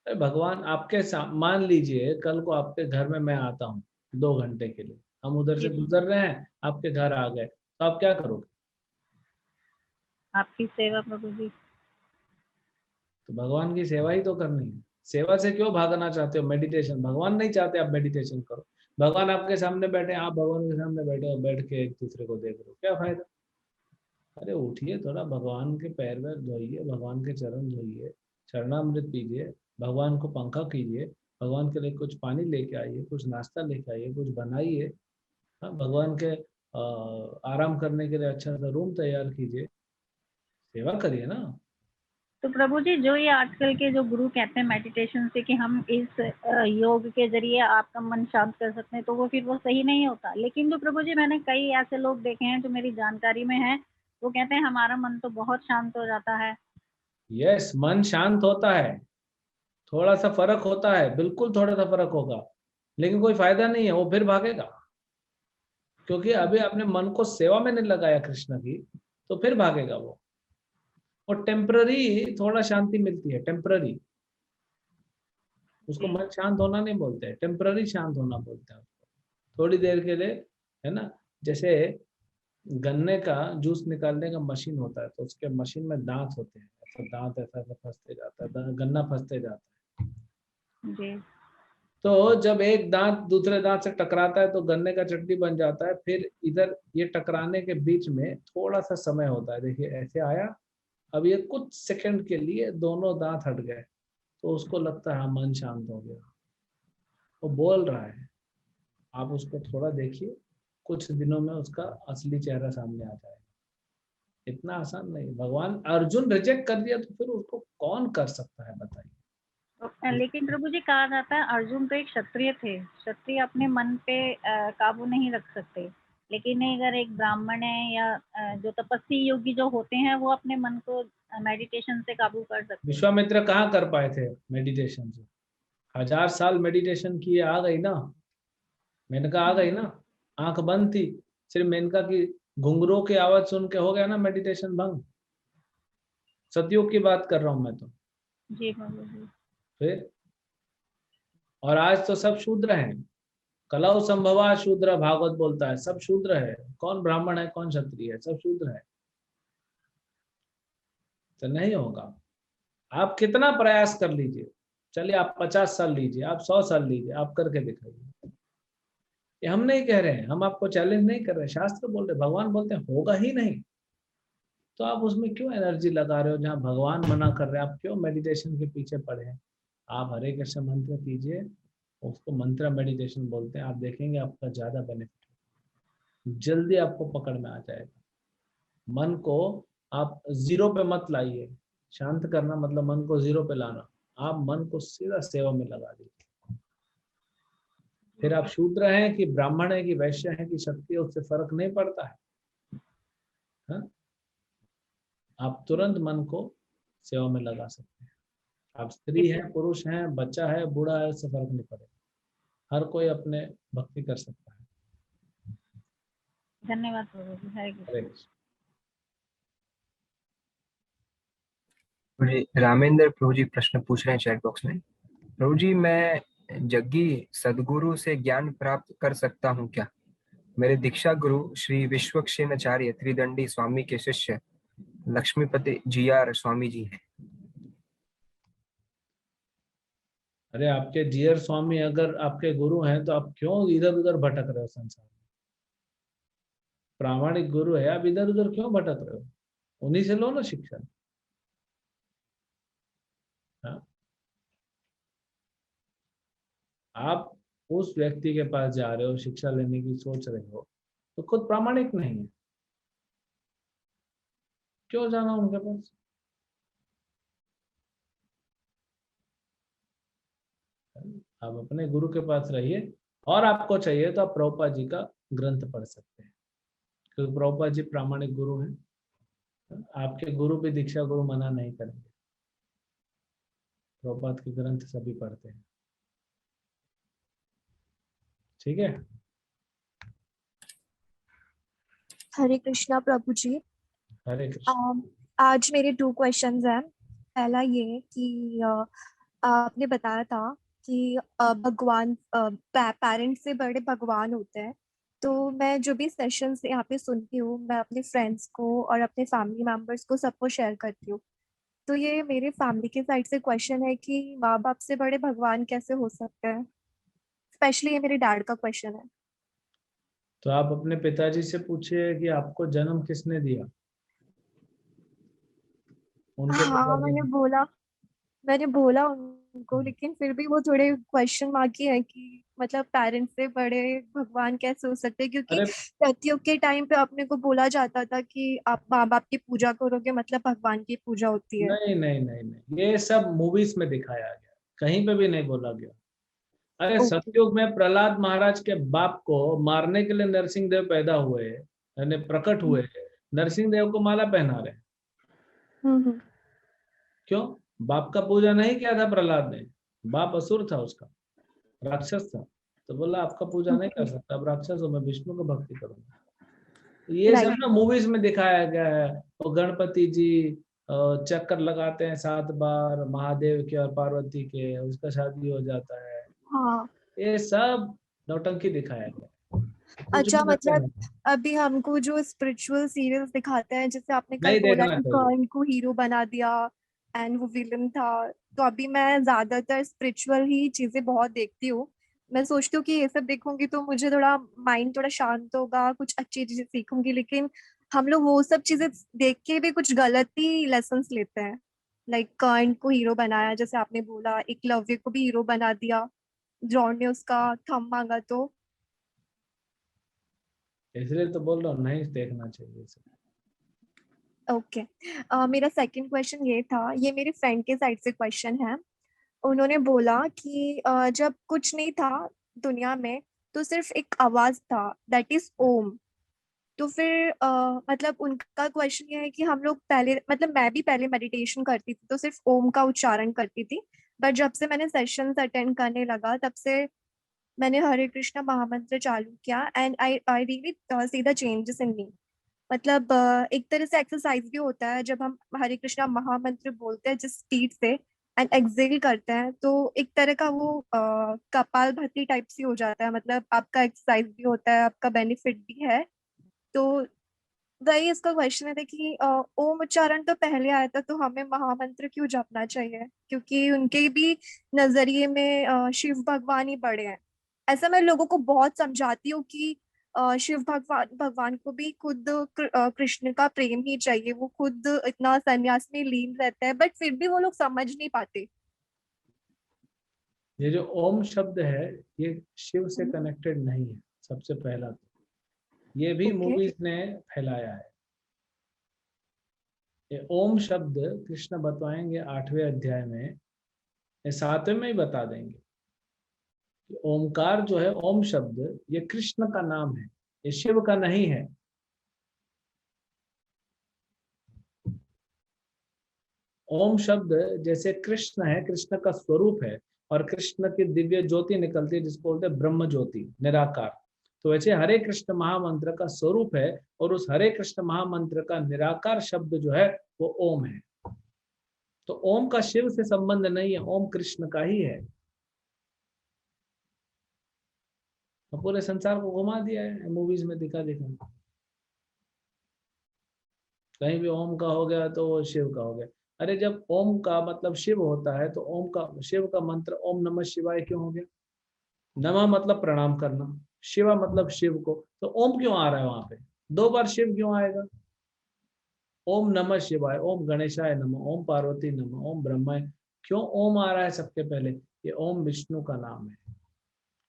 अरे भगवान आपके मान लीजिए कल को आपके घर में मैं आता हूँ 2 घंटे के लिए, हम उधर से गुजर रहे हैं, आपके घर आ गए, तो आप क्या करोगे? आपकी सेवा प्रभु जी। तो भगवान की सेवा ही तो करनी है। सेवा से क्यों भागना चाहते हो? मेडिटेशन, भगवान नहीं चाहते आप मेडिटेशन करो। भगवान आपके सामने बैठे, आप भगवान के सामने बैठे और बैठ के एक दूसरे को देख रहे हो, क्या फायदा? अरे उठिए, थोड़ा भगवान के पैर वैर धोइए, भगवान के चरण धोइए, चरणामृत पीजिए, भगवान को पंखा कीजिए, भगवान के लिए कुछ पानी लेके आइए, कुछ नाश्ता लेके आइए, कुछ बनाइए। हाँ, भगवान के आराम करने के लिए अच्छा सा रूम तैयार कीजिए, सेवा करिए ना। तो प्रभु जी, जो ये आजकल के जो गुरु कहते हैं मेडिटेशन से कि हम इस योग के जरिए आपका मन शांत कर सकते हैं, तो वो फिर वो सही नहीं होता। लेकिन जो प्रभु जी मैंने कई ऐसे लोग देखे हैं जो मेरी जानकारी में है, वो कहते हैं हमारा मन तो बहुत शांत हो जाता है। यस, मन शांत होता है, थोड़ा सा फर्क होता है, बिल्कुल थोड़ा सा फर्क होगा, लेकिन कोई फायदा नहीं है, वो फिर भागेगा। क्योंकि अभी आपने मन को सेवा में नहीं लगाया कृष्ण की, तो फिर भागेगा वो। और टेम्पररी थोड़ा शांति मिलती है, टेम्पररी। उसको मन शांत होना नहीं बोलते हैं, टेम्पररी शांत होना बोलते हैं उसको, थोड़ी देर के लिए, है ना। जैसे गन्ने का जूस निकालने का मशीन होता है, तो उसके मशीन में दांत होते हैं, ऐसा दांत ऐसा ऐसा फंसते जाता है, गन्ना फंसते जाता है। जी। तो जब एक दांत दूसरे दांत से टकराता है तो गन्ने का चटनी बन जाता है। फिर इधर ये टकराने के बीच में थोड़ा सा समय होता है, देखिए ऐसे आया, अब ये कुछ सेकंड के लिए दोनों दांत हट गए, तो उसको लगता है हाँ, मन शांत हो गया। वो बोल रहा है, आप उसको थोड़ा देखिए, कुछ दिनों में उसका असली चेहरा सामने आ जाएगा। इतना आसान नहीं। भगवान अर्जुन रिजेक्ट कर दिया तो फिर उसको कौन कर सकता है, बताइए। लेकिन प्रभु जी कहा जाता है अर्जुन तो एक क्षत्रिय थे, क्षत्रिय अपने मन पे काबू नहीं रख सकते, लेकिन अगर एक ब्राह्मण है या जो तपस्वी योगी जो होते हैं, वो अपने मन को मेडिटेशन से काबू कर सकते हैं। विश्वामित्र कहाँ कर पाए थे मेडिटेशन से? 1000 साल मेडिटेशन किए, आ गई ना मेनका, आ गई ना। आंख बंद थी, सिर्फ मेनका की घुंघरू की आवाज सुन के हो गया ना मेडिटेशन भंग। सतयुग की बात कर रहा हूं मैं तो। जी प्रभु जी। फिर और आज तो सब शूद्र हैं, कलौ संभवा शूद्र, भागवत बोलता है सब शूद्र है, कौन ब्राह्मण है कौन क्षत्रिय है, सब शूद्र है। तो नहीं होगा। आप कितना प्रयास कर लीजिए, चलिए आप 50 साल लीजिए, आप 100 साल लीजिए, आप करके दिखाइए। ये हम नहीं कह रहे हैं, हम आपको चैलेंज नहीं कर रहे, शास्त्र बोल रहे, भगवान बोलते हैं होगा ही नहीं। तो आप उसमें क्यों एनर्जी लगा रहे हो, जहाँ भगवान मना कर रहे हैं आप क्यों मेडिटेशन के पीछे पड़े हैं। आप हरे कृष्ण मंत्र कीजिए, उसको मंत्र मेडिटेशन बोलते हैं, आप देखेंगे आपका ज्यादा बेनिफिट, जल्दी आपको पकड़ में आ जाएगा। मन को आप जीरो पे मत लाइए, शांत करना मतलब मन को जीरो पे लाना, आप मन को सीधा सेवा में लगा दीजिए। फिर आप शूद्र हैं कि ब्राह्मण है कि वैश्य है कि क्षत्रिय, उससे फर्क नहीं पड़ता है। हा? आप तुरंत मन को सेवा में लगा सकते हैं। आप स्त्री है पुरुष है बच्चा है बूढ़ा है, उससे फर्क नहीं पड़ेगा, हर कोई अपने भक्ति कर सकता है। धन्यवाद प्रभु जी। हरे कृष्ण। हरे कृष्ण। मुझे रामेंद्र प्रभु जी प्रश्न पूछ रहे हैं चैट बॉक्स में। प्रभु जी, मैं जग्गी सदगुरु से ज्ञान प्राप्त कर सकता हूँ क्या? मेरे दीक्षा गुरु श्री विश्वक्षेणाचार्य त्रिदंडी स्वामी के शिष्य लक्ष्मीपति जीआर स्वामी जी हैं। अरे आपके जीयर स्वामी अगर आपके गुरु हैं तो आप क्यों इधर उधर भटक रहे हो संसार में। प्रामाणिक गुरु है, आप इधर उधर क्यों भटक रहे हो, उन्हीं से लो ना शिक्षा। हाँ? आप उस व्यक्ति के पास जा रहे हो, शिक्षा लेने की सोच रहे हो, तो खुद प्रामाणिक नहीं है, क्यों जाना उनके पास। आप अपने गुरु के पास रहिए, और आपको चाहिए तो आप प्रभुपाद जी का ग्रंथ पढ़ सकते हैं, क्योंकि प्रभुपाद जी प्रामाणिक गुरु हैं। आपके गुरु भी दीक्षा गुरु मना नहीं करेंगे, प्रभुपाद के ग्रंथ सभी पढ़ते हैं। ठीक है। हरे कृष्णा प्रभु जी। हरे कृष्ण। आज मेरे 2 क्वेश्चंस हैं। पहला ये कि आपने बताया था कि भगवान पेरेंट्स से बड़े भगवान होते हैं। तो मैं जो भी सेशंस यहाँ पे सुनती हूँ, मैं अपने फ्रेंड्स को और अपने फैमिली मेंबर्स को सबको शेयर करती हूँ। तो ये मेरे फैमिली के साइड से क्वेश्चन है कि माँ बाप से बड़े भगवान कैसे हो सकते हैं। स्पेशली ये मेरे डैड का क्वेश्चन है। तो आप अपने पिताजी से पूछिए कि आपको जन्म किसने दिया, उनके हाँ, पिताजी। मैंने बोला उनको, लेकिन फिर भी वो थोड़े क्वेश्चन मार्क ही है कि मतलब पेरेंट्स से बड़े भगवान कैसे हो सकते हैं, क्योंकि अरे सतयुग के टाइम पे अपने को बोला जाता था कि आप माँ बाप की पूजा करोगे मतलब भगवान की पूजा होती है। नहीं नहीं नहीं नहीं, ये सब मूवीज में दिखाया गया, कहीं पे भी नहीं बोला गया। अरे ओके। सतयुग में प्रहलाद महाराज के बाप को मारने के लिए नरसिंह देव पैदा हुए, यानी प्रकट हुए, नरसिंह देव को माला पहना रहे। हम्म। क्यों? बाप का पूजा नहीं किया था प्रहलाद ने, बाप असुर था उसका, राक्षस था, तो बोला आपका पूजा नहीं कर सकता, अब राक्षस हो, मैं विष्णु को भक्ति करूंगा। ये सब राइट। ना मूवीज में दिखाया गया है। और गणपति जी चक्कर लगाते हैं 7 बार महादेव के और पार्वती के, उसका शादी हो जाता है। हाँ। ये सब नौटंकी दिखाया गया है, कुछ अच्छा, भी सत्य मतलब नहीं। अभी हमको जो स्पिरिचुअल सीरियल्स दिखाते हैं, जैसे आपने कल नहीं बोला देखना कि चाहिए। कर्ण को हीरो बना दिया एंड वो विलन था, तो अभी मैं ज्यादातर स्पिरिचुअल ही चीजें बहुत देखती हूँ। मैं सोचती हूँ कि ये सब देखूंगी तो मुझे थोड़ा माइंड थोड़ा शांत होगा, कुछ अच्छी चीजें सीखूंगी, लेकिन हम लोग वो सब चीजें देख के भी कुछ गलत ही लेसन्स लेते हैं। लाइक कर्ण को हीरो बनाया, जैसे आपने बोला, एकलव्य को भी हीरो बना दिया, द्रोण ने उसका थंब मांगा। तो इसलिए तो बोल रहा हूँ नहीं देखना चाहिए इसे। ओके। मेरा सेकंड क्वेश्चन ये था, ये मेरे फ्रेंड के साइड से क्वेश्चन है। उन्होंने बोला कि जब कुछ नहीं था दुनिया में, तो सिर्फ एक आवाज था, दैट इज ओम। तो फिर मतलब उनका क्वेश्चन ये है कि हम लोग पहले, मतलब मैं भी पहले मेडिटेशन करती थी तो सिर्फ ओम का उच्चारण करती थी, बट जब से मैंने सेशंस अटेंड करने लगा तब से मैंने हरे कृष्णा महामंत्र चालू किया, and I really see the changes in me. मतलब एक तरह से एक्सरसाइज भी होता है जब हम हरे कृष्णा महामंत्र बोलते हैं जिस स्पीड से, एंड एक्सेल करते हैं, तो एक तरह का वो कपालभाति टाइप सी हो जाता है, मतलब आपका एक्सरसाइज भी होता है, आपका बेनिफिट भी है। तो वही इसका क्वेश्चन है कि ओम उच्चारण तो पहले आया था, तो हमें महामंत्र क्यों जपना चाहिए, क्योंकि उनके भी नजरिए में शिव भगवान ही बड़े हैं। ऐसा मैं लोगों को बहुत समझाती हूँ कि शिव भगवान भगवान को भी खुद कृष्ण का प्रेम ही चाहिए, वो खुद इतना संन्यास में लीन रहता है, बट फिर भी वो लोग समझ नहीं पाते। ये जो ओम शब्द है ये शिव से कनेक्टेड नहीं है। सबसे पहला तो ये भी ओके मूवीज ने फैलाया है। ये ओम शब्द कृष्ण बतवाएंगे 8वें अध्याय में, ये 7वें में ही बता देंगे कि ओमकार जो है, ओम शब्द, ये कृष्ण का नाम है, ये शिव का नहीं है। ओम शब्द जैसे कृष्ण है, कृष्ण का स्वरूप है, और कृष्ण की दिव्य ज्योति निकलती है जिसको बोलते हैं ब्रह्म ज्योति, निराकार। तो वैसे हरे कृष्ण महामंत्र का स्वरूप है, और उस हरे कृष्ण महामंत्र का निराकार शब्द जो है वो ओम है। तो ओम का शिव से संबंध नहीं है, ओम कृष्ण का ही है। तो पूरे संसार को घुमा दिया है मूवीज में, दिखा दिखा। कहीं भी ओम का हो गया तो वो शिव का हो गया। अरे जब ओम का मतलब शिव होता है तो ओम का, शिव का मंत्र ओम नमः शिवाय क्यों हो गया? नमः मतलब प्रणाम करना, शिवा मतलब शिव को, तो ओम क्यों आ रहा है वहां पे? 2 बार शिव क्यों आएगा? ओम नमः शिवाय, ओम गणेशाय नमः, ओम पार्वती नमः, ओम ब्रह्माय, क्यों ओम आ रहा है सबके पहले? ये ओम विष्णु का नाम है।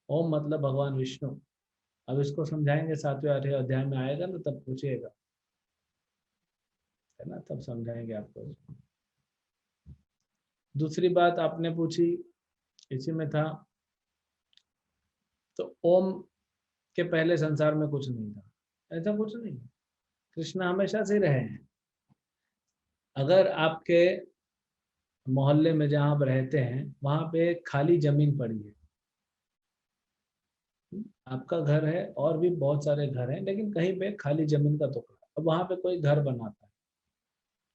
ओम मतलब भगवान विष्णु। अब इसको समझाएंगे 7वें 8वें अध्याय में आएगा ना, तब पूछिएगा, है ना, तब समझाएंगे आपको। दूसरी बात आपने पूछी, इसी में था, तो ओम के पहले संसार में कुछ नहीं था, ऐसा कुछ नहीं। कृष्ण हमेशा से रहे हैं। अगर आपके मोहल्ले में जहां आप रहते हैं वहां पे खाली जमीन पड़ी है, आपका घर है और भी बहुत सारे घर हैं, लेकिन कहीं पे खाली जमीन का टुकड़ा, अब वहां पे कोई घर बनाता है,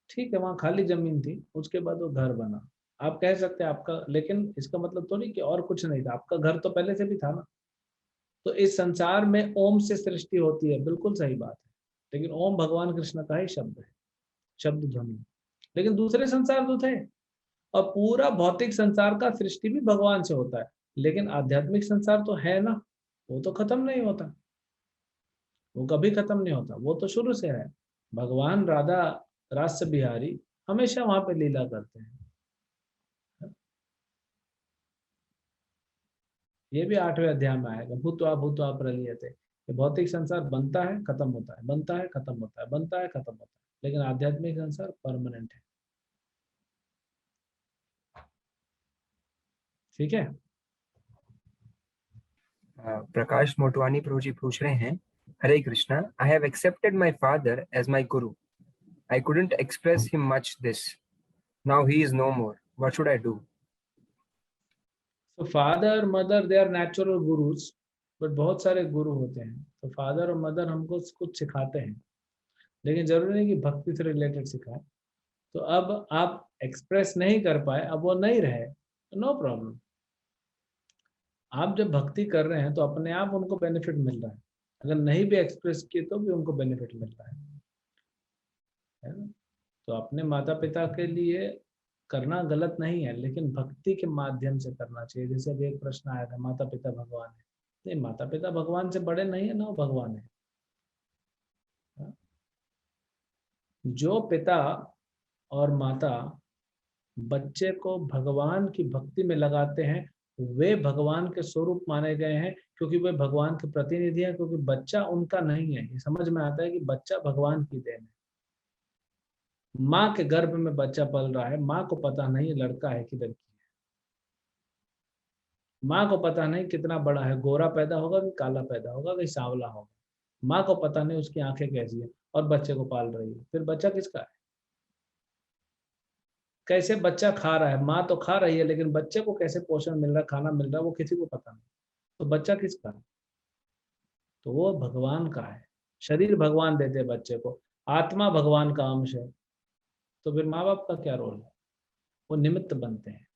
ठीक है, वहां खाली जमीन थी, उसके बाद वो घर बना, आप कह सकते हैं आपका, लेकिन इसका मतलब तो नहीं कि और कुछ नहीं था, आपका घर तो पहले से भी था ना। तो इस संसार में ओम से सृष्टि होती है, बिल्कुल सही बात है, लेकिन ओम भगवान कृष्ण का ही शब्द है, शब्द ध्वनि। लेकिन दूसरे संसार तो थे, और पूरा भौतिक संसार का सृष्टि भी भगवान से होता है, लेकिन आध्यात्मिक संसार तो है ना, वो तो खत्म नहीं होता, वो कभी खत्म नहीं होता, वो तो शुरू से है। भगवान राधा रास बिहारी हमेशा वहां पे लीला करते हैं। ये भी 8वें अध्याय में आएगा, भूत्वा भूत्वा प्रलीयते। ये भौतिक संसार बनता है खत्म होता है, बनता है खत्म होता है, बनता है खत्म होता है, लेकिन आध्यात्मिक संसार परमानेंट है। ठीक है। प्रकाश मोटवानी प्रभु जी पूछ रहे हैं, Hare Krishna, I have accepted my father as my guru. I couldn't express him much this. Now he is no more. What should I do? तो father mother they are natural gurus, but बहुत सारे गुरु होते हैं, तो फादर और मदर हमको कुछ सिखाते हैं, लेकिन जरूरी नहीं कि भक्ति से रिलेटेड सिखाए। तो अब आप एक्सप्रेस नहीं कर पाए, अब वो नहीं रहे, नो प्रॉब्लम। आप जब भक्ति कर रहे हैं तो अपने आप उनको बेनिफिट मिल रहा है, अगर नहीं भी एक्सप्रेस किए तो भी उनको बेनिफिट मिल रहा है ना। तो अपने माता पिता के लिए करना गलत नहीं है, लेकिन भक्ति के माध्यम से करना चाहिए। जैसे अभी एक प्रश्न आया था, माता पिता भगवान है, नहीं, माता पिता भगवान से बड़े नहीं है ना, वो भगवान है। जो पिता और माता बच्चे को भगवान की भक्ति में लगाते हैं, वे भगवान के स्वरूप माने गए हैं, क्योंकि वे भगवान के प्रतिनिधि हैं, क्योंकि बच्चा उनका नहीं है। ये समझ में आता है कि बच्चा भगवान की देन है। माँ के गर्भ में बच्चा पल रहा है, माँ को पता नहीं लड़का है कि लड़की है, माँ को पता नहीं कितना बड़ा है, गोरा पैदा होगा कि काला पैदा होगा कि सांवला होगा, माँ को पता नहीं उसकी आंखें कैसी है, और बच्चे को पाल रही है। फिर बच्चा किसका है? कैसे बच्चा खा रहा है, माँ तो खा रही है, लेकिन बच्चे को कैसे पोषण मिल रहा है, खाना मिल रहा है, वो किसी को पता नहीं। तो बच्चा किसका है? तो वो भगवान का है। शरीर भगवान देते बच्चे को, आत्मा भगवान का अंश है, तो फिर माँ बाप का क्या रोल है? वो निमित्त बनते हैं,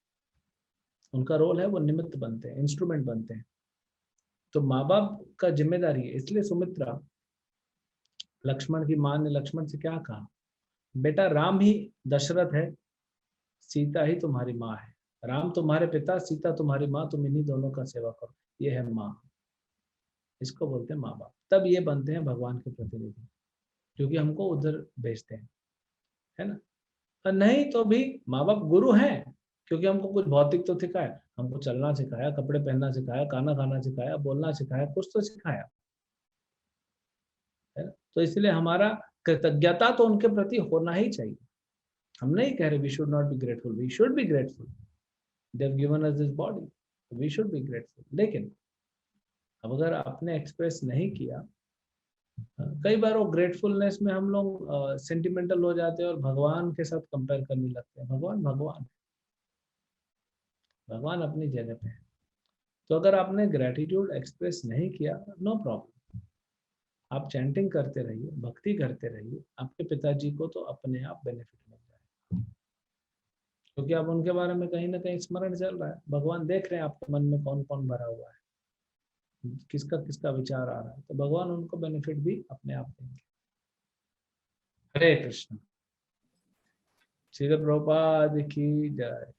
उनका रोल है वो निमित्त बनते हैं, इंस्ट्रूमेंट बनते हैं। तो माँ बाप का जिम्मेदारी है। इसलिए सुमित्रा, लक्ष्मण की माँ ने लक्ष्मण से क्या कहा, बेटा राम ही दशरथ है, सीता ही तुम्हारी माँ है। राम तुम्हारे पिता, सीता तुम्हारी माँ, तुम इन्हीं दोनों का सेवा करो। ये है माँ, इसको बोलते हैं माँ बाप। तब ये बनते हैं भगवान के प्रतिनिधि, क्योंकि हमको उधर भेजते हैं, है ना। और नहीं तो भी माँ बाप गुरु हैं, क्योंकि हमको कुछ भौतिक तो सिखाया, हमको चलना सिखाया, कपड़े पहनना सिखाया, खाना खाना सिखाया, बोलना सिखाया, कुछ तो सिखाया, है ना। तो इसलिए हमारा कृतज्ञता तो उनके प्रति होना ही चाहिए। हम नहीं कह रहे we should not be grateful, we should be grateful, they have given us this body, we should be grateful. लेकिन अब अगर आपने एक्सप्रेस नहीं किया, कई बार वो ग्रेटफुलनेस में हम लोग सेंटिमेंटल हो जाते हैं और भगवान के साथ कंपेयर करने लगते हैं। भगवान भगवान, भगवान अपनी जगह पे है। तो अगर आपने ग्रेटिट्यूड एक्सप्रेस नहीं किया, नो प्रॉब्लम, आप चैंटिंग करते रहिए, भक्ति करते रहिए, आपके पिताजी को तो अपने आप बेनिफिट मिल जाएगा, क्योंकि अब उनके बारे में कहीं ना कहीं स्मरण चल रहा है। भगवान देख रहे हैं आपके मन में कौन कौन भरा हुआ है, किसका किसका विचार आ रहा है, तो भगवान उनको बेनिफिट भी अपने आप देंगे। हरे कृष्ण। श्रील प्रभुपाद की जय।